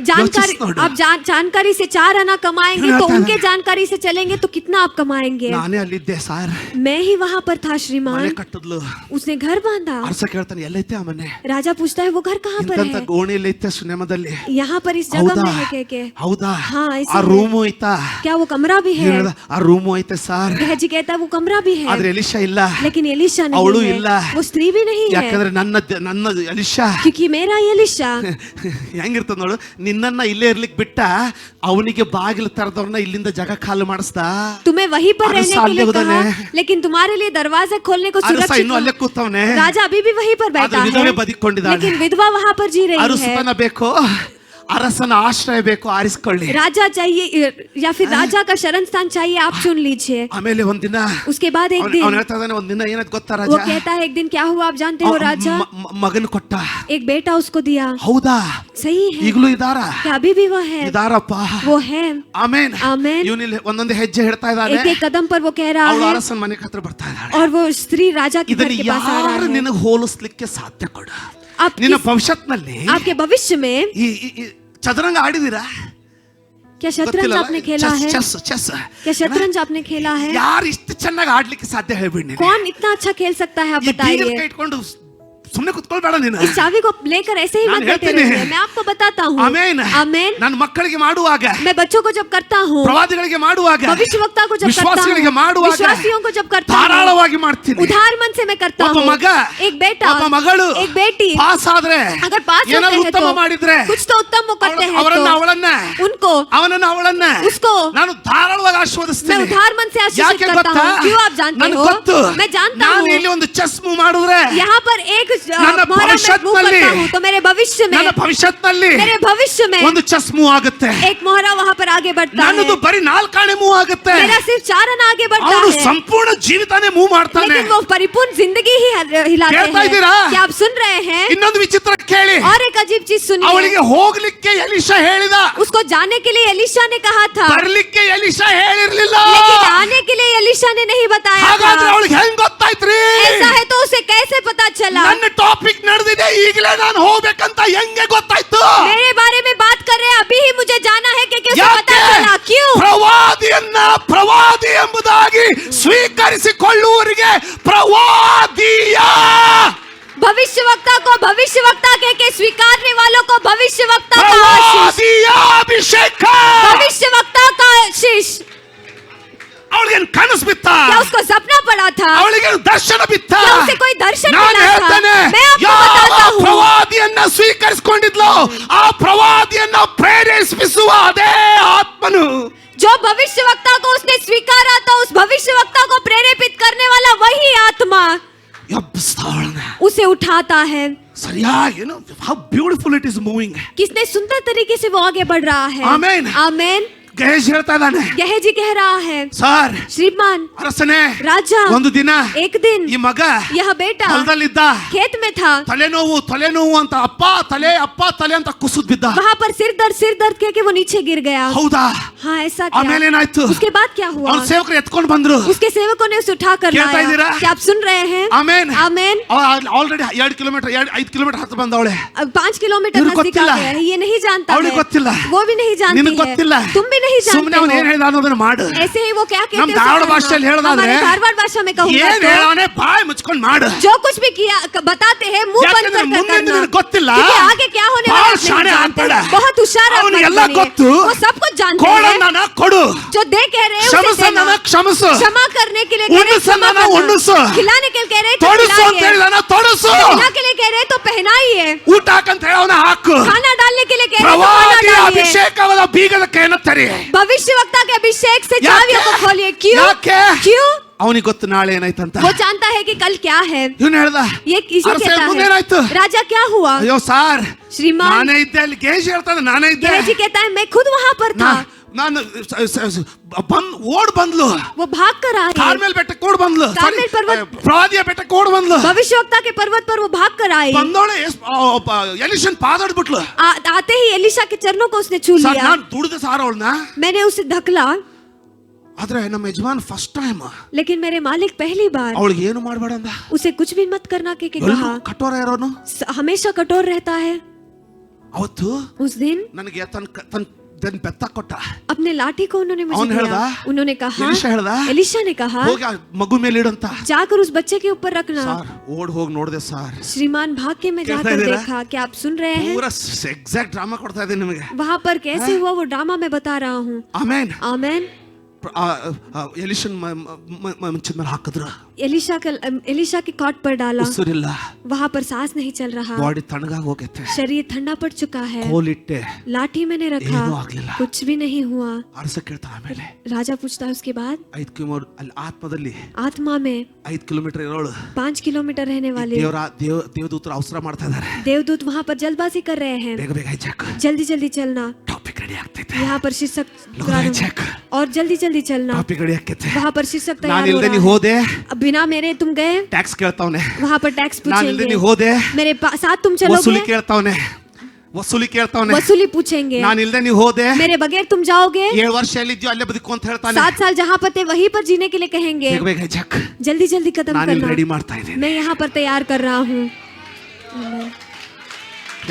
जानकारी योचिस नोडु। आप जानकारी से 4 आना कमाएंगे तो आता है। उनके जानकारी से चलेंगे तो कितना आप कमाएंगे। ನಾನೇ ಅಲ್ಲಿದ್ದೆ ಸಾರ್. मैं ही वहां पर था ಮನೆ श्रीमान। ಕಟ್ಟಿದ್ಲು. उसने घर बांधा। ಅರಸ ಕೇಳ್ತಾನೆ, ಎಲ್ಲೈತೆ ಆ ಮನೆ? राजा पूछता है वो घर कहाँ पर ಇಂತ है? ಗೋಣಿಯಲ್ಲೈತೆ ಸುನೇಮದಲ್ಲಿ. यहाँ पर इस जगह ಹೌದಾ? में है के ಹೌದಾ? हाँ, ऐसे ಆ है। ರೂಮು ಐತಾ? क्या वो कमरा भी है? ಹೇಳ್ದ, ಆ ರೂಮು ಐತೆ ಸಾರ್. गहजी कहता है वो कमरा भी है ಆದ್ರೆ ಎಲಿಶಾ ಇಲ್ಲ. लेकिन एलिशा ಅವಳು नहीं ಇಲ್ಲ. है, वो स्त्री भी नहीं है ಯಾಕಂದ್ರೆ ನನ್ನ ಎಲಿಶಾ क्योंकि मेरा एलिशा ಹೆಂಗಿರ್ತದ ನೋಡು, ನಿನ್ನನ್ನ ಇಲ್ಲೇ ಇರ್ಲಿಕ್ಕೆ ಬಿಟ್ಟ ಅವನಿಗೆ ಬಾಗಿಲು ತೆರೆದವ್ರನ್ನ ಇಲ್ಲಿಂದ ಜಾಗ ಖಾಲಿ ಮಾಡಿಸ್ತಾ. तुम्हें वहीं पर अरसा रहने के लिए अल्ले कहा, उदने। लेकिन तुम्हारे लिए दरवाजा खोलने को ಅರಸ सुरक्षित ಇನ್ನೂ ಅಲ್ಲೇ ಕೂತವನೆ. राजा अभी भी वहीं पर बैठा ಆದ್ರೆ ವಿಧವೆ है ಬದುಕೊಂಡಿದ್ದಾಳೆ. लेकिन विधवा वहां पर जी रही है। ಅರಸತನ ಬೇಕು, ಅರಸನ ಆಶ್ರಯ ಬೇಕು, ಆರಿಸ್ಕೊಳ್ಳಿ. राजा चाहिए या फिर राजा का शरण स्थान चाहिए, आप चुन लीजिए। ಆಮೇಲೆ ಒಂದಿನ उसके बाद एक ಅವ್ನು दिन ಹೇಳ್ತಾ ಇದ್ದಾನೆ, ಒಂದಿನ ಏನಂತ ಗೊತ್ತಾ ರಾಜ? वो कहता है एक दिन क्या हुआ आप जानते हो राजा? ಮಗನ್ ಕೊಟ್ಟ. एक बेटा उसको दिया। ಹೌದಾ? सही है ಈಗಲೂ ಇದಾರ? क्या अभी भी वो है? ಇದಾರಪ್ಪ. वो है। ಆಮೇನ್. आमेन। ಇವನಿಲ್ಲಿ ಒಂದೊಂದು ಹೆಜ್ಜೆ ಹೇಳ್ತಾ ಇದ್ದಾನೆ. एक एक कदम पर वो कह रहा ಅವಳು है ಅರಸನ ಮನೆ ಹತ್ರ ಬರ್ತಾ ಇದ್ದಾಳೆ. और वो स्त्री राजा के घर ಇದನ್ನ के पास आ रहा ಯಾರು है। ನಿನಗೆ ಹೋಲಿಸ್ಲಿಕ್ಕೆ ಸಾಧ್ಯ ಕೊಡ? आप ನಿನ್ನ ಭವಿಷ್ಯತ್ನಲ್ಲಿ आपके भविष्य में ಈ ಚದುರಂಗ ಆಡಿದೀರಾ? क्या शतरंज आपने खेला है? ಚೆಸ್ क्या शतरंज आपने खेला है? ಯಾರು ಇಷ್ಟು ಚೆನ್ನಾಗಿ ಆಡ್ಲಿಕ್ಕೆ ಸಾಧ್ಯ ಹೇಳ್ಬಿಡಿ ನೀನು. कौन इतना अच्छा खेल सकता है आप ಈ ಬೀಗದ ಕೈ बताइए। ಇಟ್ಕೊಂಡು ಸುಮ್ಮನೆ ಕುತ್ಕೊಳ್ಬೇಡ ನೀನು. इस चाबी को लेकर ऐसे ही नान मत बैठे ಹೇಳ್ತೀನಿ. रहिए, मैं आपको बताता हूँ। ಆಮೇನ್. आमेन। ನನ್ನ ಮಕ್ಕಳಿಗೆ ಮಾಡುವಾಗ, मैं बच्चों को जब करता हूँ, ಪ್ರವಾದಿಗಳಿಗೆ ಮಾಡುವಾಗ, भविष्यवक्ता को जब करता ವಿಶ್ವಾಸಿಗಳಿಗೆ हूँ, ಮಾಡುವಾಗ विश्वासियों को जब करता हूँ, ಧಾರಾಳವಾಗಿ ಮಾಡ್ತೀನಿ. उधार मन से मैं करता ಒಬ್ಬ हूँ। ಮಗ, एक बेटा, ಒಬ್ಬ ಮಗಳು एक बेटी ಪಾಸ್ ಆದ್ರೆ, अगर पास ಏನಾದ್ರು होते हैं ಉತ್ತಮ तो ಮಾಡಿದ್ರೆ कुछ तो उत्तम वो करते हैं ಅವರನ್ನ तो ಅವಳನ್ನ उनको ಅವಳನ್ನ उसको ನಾನು ಧಾರಾಳವಾಗಿ मैं ಆಶೀರ್ವದಿಸ್ತೀನಿ. उधार मन से आशीषित ಯಾಕೆ करता ಗೊತ್ತಾ? हूँ। क्यों आप जानते ನನಗೆ हो? ಗೊತ್ತು. मैं जानता ನಾನು हूँ ಇಲ್ಲಿ ಒಂದು ಚೆಸ್ ಮೂವ್ ಮಾಡಿದ್ರೆ यहाँ पर एक ನನ್ನ मोहरा मैं मूव ಭವಿಷ್ಯತ್ನಲ್ಲಿ, करता हूँ तो मेरे भविष्य में ನನ್ನ ಭವಿಷ್ಯತ್ನಲ್ಲಿ मेरे भविष्य में ಒಂದು ಚೆಸ್ ಮೂವ್ ಆಗುತ್ತೆ. एक मोहरा वहाँ पर आगे बढ़ता ನನ್ನದು है। ಬರೀ ನಾಲ್ಕಾಣೆ ಮೂವ್ ಆಗುತ್ತೆ. मेरा सिर्फ 4 आना आगे बढ़ता ಅವನು है ಸಂಪೂರ್ಣ ಜೀವಿತಾನೇ ಮೂವ್ ಮಾಡ್ತಾನೆ. लेकिन वो परिपूर्ण जिंदगी ही हिलाते ಕೇಳ್ತಾ हैं। ಇದ್ದೀರಾ? क्या आप सुन रहे हैं? ಇನ್ನೊಂದು ವಿಚಿತ್ರ ಕೇಳಿ. और एक अजीब चीज सुनिए। ಅವಳಿಗೆ ಹೋಗ್ಲಿಕ್ಕೆ ಎಲಿಶಾ ಹೇಳಿದ, उसको जाने के लिए एलिशा ने कहा था, ಬರ್ಲಿಕ್ಕೆ ಎಲಿಶಾ ಹೇಳಿರ್ಲಿಲ್ಲ. लेकिन आने के लिए एलिशा ने नहीं बताया ಹಾಗಾದ್ರೆ था। ಅವಳಿಗೆ ಹೆಂಗ್ ಗೊತ್ತಾಯ್ತ್ರಿ? ऐसा है तो उसे कैसे पता चला? ನನ್ನ ಟಾಪಿಕ್ ನಡೆದಿದೆ, ಈಗಲೇ ನಾನು ಹೋಗ್ಬೇಕಂತ ಹೆಂಗೆ ಗೊತ್ತಾಯ್ತು? मेरे बारे में बात कर रहे हैं, अभी ही मुझे ಕರೆಸಿಕೊಳ್ಳುವವರಿಗೆ ಪ್ರವಾದಿಯ भविष्यवक्ता को भविष्यवक्ता कह के स्वीकारने वालों को भविष्यवक्ता का आशीष, ಪ್ರವಾದಿಯ ಅಭಿಷೇಕ. भविष्यवक्ता का आशीष। ಅವಳಿಗೆ ಕನಸು ಬಿತ್ತ, क्या उसको सपना पड़ा था? ಅವಳಿಗೆ ದರ್ಶನ ಬಿತ್ತ. क्या उसे कोई दर्शन ನಾನು मिला था? ಹೇಳ್ತೇನೆ, मैं आपको ಯಾವ बताता हूँ, ಪ್ರವಾದಿಯನ್ನ ಸ್ವೀಕರಿಸಿಕೊಂಡಿದ್ಲು ಆ ಪ್ರವಾದಿಯನ್ನ ಪ್ರೇರೇಪಿಸುವ ಅದೇ ಆತ್ಮನು जो भविष्यवक्ता को उसने स्वीकारा था, उस भविष्यवक्ता को प्रेरेपित करने वाला वही आत्मा ಎಬ್ಬಿಸ್ತಾಳನೆ. उसे उठाता है। ಸರಿಯಾಗಿ how beautiful it is moving. कितने सुंदर तरीके से वो आगे बढ़ रहा है। ಆಮೆನ್. आमेन। ಗೇಜ್ ಹೇಳ್ತಾ ಇದ್ದಾನೆ, गेहजी कह रहा है, ಸರ್ श्रीमान ಅರಸನೇ, राजा, ಒಂದು ದಿನ एक दिन ಈ ಮಗ यह बेटा ಹೊಲದಲ್ಲಿದ್ದ, खेत में था, ತಲೆನೋವು ಅಂತ ಅಪ್ಪ ತಲೆ ಅಂತ ಕುಸಿದ್ ಬಿದ್ದ. वहाँ पर सिर दर्द कह के वो नीचे गिर गया। ಹೌದಾ? हाँ ऐसा ಆಮೇಲೆ क्या? ಏನಾಯ್ತು? उसके बाद क्या हुआ? ಅವ್ನ ಸೇವಕರು ಎತ್ಕೊಂಡು ಬಂದ್ರು. उसके सेवकों ने उसे उठा कर ಕೇಳ್ತಾ लाया। ಇದ್ದೀರಾ? क्या आप सुन रहे हैं? ಆಮೇನ್. आमेन। ಆಲ್ರೆಡಿ 5 ಕಿಲೋಮೀಟರ್ ಹತ್ತು ಬಂದವಳೆ. अब 5 किलोमीटर इनको नजदीक आ ಗೊತ್ತಿಲ್ಲ. गया है। ये नहीं जानता ಅವಳಿಗೆ है, ಗೊತ್ತಿಲ್ಲ. वो भी नहीं जानती ನಿನಗೆ ಗೊತ್ತಿಲ್ಲ. है, तुम भी नहीं ಸುಮ್ಮನೆ जानते ಅವನು ಏನ್ हो। ಹೇಳ್ದ ಅನ್ನೋದನ್ನ ಮಾಡು. ऐसे ही वो क्या कहते ನಮ್ हैं, ಧಾರವಾಡ उसे ಭಾಷೆಯಲ್ಲಿ करना। ಹೇಳೋದಾದ್ರೆ हमारे धारवाड़ भाषा में कहूंगा ಏನ್ तो, ಹೇಳೋನೆ ಬಾಯಿ ಮುಚ್ಕೊಂಡು ಮಾಡು. जो कुछ भी किया बताते हैं मुंह बंद ಯಾಕಂದ್ರೆ कर ಮುಂದೆ करना, ನಿನಗೆ ಗೊತ್ತಿಲ್ಲ. क्योंकि आगे क्या होने वाला ಬಹಳ है नहीं ಶಾಣೆ जानते। ಆಗ್ಬೇಡ. बहुत होशियार आप मत ಅವನಿಗೆಲ್ಲ बनिए। ಗೊತ್ತು. वो सब कुछ जानते हैं। ಕೋಳನ್ನ ಕೊಡು, जो दे कह रहे हैं उसे ಕ್ಷಮಿಸನ್ನ देना। ಕ್ಷಮಿಸು, क्षमा करने के लिए कह रहे हैं, क्षमा ಉಣ್ಣಿಸನ್ನ करना। ಉಣ್ಣಿಸು, खिलाने के लिए कह रहे हैं तो ತೊಡಸು ಅಂತ खिलाइए। ಹೇಳಿದಾನ ತೊಡಸು, पहना के लिए कह रहे हैं तो पहनाइए। ಊಟ ಹಾಕಂತ ಹೇಳೋನ ಹಾಕು. खाना डालने के लिए कह रहे हैं तो खाना ಪ್ರವಾದಿಯ डालिए। ಅಭಿಷೇಕವಾದ ಬೀಗದ ಕೈಯನ್ನು ತೆರೆ. भविष्यवक्ता के अभिषेक से ಯಾಕೆ? चाबियों को खोलिए। क्यों? ಯಾಕೆ? क्यों? ಅವನಿಗೆ ಗೊತ್ತು ನಾಳೆ ಏನಾಯ್ತಂತ. वो जानता है कि कल क्या है। ಇವನು ಹೇಳ್ದ, ये किसी ಅರಸೇ, कहता ಮುಂದೇನಾಯ್ತು? है, राजा क्या हुआ? ಅಯ್ಯೋ ಸಾರ್, श्रीमान ನಾನೇ ಇದ್ದೆ ಅಲ್ಲಿ. ಗೇಜ್ ಹೇಳ್ತಾನೆ, ನಾನೇ ಇದ್ದೆ. गेहजी कहता है मैं खुद वहां पर था। ನಾನು ಓಡ್ ಬಂದ್ಲು, वो भाग कर आए। ಕಾರ್ಮೆಲ್ ಬೆಟ್ಟಕ್ಕೆ ಓಡ್ ಬಂದ್ಲು, ಕಾರ್ಮೆಲ್ ಪರ್ವತ, ಪ್ರವಾದಿಯ ಬೆಟ್ಟಕ್ಕೆ ಓಡ್ ಬಂದ್ಲು. भविष्यवक्ता के पर्वत पर वो भाग कर आए। ಬಂದೋಳೆ ಎಲಿಷನ್ ಪಾದಾಡ್ಬಿಟ್ಲು. आते ही एलिशा के चरणों को उसने छू ಸರ್, लिया। ನಾನು ದುಡಿದ ಸಾರ ಅವಳನ್ನ. मैंने उसे धकला, ಆದ್ರೆ ನಮ್ಮ ಯಜಮಾನ್ ಫಸ್ಟ್ ಟೈಮ್ लेकिन मेरे मालिक पहली बार ಅವಳಿಗೆ ಏನು ಮಾಡಬೇಡ ಅಂದ. उसे कुछ भी मत करना के कहा। ಕಠೋರ ಇರೋನು. हमेशा कठोर रहता है। ಅವತ್ತು उस दिन ನನಗೆ ತನ್ನ ಬೆತ್ತ ಕೊಟ್ಟ. अपने लाठी को उन्होंने मुझे ಅವನು ಹೇಳ್ದ, दिया। उन्होंने कहा, ಎಲಿಷಾ ಹೇಳ್ದ, एलिशा ने कहा, ಹೋಗಿ ಆ ಮಗು ಮೇಲೆ ಇಡಂತ. जाकर उस बच्चे के ऊपर रखना। ಸಾರ್ ಓಡ್ ಹೋಗಿ ನೋಡಿದೆ ಸಾರ್. श्रीमान भाग के मैं कहता जाकर है देखा। क्या आप सुन रहे हैं? ಪೂರಾ ಎಕ್ಸಾಕ್ಟ್ ಡ್ರಾಮಾ ಕೊಡ್ತಾ ಇದ್ದೀನಿ ನಿಮಗೆ. वहाँ पर कैसे हुआ वो ड्रामा मैं बता रहा हूँ। ಆಮೇನ್. आमेन। ಎಲಿಷನ್ ಮಂಚದ ಮೇಲೆ ಹಾಕಿದ್ರು. एलिशा के कॉट पर डाला। ಉಸಿರಿಲ್ಲ, वहाँ पर सांस नहीं चल रहा, ಬಾಡಿ ತಣ್ಣಗಾಗಿ ಹೋಗೈತೆ. शरीर ठंडा पड़ चुका है। ಕೋಲಿಟ್ಟೆ, लाठी मैंने रखा, ಏನೂ ಆಗ್ಲಿಲ್ಲ. कुछ भी नहीं हुआ। ಅರಸ ಕೇಳ್ತಾನೆ, ಆಮೇಲೆ राजा पूछता है उसके बाद, 5 ಕಿಲೋಮೀಟರ್ ಅಲ್ಲಿ ಆತ್ಮದಲ್ಲಿ आत्मा में 5 ಕಿಲೋಮೀಟರ್ ಇರೋಳು 5 किलोमीटर रहने वाले ದೇವದೂತರು ಅವಸರ ಮಾಡ್ತಾ ಇದ್ದಾರೆ. देवदूत वहाँ पर जल्दबाजी कर रहे हैं। ಬೇಗ ಬೇಗ ಹೆಜ್ಜಾಕ, जल्दी जल्दी चलना। ಟಾಪಿಕ್ ರೆಡಿ ಆಗ್ತೈತೆ. यहाँ पर शीर्षक ಹೆಜ್ಜಾಕ, और जल्दी जल्दी चलना। ಟಾಪಿಕ್ ರೆಡಿ ಆಗ್ತೈತೆ. वहाँ पर शीर्षक ನಾನು तैयार हो ಇಲ್ದೆ ನೀ रहा ಹೋದೆ, है। अब बिना मेरे तुम गए, ಟ್ಯಾಕ್ಸ್ ಕೇಳ್ತಾವನೆ. वहाँ पर टैक्स ನಾನು ಇಲ್ದೆ ನೀ पूछेंगे। ಹೋದೆ, मेरे साथ तुम ವಸೂಲಿ चलोगे, ಕೇಳ್ತಾವನೆ. ವಸೂಲಿ ಕೇಳ್ತಾವನೆ. वसूली पूछेंगे। ನಾನು ಇಲ್ದೆ ನೀ ಹೋದೆ, मेरे बगैर तुम जाओगे, 7 ವರ್ಷ ಎಲ್ಲಿದ್ಯೋ ಅಲ್ಲೇ ಬದುಕು ಅಂತ ಹೇಳ್ತಾನೆ. 7 साल जहाँ पर थे वहीं पर जीने के लिए कहेंगे। ಬೇಗ ಬೇಗ ಹೆಜ್ಜಾಕ, जल्दी जल्दी कदम ನಾನು ಇಲ್ಲಿ करना। ರೆಡಿ ಮಾಡ್ತಾ ಇದ್ದೀನಿ. मैं यहाँ पर तैयार कर रहा हूँ।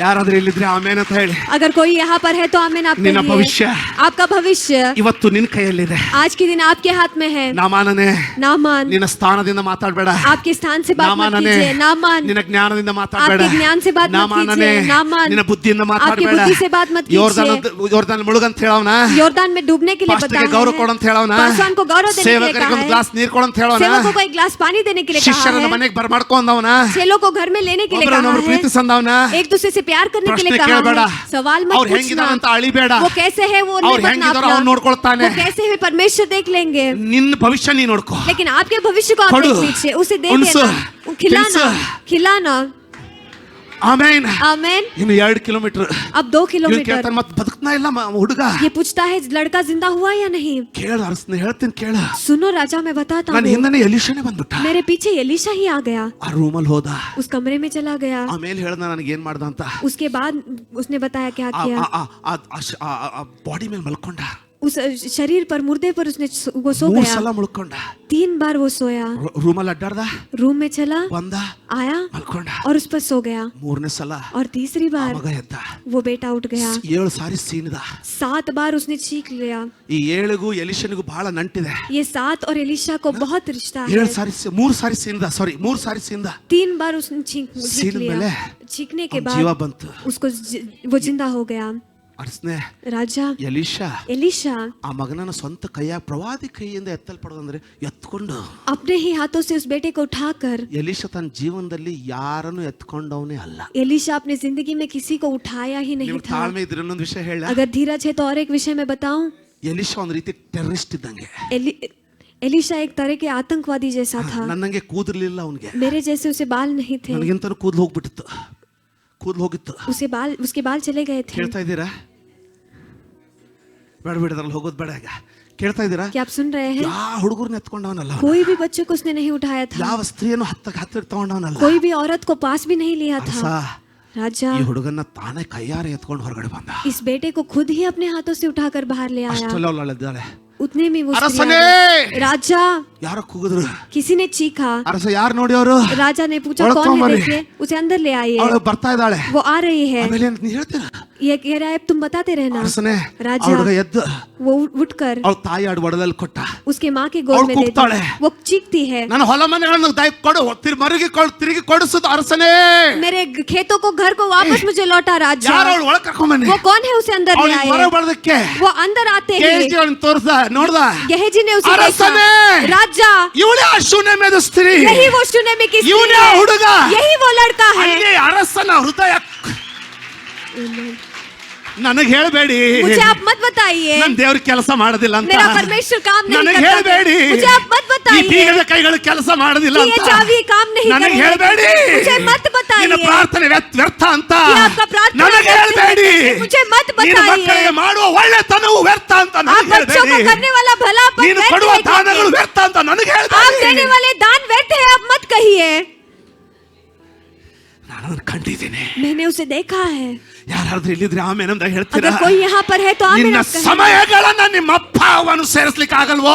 ಯಾರಾದ್ರೂ ಇಲ್ಲಿದ್ರೆ ಆಮೇನ್ ಅಂತ ಹೇಳಿ. अगर कोई यहाँ पर है तो आमीन आप ನಿನ್ನ कहिए। ಭವಿಷ್ಯ आपका भविष्य ಇವತ್ತು ನಿನ್ನ ಕೈಯಲ್ಲಿದೆ. आज के दिन आपके हाथ में है। ನಾಮಾನನೇ, नामान, ನಿನ್ನ ಸ್ಥಾನದಿಂದ ಮಾತಾಡಬೇಡ. आपके स्थान से बात मत ನಾಮಾನನೇ, कीजिए। नामान, ನಿನ್ನ ಜ್ಞಾನದಿಂದ ಮಾತಾಡಬೇಡ. आपके ज्ञान से बात मत ನಾಮಾನನೇ, कीजिए। नामान, ನಿನ್ನ ಬುದ್ಧಿಯಿಂದ आपकी ಮಾತಾಡಬೇಡ. बुद्धि से बात मत कीजिए। ಯೋರ್ದಾನ್ ಮುಳುಗಂತ ಹೇಳವನ. योर्दान में डूबने के लिए ಪಾಸ್ಟರ್ಗೆ बताया ಗೌರವ है। ಕೊಡಂತ ಹೇಳವನ. पासवान को गौरव देने के लिए ಸೇವಕರಿಗೆ कहा ಒಂದು है। ಗ್ಲಾಸ್ ನೀರು ಕೊಡಂತ ಹೇಳವನ. सेवकों को एक गिलास पानी देने के लिए कहा ಶಿಷ್ಯರನ್ನ है। ಮನೆಗೆ ಬರ್ಮಾಡ್ಕೊಂಡವನ. चेलों को घर में लेने के लिए कहा ಒಬ್ಬರನ್ನೊಬ್ರು है। ಪ್ರೀತಿಸಂದವನ. एक दूसरे से प्यार करने के लिए ಪ್ರಶ್ನೆ कहा ಕೇಳಬೇಡ. है। सवाल मत ಅವ್ರು पूछना। ಹೆಂಗಿದಾರ ಅಂತ ಅಳಿಬೇಡ. वो कैसे है वो ಅವ್ರು नहीं ಹೆಂಗಿದಾರೋ बताना। ಅವ್ನು ನೋಡ್ಕೊಳ್ತಾನೆ. वो कैसे है परमेश्वर देख लेंगे। ನಿನ್ನ ಭವಿಷ್ಯ ನೀ ನೋಡ್ಕೋ. लेकिन आपके भविष्य को आप ಕೊಡು. देख लीजिए, उसे दे ಉಣ್ಸು. देना, खिलाना, ತಿನ್ಸು. खिलाना। ಆಮೇನ್. आमेन। ಇನ್ನು 2 ಕಿಲೋಮೀಟರ್. अब 2 ಇವ್ನು किलोमीटर। ಕೇಳ್ತಾನೆ, ಮತ್ತೆ ಬದುಕ್ನಾ ಇಲ್ಲ ಹುಡುಗ. ये पूछता है लड़का जिंदा हुआ या नहीं। ಕೇಳ ಅರಸನ ಹೇಳ್ತೀನಿ ಕೇಳ. सुनो राजा मैं बताता ನನ್ನ हूँ। ಹಿಂದನೆ ಎಲಿಷಾನೇ ಬಂದ್ಬಿಟ್ಟ. मेरे पीछे एलिशा ही आ गया। ಆ ರೂಮಲ್ಲಿ ಹೋದ. उस कमरे में चला गया। ಆಮೇಲೆ ಹೇಳ್ದ ನನಗೆ ಏನ್ ಮಾಡ್ದ ಅಂತ. उसके बाद उसने बताया क्या किया। ಬಾಡಿ ಮೇಲೆ ಮಲ್ಕೊಂಡ. उस शरीर पर, मुर्दे पर उसने वो सो 3 गया। ಸಲ ಮುಳ್ಕೊಂಡ, 3 बार वो सोया, ರೂಮಲ್ಲಿ ಅಡ್ಡಾಡ್ದ, रूम में चला, ಬಂದ, आया ಮಲ್ಕೊಂಡ. और उस पर सो गया। 3ನೇ ಸಲ और तीसरी बार ಮಗ ಎದ್ದ, वो बेटा उठ गया। 7 ಸಾರಿ ಸೀನಿದ. 7 बार उसने चीख लिया। ಈ 7ಗೂ ಎಲಿಷನಿಗೂ ಬಹಳ ನಂಟಿದೆ. ये 7 और एलिशा को बहुत रिश्ता है। 3 ಸಾರಿ ಸೀನಿದ, 3 ಸಾರಿ ಸೀನಿದ. 3 बार उसने छींक सीन लिया। ಮೇಲೆ छींकने के ಅವ್ನ್ ಜೀವ बाद ಬಂತು. उसको वो जिंदा हो गया। ಅರ್ಸ್ನೆ राजा ಎಲಿಷಾ एलिशा ಆ ಮಗನನ್ನ ಸ್ವಂತ ಕೈಯ ಪ್ರವಾದಿ ಕೈಯಿಂದ ಎತ್ತಲ್ಪಡೋದಂದ್ರೆ ಎತ್ಕೊಂಡು, अपने ही हाथों से उस बेटे को उठाकर, ಎಲಿಷಾ ತನ್ನ ಜೀವನದಲ್ಲಿ ಯಾರನ್ನು ಎತ್ಕೊಂಡವನೇ ಅಲ್ಲ. एलिशा अपनी जिंदगी में किसी को उठाया ही नहीं ನಿಮ್ಗೆ था। ತಾಳ್ಮೆ ಇದ್ರೆ ಇನ್ನೊಂದು ವಿಷಯ ಹೇಳ. अगर धीरज है तो और एक विषय में बताऊं, ಎಲಿಷಾ ಒಂದ್ ರೀತಿ ಟೆರರಿಸ್ಟ್ ಇದ್ದಂಗೆ. एलिशा एक तरह के आतंकवादी जैसा था। ನನ್ನಂಗೆ ಕೂದಲಿಲ್ಲ ಅವನಿಗೆ, मेरे जैसे उसे बाल नहीं थे, ನನಗಿಂತನೂ ಕೂದಲು ಹೋಗ್ಬಿಟ್ಟಿತ್ತು, ಕೂದಲು ಹೋಗಿತ್ತು. उसके बाल चले गए थे। ಕೇಳ್ತಾ ಇದ್ದೀರಾ? ಬೇಡ ಅದ್ರಲ್ಲಿ ಹೋಗೋದು ಬೇಡ. ಈಗ ಕೇಳ್ತಾ ಇದ್ದೀರಾ? क्या आप सुन रहे हैं? ಯಾವ ಹುಡುಗರನ್ನ ಎತ್ಕೊಂಡವನಲ್ಲ, कोई भी बच्चे को उसने नहीं उठाया था, ಯಾವ ಸ್ತ್ರೀಯನ್ನು ಹತ್ತಿರ ತಗೊಂಡವನಲ್ಲ. कोई भी औरत को पास भी नहीं लिया ಅರಸ था। राजा ಈ ಹುಡುಗನ್ನ ತಾನೇ ಕೈಯಾರೆ ಎತ್ಕೊಂಡು ಹೊರಗಡೆ ಬಂದ. इस बेटे को खुद ही अपने हाथों से उठाकर बाहर ले आया। ಅಷ್ಟೆಲ್ಲ ಅವಳಿದ್ದಾಳೆ. उतने में वो स्त्री ಅರಸನೇ! आ गई। राजा, ಯಾರೋ ಕೂಗಿದ್ರು. किसी ने चीखा। ಅರಸ ಯಾರು ನೋಡಿ ಅವರು? राजा ने पूछा ಒಳಗ್ कौन है, ತಗೊಂಬರ್ರಿ. देखिए उसे अंदर ले आइए। ಅವಳು ಬರ್ತಾ ಇದ್ದಾಳೆ. वो आ रही है। ಆಮೇಲೆ ಏನ್ ನೀ ಹೇಳ್ತೀರಾ? ये कह रहा है तुम बताते रहना। ಅರಸನೇ राजा ಹುಡುಗ ಎದ್ದು वो उठकर ಅವಳ ತಾಯಿ ಆಡು ಒಡದಲ್ಲಿ ಕೊಟ್ಟ. उसके माँ के गोद और में दे ಕೂಗ್ತಾಳೆ। दी। वो चीखती है, ನನ್ನ ಹೊಲ ಮನೆಗಳನ್ನು ಕೊಡು, ತಿರುಗಿ ಕೊಡಿಸುದು ಅರಸನೇ. मेरे खेतों को, घर को वापस मुझे लौटा। राजा, ಯಾರು ಅವಳು ಒಳಗೆ ಕರ್ಕೊಂಡ್ ಬನ್ನಿ. वो कौन है, उसे अंदर ले ಅವಳಿಗೆ ಹೊರ आए। ಬರೋದಕ್ಕೆ वो अंदर आते ही ಕೇಳಿಸಿ ಅವಳನ್ನ ತೋರ್ಸ ನೋಡ್ದ. गेहजी ने उसे ಅರಸನೇ! देखा। राजा, ಇವಳೇ ಆ ಶೂನ್ಯಮೇಧ ಸ್ತ್ರೀ, यही वो शून्य की स्त्री ಇವನೇ ಆ है, ಹುಡುಗ. यही वो लड़का है। ಅಲ್ಲಿ ಅರಸನ ಹೃದಯ. ನನಗೆ ಹೇಳಬೇಡಿ, मुझे आप मत बताइए, ನನ್ನ ದೇವ್ರ ಕೆಲಸ ಮಾಡೋದಿಲ್ಲ ಅಂತ. मेरा परमेश्वर काम नहीं ನನಗೆ करता। ಹೇಳಬೇಡಿ, मुझे आप मत ಈ बताइए ಬೀಗದ ಕೈಗಳು ಕೆಲಸ ಮಾಡೋದಿಲ್ಲ कि ये ಅಂತ. चाबी काम नहीं ನನಗೆ करेगी। ಹೇಳಬೇಡಿ, मुझे मत बताइए ನಿನ್ನ ಪ್ರಾರ್ಥನೆ ವ್ಯರ್ಥ ಅಂತ. कि आपका प्रार्थना ನನಗೆ व्यर्थ है। ಹೇಳಬೇಡಿ, मुझे मत ನಿನ್ನ ಮಕ್ಕಳಿಗೆ बताइए ಮಾಡುವ ಒಳ್ಳೆತನವು ವ್ಯರ್ಥ ಅಂತ आप ನನಗೆ बच्चों को ಹೇಳಬೇಡಿ. करने वाला भलापन ನೀನು व्यर्थ ಕೊಡುವ है ದಾನಗಳು कहिए। ವ್ಯರ್ಥ ಅಂತ ನನಗೆ आप देने ಹೇಳಬೇಡಿ. वाले दान व्यर्थ है आप मत कहिए। ನಾನು ಅದನ್ನ ಕಂಡಿದ್ದೀನಿ. मैंने उसे देखा है। ಯಾರಾದ್ರೂ ಇಲ್ಲಿದ್ರೆ ಆಮೇಲೆ ಅಂತ ಹೇಳ್ತೀರಾ? अगर कोई यहाँ पर है तो आमीन ನಿನ್ನ आप कहें। ಸಮಯಗಳನ್ನ ನಿಮ್ಮ ಅಪ್ಪ ಅವನು ಸೇರಿಸ್ಲಿಕ್ಕೆ ಆಗಲ್ವೋ?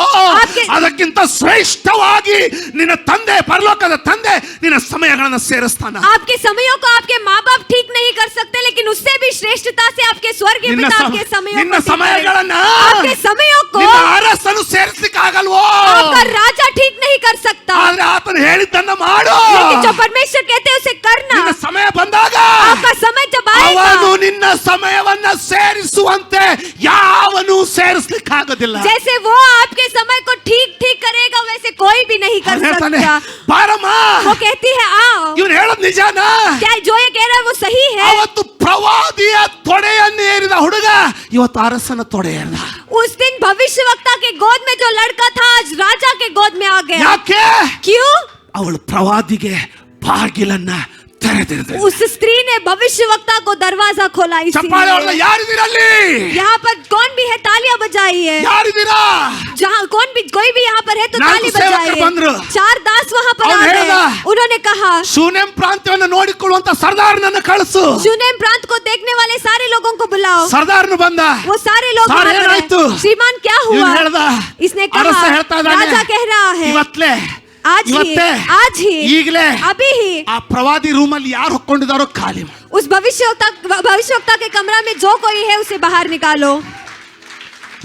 ಅದಕ್ಕಿಂತ ಶ್ರೇಷ್ಠವಾಗಿ ನಿನ್ನ ತಂದೆ, ಪರಲೋಕದ ತಂದೆ ನಿನ್ನ ಸಮಯಗಳನ್ನ ಸೇರಿಸ್ತಾನ. आपके समयों को आपके माँ बाप ठीक नहीं कर सकते, लेकिन उससे भी श्रेष्ठता से आपके स्वर्गीय पिता आपके समयों ನಿನ್ನ को ठीक ಸಮಯಗಳನ್ನ करेगा। आपके समयों को ನಿನ್ನ ಅರಸನು ಸೇರಿಸ್ಲಿಕ್ಕೆ ಆಗಲ್ವೋ? आपका राजा ठीक नहीं कर सकता, ಆದ್ರೆ ಆತನು ಹೇಳಿದ್ದನ್ನ ಮಾಡು. लेकिन जो परमेश्वर कहते हैं उसे करना। ನಿನ್ನ ಸಮಯ ಬಂದಾಗ आपका समय जब आएगा, ಅವನು ನಿನ್ನ ಸಮಯವನ್ನ ಸೇರಿಸುವಂತೆ ಯಾವನು ಸೇರಿಸ್ಲಿಕ್ಕಾಗೋದಿಲ್ಲ. जैसे वो आपके समय को ठीक ठीक करेगा वैसे कोई भी नहीं कर सकता। ಬಾರಮ್ಮ, वो कहती है आओ। ಇವನು ಹೇಳೋದು ನಿಜಾನಾ? क्या जो ये कह रहा है वो सही है? ಅವತ್ತು ಪ್ರವಾದಿಯ ತೊಡೆಯನ್ನು ಏರಿದ ಹುಡುಗ ಇವತ್ತು ಅರಸನ ತೊಡೆ ಏರಿದ. उस दिन भविष्य वक्ता के गोद में जो लड़का था आज राजा के गोद में आ गया। ಯಾಕೆ? क्यों? ಅವಳು ಪ್ರವಾದಿಗೆ ಬಾಗಿಲನ್ನ ತೆರೆದಿರಿದ. उस स्त्री ने भविष्य वक्ता को दरवाजा खोला। ಚಪ್ಪಾಳೆ ಹೊಡೆದ. इसीलिए ಯಾರಿದ್ದೀರಲ್ಲಿ? यहाँ पर कौन भी है तालियां बजाइए। ಯಾರಿದ್ದೀರಾ? जहाँ कोई भी यहाँ पर है तो ನಾಲ್ಕು ताली ಸೇವಕರು ಬಂದ್ರು. बजाइए। 4 दास वहाँ पर ಅವ್ನು आ ಹೇಳ್ದ, गए। उन्होंने कहा ಶೂನೇಮ್ ಪ್ರಾಂತ್ಯವನ್ನು ನೋಡಿಕೊಳ್ಳುವಂತ ಸರ್ದಾರನನ್ನ ಕಳಿಸು. शूनेम प्रांत को देखने वाले सारे लोगों को बुलाओ। ಸರ್ದಾರನು ಬಂದ. वो सारे लोग सारे वहाँ पर हैं। ಏನಾಯ್ತು? श्रीमान क्या हुआ? ಇವ್ನು ಹೇಳ್ದ, इसने ಅರಸ कहा ಹೇಳ್ತಾ ಇದ್ದಾನೆ, राजा कह रहा है ಇವತ್ತೇ आज ही ಈಗಲೇ अभी ही ಆ ಪ್ರವಾದಿ ರೂಮಲ್ಲಿ ಯಾರು ಹೊಕ್ಕೊಂಡಿದಾರೋ ಖಾಲಿ ಮಾಡು. उस भविष्यवक्ता के कमरा में जो कोई है उसे बाहर निकालो।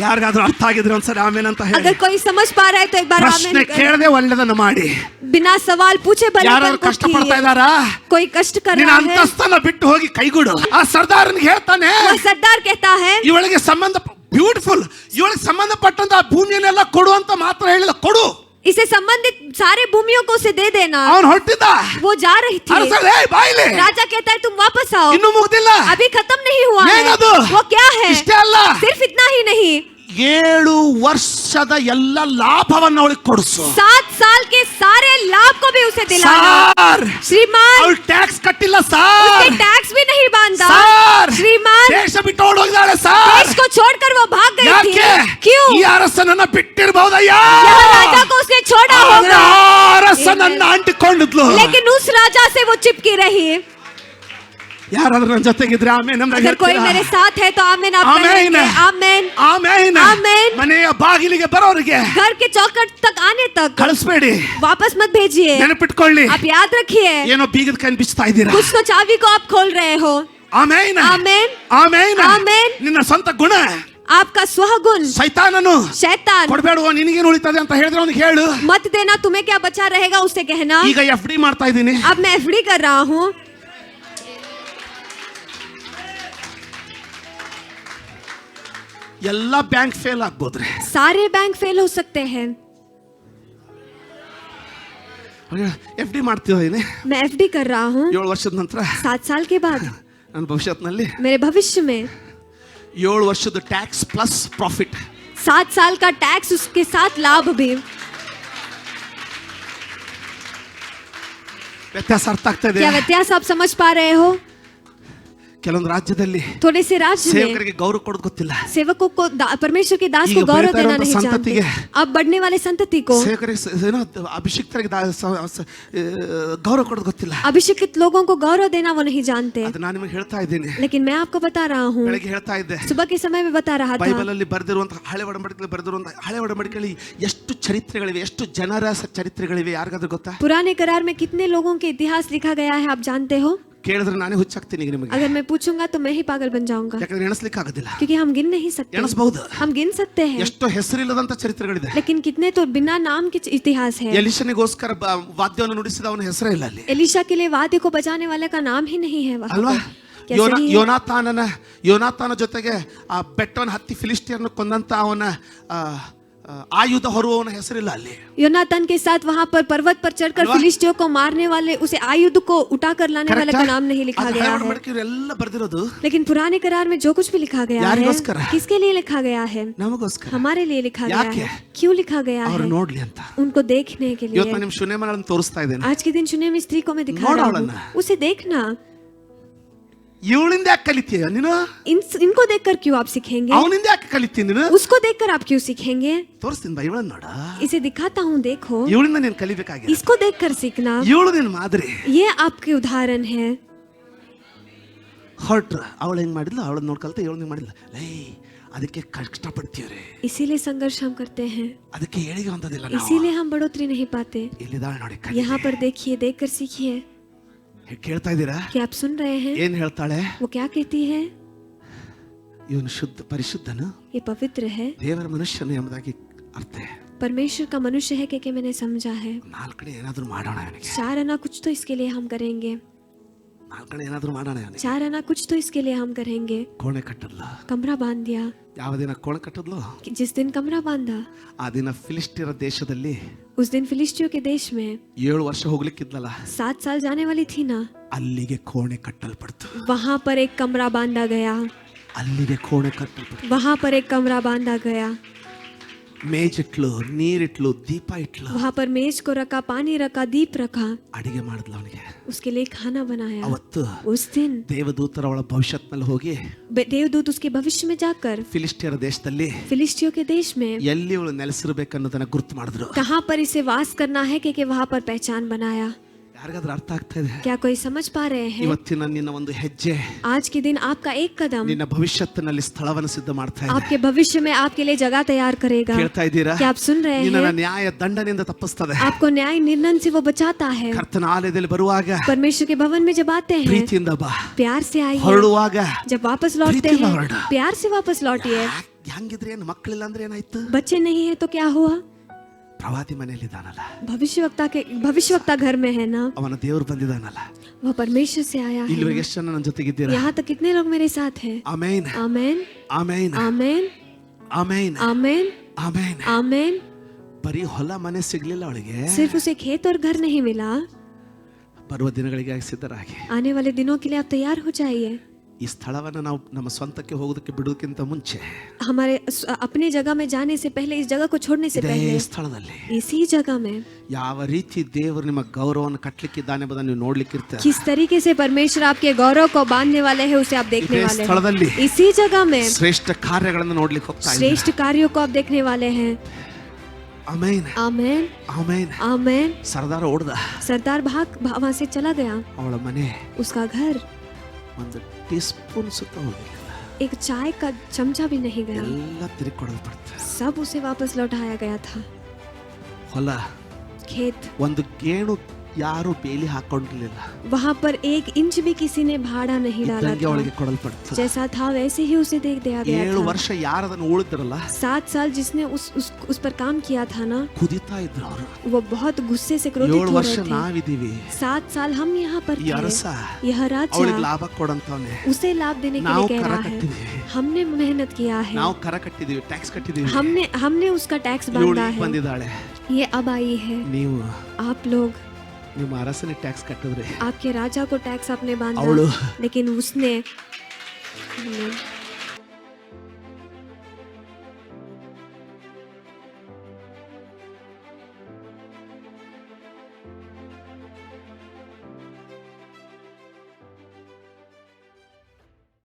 ಯಾರಿಗಾದ್ರೂ ಅರ್ಥ ಆಗಿದ್ರೆ ಒಂದ್ಸರಿ ಆಮೇಲೆ ಅಂತ ಹೇಳಿ. अगर कोई समझ पा रहा है तो एक बार ಪ್ರಶ್ನೆ आमीन करें। ಕೇಳದೆ ಒಳ್ಳೆದನ್ನ ಮಾಡಿ. बिना सवाल पूछे भले ಯಾರು पर ಕಷ್ಟ ಪಡ್ತಾ ಇದಾರಾ? कोई कष्ट कर ನಿನ್ನ रहा है ಅಂತಸ್ತನ ಬಿಟ್ಟು ಹೋಗಿ ಕೈಗೂಡು. ಆ ಸರ್ದಾರನಿಗೆ ಹೇಳ್ತಾನೆ, वो सरदार कहता है ಇವಳಿಗೆ ಸಂಬಂಧ ಬ್ಯೂಟಿಫುಲ್, ಇವಳಿಗೆ ಸಂಬಂಧಪಟ್ಟಂತ ಭೂಮಿಯನ್ನೆಲ್ಲ ಕೊಡು ಅಂತ ಮಾತ್ರ ಹೇಳಿದ. ಕೊಡು. इसे संबंधित सारे भूमियों को उसे दे देना। ಅವನು ಹೊರಟಿದ್ದ. वो जा रही थी। ಅರಸಲೇ ಬಾಯಿಲೆ. राजा कहता है तुम वापस आओ, ಇನ್ನೂ ಮುಗ್ದಿಲ್ಲ. अभी खत्म नहीं हुआ है। ಏನದು? वो क्या है? ಇಷ್ಟೇ ಅಲ್ಲ, सिर्फ इतना ही नहीं, 7 ವರ್ಷದ ಎಲ್ಲ ಲಾಭವನ್ನು ಅವಳಿಗೆ ಕೊಡಿಸು. 7 साल के सारे लाभ को भी उसे दिलाना। ಸಾರ್, श्रीमान ಅವಳು ಟ್ಯಾಕ್ಸ್ ಕಟ್ಟಿಲ್ಲ उसने ಸಾರ್. टैक्स भी नहीं बांधा। ಸಾರ್, श्रीमान ದೇಶ ಬಿಟ್ಟು ಓಡೋಗಿದ್ದಾಳೆ ಸಾರ್. देश को छोड़कर वो भाग गई थी। ಯಾಕೆ? क्यों? ಈ ಅರಸನನ್ನ ಬಿಟ್ಟಿರಬಹುದಯ್ಯ. यह राजा को उसने छोड़ा ಆದ್ರೆ होगा, ಆ ಅರಸನನ್ನ ಅಂಟಿಕೊಂಡಿದ್ಲು. लेकिन उस राजा से वो चिपकी रही। ಯಾರಾದ್ರೂ ನನ್ನ ಜೊತೆಗಿದ್ರೆ ಆಮೇನ್ ಅಂತ अगर कोई मेरे साथ है तो आमीन आप आमीन। कहेंगे आमीन ಆಮೇನ್ आमीन। ಮನೆಯ ಬಾಗಿಲಿಗೆ ಬರೋರಿಗೆ घर के चौखट तक आने तक ಕಳಿಸ್ಬೇಡಿ, वापस मत भेजिए। ನೆನಪಿಟ್ಕೊಳ್ಳಿ. आप याद रखिए ಏನೋ ಬೀಗದ ಕೈ ಬಿಚ್ತಾ ಇದ್ದೀರಾ. कुछ तो चाबी को आप खोल रहे हो। ಆಮೇನ್ आमीन ಆಮೇನ್ आमीन। ನಿನ್ನ ಸ್ವಂತ ಗುಣ आपका स्वगुण ಸೈತಾನನು शैतान ಕೊಡಬೇಡುವ, ನಿನಗೇನು ಉಳಿತದೆ ಅಂತ ಹೇಳಿದ್ರೆ ಅವನಿಗೆ ಹೇಳು. मत देना, तुम्हें क्या बचा रहेगा उससे कहना। ಈಗ FD ಮಾಡ್ತಾ ಇದ್ದೀನಿ. अब मैं एफडी कर रहा हूँ। ಎಲ್ಲ ಬ್ಯಾಂಕ್ ಫೇಲ್ ಆಗ್ಬೋದ್ರಿ. सारे बैंक फेल हो सकते हैं। FD ಮಾಡ್ತಿದ್ದೀನಿ. मैं एफडी कर रहा हूँ। 7 ವರ್ಷದ ನಂತರ 7 साल के बाद ನನ್ನ ಭವಿಷ್ಯತ್ನಲ್ಲಿ मेरे भविष्य में 7 ವರ್ಷದ ಟ್ಯಾಕ್ಸ್ ಪ್ಲಸ್ ಪ್ರಾಫಿಟ್. 7 साल का टैक्स उसके साथ लाभ भी। ವ್ಯತ್ಯಾಸ ಅರ್ಥ ಆಗ್ತಾ ಇದೆ? क्या व्यत्यास आप समझ पा रहे हो? ಕೆಲವೊಂದು ರಾಜ್ಯದಲ್ಲಿ थोड़े से राज्य में ಸೇವಕರಿಗೆ ಗೌರವ ಕೊಡೋದು ಗೊತ್ತಿಲ್ಲ. सेवकों को परमेश्वर के दास ಈಗ को गौरव ಬೆಳೀತಾ देना ಇರುವಂತ नहीं जानते। ಸಂತತಿಗೆ अब बढ़ने वाले संतति को ಸೇವಕರಿಗೆ ಏನೋ ಅಭಿಷಿಕ್ತರಿಗೆ ಗೌರವ ಕೊಡೋದು ಗೊತ್ತಿಲ್ಲ. अभिषेकित लोगों को गौरव देना वो नहीं जानते। ಅದು ನಾನು ನಿಮಗೆ ಹೇಳ್ತಾ ಇದ್ದೀನಿ. लेकिन मैं आपको बता रहा हूँ, ಬೆಳಗ್ಗೆ ಹೇಳ್ತಾ ಇದ್ದೆ, सुबह के समय में बता रहा था ಬೈಬಲ್ ಅಲ್ಲಿ ಬರೆದಿರುವಂತಹ ಹಳೆ ಒಡಂಬಡಿಕೆಯಲ್ಲಿ ಎಷ್ಟು ಚರಿತ್ರೆಗಳಿವೆ, ಎಷ್ಟು ಜನರ ಚರಿತ್ರೆಗಳಿವೆ ಯಾರಿಗಾದ್ರೂ ಗೊತ್ತಾ? पुराने करार में कितने लोगों के इतिहास लिखा गया है आप जानते हो? ಕೇಳಿದ್ರೆ ನಾನೇ ಹುಚ್ಚಾಗ್ತೀನಿ ಈಗ ನಿಮಗೆ. अगर मैं पूछूंगा तो मैं ही पागल बन जाऊंगा, ಯಾಕಂದ್ರೆ ಎಣಿಸ್ಲಿಕ್ಕೆ ಆಗೋದಿಲ್ಲ. क्योंकि हम गिन नहीं सकते। ಎಣಿಸಬಹುದು. हम गिन सकते हैं, ಎಷ್ಟು ಹೆಸರಿಲ್ಲದಂತ ಚರಿತ್ರೆಗಳಿದೆ. लेकिन कितने तो बिना नाम के इतिहास है। ಎಲಿಷನಿಗೋಸ್ಕರ ವಾದ್ಯವನ್ನು ನುಡಿಸಿದ ಅವನ ಹೆಸರೇ ಇಲ್ಲ ಅಲ್ಲಿ. एलिशा के लिए वाद्य को बजाने वाले का नाम ही नहीं है वहाँ ಅಲ್ವಾ? पर। क्या सही है? ಯೋನಾತಾನ ಜೊತೆಗೆ ಆ ಬೆಟ್ಟವನ್ನು ಹತ್ತಿ ಫಿಲಿಸ್ಟಿಯರನ್ನು ಕೊಂದಂತ ಅವನ ಆಯುಧ ಹೊರುವವನ ಹೆಸರಿಲ್ಲ ಅಲ್ಲಿ. योनातान के साथ वहाँ पर पर्वत पर चढ़कर अल्वा? फिलिस्तियों को मारने वाले, उसे आयुध को उठाकर लाने वाले का नाम नहीं लिखा गया है। ಎಲ್ಲ ಬರ್ದಿರೋದು लेकिन पुराने करार में जो कुछ भी लिखा गया है ಯಾರಿಗೋಸ್ಕರ? किसके लिए लिखा गया है? ನಮಗೋಸ್ಕರ. हमारे लिए लिखा गया ಯಾಕೆ? है। क्यों लिखा गया ಅವ್ರು है? ನೋಡ್ಲಿ ಅಂತ. उनको देखने के ಇವತ್ತು लिए। ನಾನು ನಿಮ್ ಶುನೇಮನನ್ನು ತೋರಿಸ್ತಾ ಇದ್ದೇನೆ. आज के दिन चुने हुए स्त्री को मैं दिखा ನೋಡು रहा ಅವಳನ್ನ. हूँ, उसे देखना। ಇವಳಿಂದ ಯಾಕೆ ಕಲಿತೀಯ ನೀನು? इनको देखकर क्यों आप सीखेंगे? ಅವನಿಂದ ಯಾಕೆ ಕಲಿತೀಯ ನೀನು? उसको देखकर आप क्यों सीखेंगे? ತೋರಿಸ್ತೀನಿ ಬಾ, ಇವಳನ್ನ ನೋಡ. इसे दिखाता हूँ, देखो। ಇವಳಿಂದ ನೀನು ಕಲಿಬೇಕಾಗಿದೆ. इसको देखकर सीखना। ಇವಳು ನಿನ್ನ ಮಾದರಿ. ये आपके उदाहरण है। ಹೊರಟ್ರ ಅವಳು ಹೆಂಗ್ ಮಾಡಿದ್ಲು, ಅವಳನ್ನ ನೋಡ್ ಕಲ್ತ ಇವಳು ಮಾಡಿಲ್ಲ. ಅದಕ್ಕೆ ಕಷ್ಟಪಡ್ತೀವ್ರಿ. इसीलिए संघर्ष हम करते हैं, ಅದಕ್ಕೆ ಏಳಿಗೆ ಹೊಂದೋದಿಲ್ಲ ನಾವು. इसीलिए हम बढ़ोतरी नहीं पाते। ಇಲ್ಲಿದಾಳೆ ನೋಡಿ, यहाँ पर देखिए, देखकर सीखिए। ಕೇಳ್ತಾ ಇದ್ದೀರಾ? क्या आप सुन रहे हैं? ಏನ್ ಹೇಳ್ತಾಳೆ? वो क्या कहती है? ಇವನು ಶುದ್ಧ ಪರಿಶುದ್ಧನು, ये पवित्र है, ದೇವರ ಮನುಷ್ಯನು ಎಂಬುದಾಗಿ ಅರ್ಥ. परमेश्वर का मनुष्य है कि मैंने समझा है। 4 कಡೆ ಏನಾದ್ರೂ ಮಾಡೋಣ ಅವನಿಗೆ. 4 आना कुछ तो इसके लिए हम करेंगे। 4 ಕಡೆ ಏನಾದ್ರೂ ಮಾಡೋಣ ಅವನಿಗೆ. 4 आना कुछ तो इसके लिए हम करेंगे। ಕೋಣೆ ಕಟ್ಟದ್ಲು. कमरा बांध दिया। ಯಾವ ದಿನ ಕೋಣೆ ಕಟ್ಟದ್ಲು? जिस दिन कमरा बांधा, ಆ ದಿನ ಫಿಲಿಸ್ಟಿಯರ ದೇಶದಲ್ಲಿ उस दिन फिलिस्तियों के देश में 7 ವರ್ಷ ಹೋಗ್ಲಿಕ್ಕಿದ್ಲಲ್ಲ, 7 साल जाने वाली थी ना, ಅಲ್ಲಿಗೆ ಕೋಣೆ ಕಟ್ಟಲ್ಪಡ್ತು. वहां पर एक कमरा बांधा गया। ಅಲ್ಲಿಗೆ ಕೋಣೆ ಕಟ್ಟಲ್ಪಡ್ತು. वहां पर एक कमरा बांधा गया। ಮೇಜಿಟ್ಲು, ನೀರಿಟ್ಲು, ದೀಪ ಇಟ್ಲು. वहां पर मेज को रखा, पानी रखा, दीप रखा, ಅಡಿಗೆ ಮಾಡಿದ್ಲು ಅವನಿಗೆ. उसके लिए खाना बनाया। ಅವತ್ತು उस दिन ದೇವದೂತರ ಅವಳ ಭವಿಷ್ಯತ್ನಲ್ಲಿ ಹೋಗಿ देवदूत उसके भविष्य में जाकर ಫಿಲಿಸ್ಟಿಯರ ದೇಶದಲ್ಲಿ फिलिस्तियों के देश में ಎಲ್ಲಿ ಇವಳು ನೆಲೆಸಿರ್ಬೇಕನ್ನೋದನ್ನ ಗುರುತು ಮಾಡಿದ್ರು. कहां पर इसे वास करना है कि वहां पर पहचान बनाया। ಯಾರಿಗಾದ್ರೂ ಅರ್ಥ ಆಗ್ತಾ ಇದೆ? क्या कोई समझ पा रहे हैं? ಇವತ್ತಿನ ನಿನ್ನ ಒಂದು ಹೆಜ್ಜೆ आज के दिन आपका एक कदम ನಿನ್ನ ಭವಿಷ್ಯತ್ತಿನಲ್ಲಿ ಸ್ಥಳವನ್ನು ಸಿದ್ಧ ಮಾಡ್ತಾ ಇದೆ. आपके भविष्य में आपके लिए जगह तैयार करेगा। ಕೇಳ್ತಾ ಇದ್ದೀರಾ? क्या आप सुन रहे ನಿನ್ನ हैं? ನ್ಯಾಯ ದಂಡನೆಯಿಂದ ತಪ್ಪಿಸ್ತದೆ. आपको न्याय निर्णय से वो बचाता है। ಕರ್ತನ ಆಲಯದಲ್ಲಿ ಬರುವಾಗ परमेश्वर के भवन में जब आते हैं, ಪ್ರೀತಿಯಿಂದ ಬಾ. प्यार से आइए। ಹೊರಡುವಾಗ जब वापस लौटते प्रीति हैं, ಹೊರಡು. प्यार से वापस लौटिए। ಹೆಂಗಿದ್ರೆ ಏನು ಮಕ್ಕಳಿಲ್ಲ ಅಂದ್ರೆ ಏನಾಯ್ತು? बच्चे नहीं है तो क्या हुआ? ಪ್ರವಾದಿ ಮನೆಯಲ್ಲಿ ಇದಾನಲ್ಲ, भविष्यवक्ता घर में है ना, ಅವನ ದೇವರು ಬಂದಿದ್ದಾನಲ್ಲ. वो परमेश्वर से आया है। ಇಲ್ಲಿವರೆಗೆ ಎಷ್ಟು ಜನ ನನ್ನ ಜೊತೆಗಿದ್ದೀರಾ? यहाँ तक कितने लोग मेरे साथ हैं? ಆಮೇನ್ आमेन, ಆಮೇನ್ आमेन, ಆಮೇನ್ आमेन, ಆಮೇನ್. आमेन। ಬರೀ ಹೊಲ ಮನೆ ಸಿಗ್ಲಿಲ್ಲ ಅವಳಿಗೆ. सिर्फ उसे खेत और घर नहीं मिला। ಬರುವ ದಿನಗಳಿಗೆ ಸಿದ್ಧರಾಗಿ आने वाले दिनों के लिए आप तैयार हो जाइए। ಈ ಸ್ಥಳವನ್ನು ನಾವು ನಮ್ಮ ಸ್ವಂತಕ್ಕೆ ಹೋಗೋದಕ್ಕೆ ಬಿಡೋದಕ್ಕಿಂತ ಮುಂಚೆ हमारे अपने जगह में जाने से पहले, इस जगह को छोड़ने से ಇದೇ पहले, ಸ್ಥಳದಲ್ಲಿ इसी जगह में ಯಾವ ರೀತಿ ದೇವರು ನಿಮ್ಮ ಗೌರವವನ್ನು ಕಟ್ಟಲಿಕ್ಕಿದ್ದಾನೆ ಎಂಬುದನ್ನು ನೀವು ನೋಡ್ಲಿಕ್ಕಿರ್ತೀರ. किस तरीके से परमेश्वर आपके गौरव को बांधने वाले हैं, उसे आप देखने ಇದೇ वाले ಸ್ಥಳದಲ್ಲಿ हैं। इसी जगह में ಶ್ರೇಷ್ಠ ಕಾರ್ಯಗಳನ್ನು ನೋಡ್ಲಿಕ್ಕೆ ಹೋಗ್ತಾ ಇದ್ದೀರಾ. श्रेष्ठ कार्यों को आप देखने वाले हैं। ಆಮೇನ್ आमेन, ಆಮೇನ್. आमेन। ಸರ್ದಾರ ಓಡ್ದ, सरदार भाग वहां से चला गया। ಅವಳ ಮನೆ उसका घर ಒಂದು ಟೀ ಸ್ಪೂನ್ ಸುತ್ತ ಹೋಗಲಿಲ್ಲ. एक चाय का चमचा भी नहीं गया, ಎಲ್ಲ ತಿರುಗಿ ಕೊಡಲ್ಪಡ್ತಾರೆ. सब उसे वापस लौटाया गया था. ಹೊಲ, खेत, ಒಂದು ಗೇಣು ಯಾರು ಬೇಲಿ ಹಾಕೊಂಡಿರಲಿಲ್ಲ. वहाँ पर 1 इंच भी किसी ने भाड़ा नहीं डाला ಇದ್ದಂಗೆ था. ಅವಳಿಗೆ ಕೊಡಲ್ಪಡ್ತಾರೆ. जैसा था वैसे ही उसे दे दिया गया 7 था. ವರ್ಷ ಯಾರದನ್ನು ಉಳಿದ್ರಲ್ಲ 7 साल जिसने उस पर काम किया था ना, ಕುದಿತಾ ಇದ್ರು ಅವರು. वो बहुत गुस्से से क्रोधित 7 हो ವರ್ಷ रहे थे. ನಾವಿದೀವಿ. 7 साल हम यहाँ पर ಈ थे. ಅರಸ यह ಅವಳಿಗೆ राजा ಲಾಭ ಕೊಡಂತವನೆ. उसे लाभ देने के ನಾವು लिए कह ಕರ रहा है. ಕಟ್ಟಿದೀವಿ, हमने मेहनत किया है, ನಾವು ಕರ ಕಟ್ಟಿದೀವಿ, ಟ್ಯಾಕ್ಸ್ ಕಟ್ಟಿದೀವಿ. हमने उसका टैक्स ಇವಳು बांधा ಈಗ है. ಬಂದಿದ್ದಾಳೆ. ये अब आई है. ನೀವು आप लोग ನಿಮ್ಮ ಅರಸನಿಗೆ ಟ್ಯಾಕ್ಸ್ ಕಟ್ಟಿದ್ರಿ, आपके राजा को टैक्स आपने बांधा, ಅವಳು लेकिन उसने